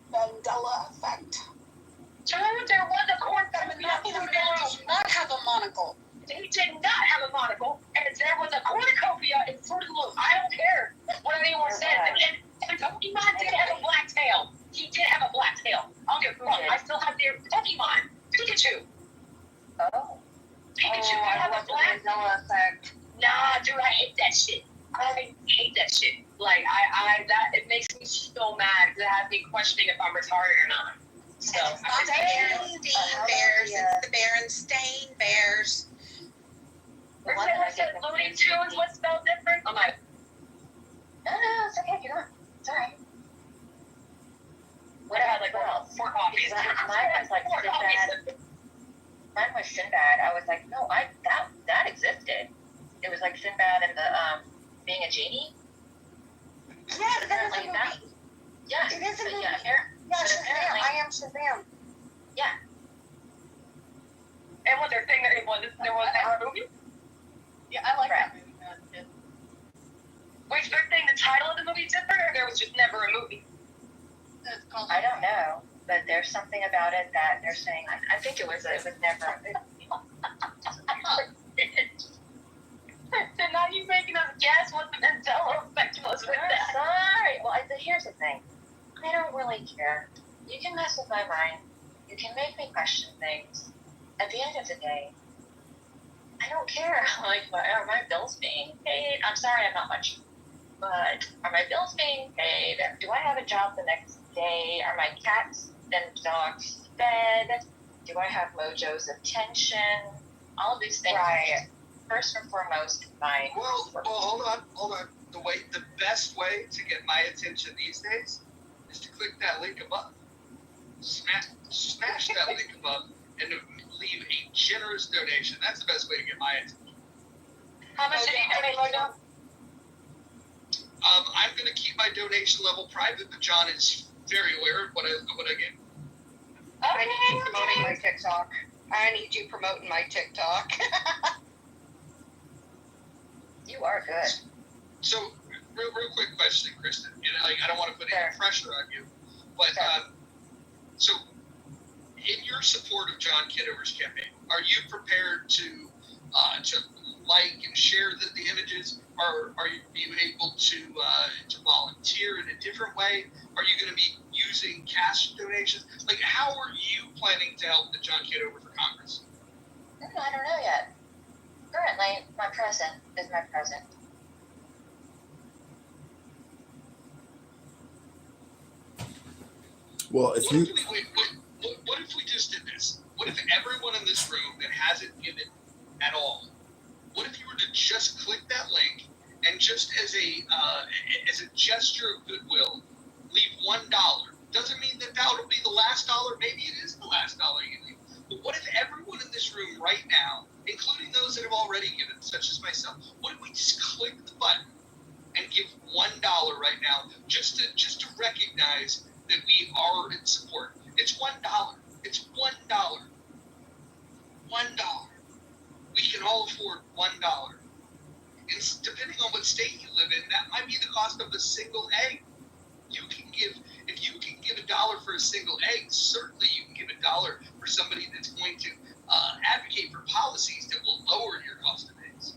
Mandela effect. There was a corncob in Did not have a monocle. He did not have a monocle, and there was a cornucopia in Fruit Loop. I don't care what anyone says. And Pokemon did have a black tail. He did have a black tail. I don't give a fuck. I still have the Pokemon. Pikachu. Oh. Pikachu did have a black Mandela effect. Nah, dude, I hate that shit. I hate that shit. Like, it makes me so mad because it has me questioning if I'm retarded or not. So, It's not the Berenstain Bears, it's the Berenstain Bears. Or someone said Looney Tunes was spelled different. I'm like, no, it's okay, you're not. It's alright. What had like four coffees? Mine was like Sinbad. Mine was Sinbad. I was like, no, that existed. It was like Sinbad and the being a genie. Yes, Apparently that. Yeah, it is a movie. Yeah, Shazam. I am Shazam. Yeah. And was there a thing that there was never a movie? Yeah, I like that movie. Wait, so they're saying the title of the movie is different, or there was just never a movie? It's called I don't know, but there's something about it that they're saying. I think it was never. So now you're making us guess what the Mandela effect was with that. Sorry. Well, here's the thing. I don't really care. You can mess with my mind. You can make me question things. At the end of the day, I don't care. Like, are my bills being paid? I'm sorry, I'm not much. But are my bills being paid? Do I have a job the next day? Are my cats and dogs fed? Do I have Mojo's attention? All of these things. Right. First and foremost, my. Well, hold on. The best way to get my attention these days is to click that link above. Smash that link above and leave a generous donation. That's the best way to get my attention. How much did you donate, Mojo? I'm going to keep my donation level private, but John is very aware of what I get. I need you promoting my TikTok. I need you promoting my TikTok. You are good. So, real quick question, Kristen. I don't want to put any pressure on you, but so in your support of John Kitover's campaign, are you prepared to like and share the images? Or are you able to volunteer in a different way? Are you going to be using cash donations? Like, how are you planning to help the John Kitover for Congress? I don't know yet. Currently, my present is my present. Well, if What if we just did this? What if everyone in this room that hasn't given at all, what if you were to just click that link and just as a gesture of goodwill, leave $1? Doesn't mean that will be the last dollar. Maybe it is the last dollar you leave. But what if everyone in this room right now, including those that have already given, such as myself, what if we just click the button and give $1 right now, just to recognize that we are in support. It's $1. It's $1. $1. We can all afford $1. And depending on what state you live in, that might be the cost of a single egg. If you can give $1 for a single egg, certainly you can give $1 for somebody that's going to advocate for policies that will lower your cost of eggs.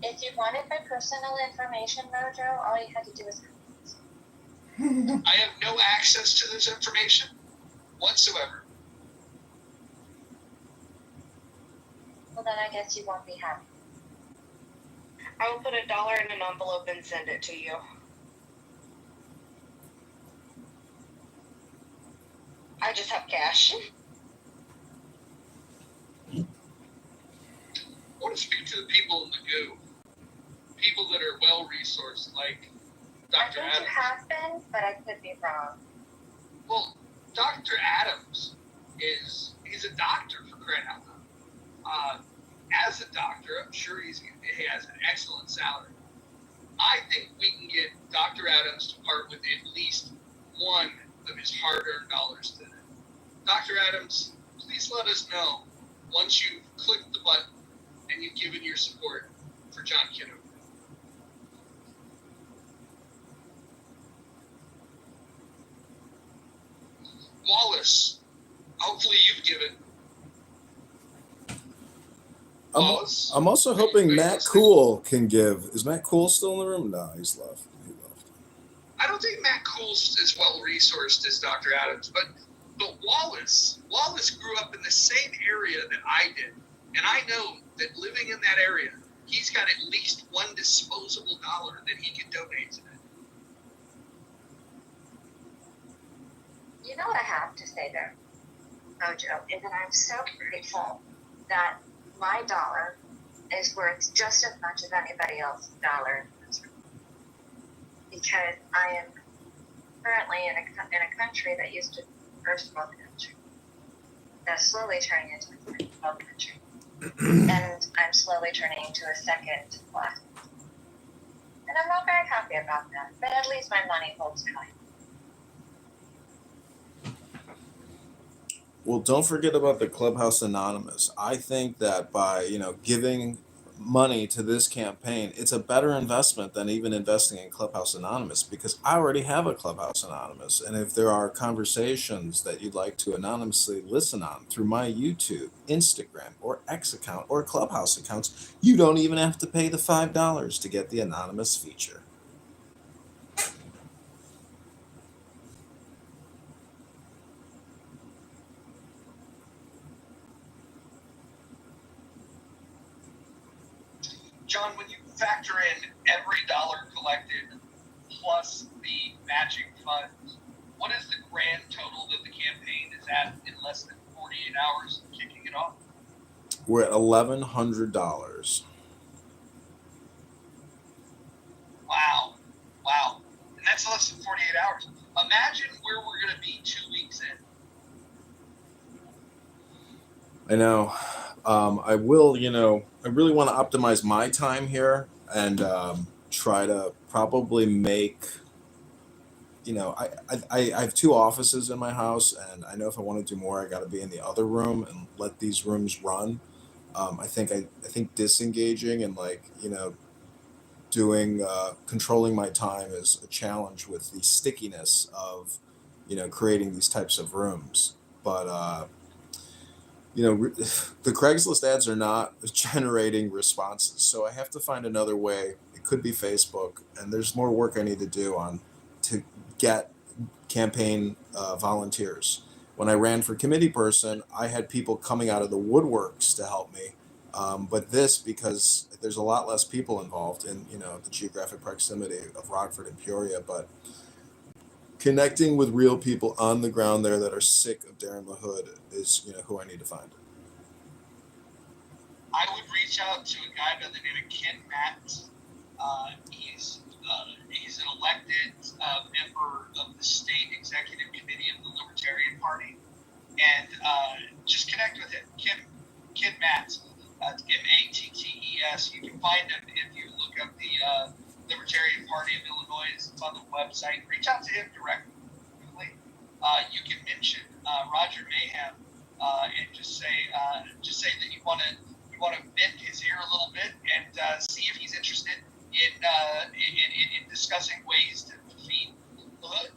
If you wanted my personal information, Mojo, all you had to do was. I have no access to this information whatsoever. Well, then I guess you won't be happy. I will put $1 in an envelope and send it to you. I just have cash. I want to speak to the people in the goo. People that are well-resourced, like Dr. I think Adams. you have been, but I could be wrong. Well, Dr. Adams he's a doctor, for crying out loud. As a doctor, I'm sure he has an excellent salary. I think we can get Dr. Adams to part with at least one of his hard-earned dollars today. Dr. Adams, please let us know once you've clicked the button and you've given your support for John Kitover. Wallace, hopefully you've given. I'm also hoping Matt Cool can give. Is Matt Cool still in the room? No, he's left. He left. I don't think Matt Cool's as well resourced as Dr. Adams, but Wallace grew up in the same area that I did, and I know that living in that area, he's got at least one disposable dollar that he can donate to that. You know what I have to say there, Mojo, is that I'm so grateful that my dollar is worth just as much as anybody else's dollar in this room. Because I am currently in a country that used to be a first world country. That's slowly turning into a second world country. And I'm slowly turning into a second class. And I'm not very happy about that, but at least my money holds value. Well, don't forget about the Clubhouse Anonymous. I think that by, giving money to this campaign, it's a better investment than even investing in Clubhouse Anonymous, because I already have a Clubhouse Anonymous. And if there are conversations that you'd like to anonymously listen on through my YouTube, Instagram, or X account, or Clubhouse accounts, you don't even have to pay the $5 to get the anonymous feature. John, when you factor in every dollar collected plus the matching funds, what is the grand total that the campaign is at in less than 48 hours of kicking it off? We're at $1,100. Wow. And that's less than 48 hours. Imagine where we're going to be 2 weeks in. I know. I will, I really want to optimize my time here and try to probably make, I have 2 offices in my house, and I know if I want to do more, I got to be in the other room and let these rooms run. I think disengaging and doing controlling my time is a challenge with the stickiness of, creating these types of rooms. But the Craigslist ads are not generating responses, so I have to find another way. It could be Facebook, and there's more work I need to do to get campaign volunteers. When I ran for committee person, I had people coming out of the woodworks to help me. But because there's a lot less people involved in, the geographic proximity of Rockford and Peoria, but connecting with real people on the ground there that are sick of Darren LaHood is, who I need to find. I would reach out to a guy by the name of Ken Matz. He's an elected member of the state executive committee of the Libertarian Party, and just connect with him. Ken Matz, MATTES. website. Reach out to him directly. You can mention Roger Mayhem and just say that you want to bend his ear a little bit and see if he's interested in discussing ways to defeat the hood.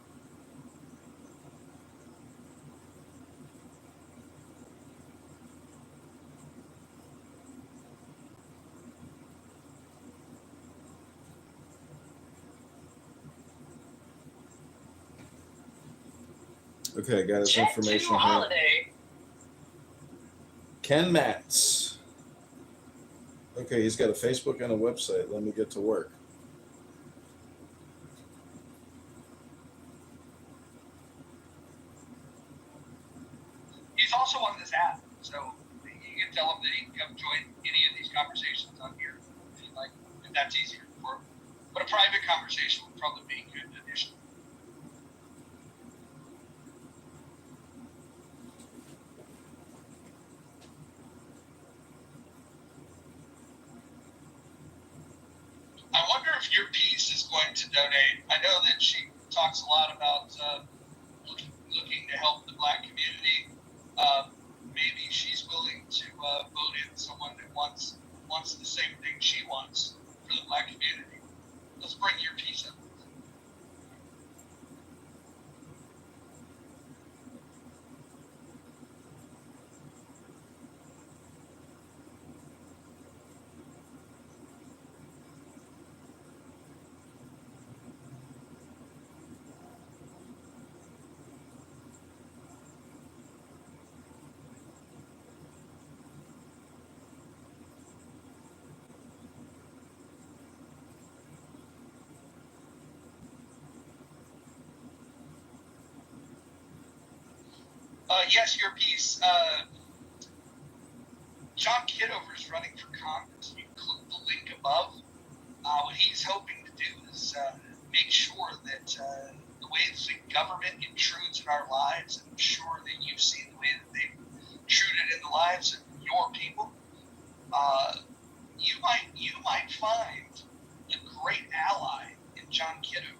Okay, got his Jet information 2 here. Holiday. Ken Matz. Okay, he's got a Facebook and a website. Let me get to work. He's also on this app, so you can tell him that he can come join any of these conversations on here if you'd like, if that's easier for him. But a private conversation would probably be a good addition. I wonder if your piece is going to donate. I know that she talks a lot about looking to help the Black community. Maybe she's willing to vote in someone that wants the same thing she wants for the Black community. Let's bring your piece up. Yes, your piece. John Kitover is running for Congress. You can click the link above. What he's hoping to do is make sure that the way that the government intrudes in our lives, and ensure that you've seen the way that they've intruded in the lives of your people, you might find a great ally in John Kitover.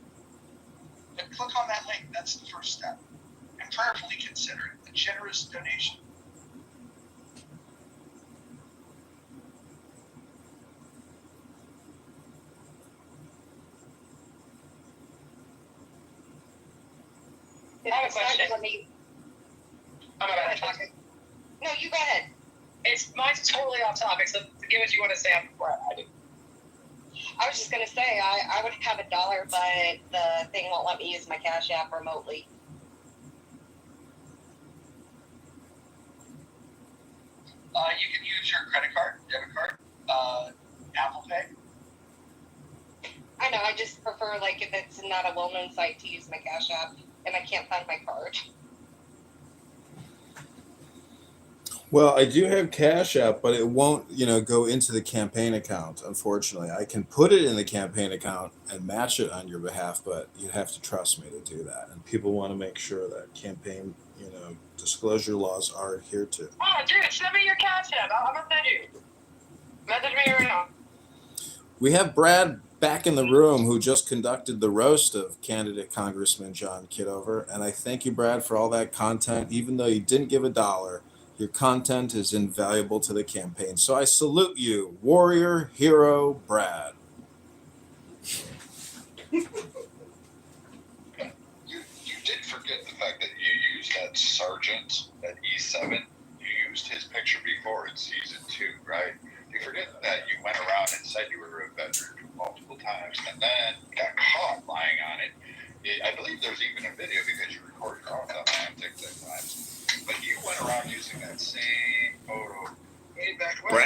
But click on that link. That's the first step. And prayerfully consider it a generous donation. I have a question. I'm about to talk. No, you go ahead. Mine's totally off topic, so forget what you want to say before I do. I was just gonna say I would have $1, but the thing won't let me use my Cash App remotely. You can use your credit card, debit card, Apple Pay. I know. I just prefer, like, if it's not a well-known site, to use my Cash App, and I can't find my card. Well, I do have Cash App, but it won't, go into the campaign account, unfortunately. I can put it in the campaign account and match it on your behalf, but you have to trust me to do that. And people want to make sure that campaign, disclosure laws are adhered to. Oh, dude, send me your Cash App. I'm going to send you. Message me right now. We have Brad back in the room who just conducted the roast of candidate Congressman John Kitover. And I thank you, Brad, for all that content. Even though you didn't give $1, your content is invaluable to the campaign. So I salute you, warrior, hero, Brad. You did forget the fact that you used that sergeant at E7. You used his picture before in season 2, right? You forget that you went around and said you were a veteran multiple times and then got caught lying on it. I believe there's even a video because you recorded your own stuff on TikTok times. But you went around using that same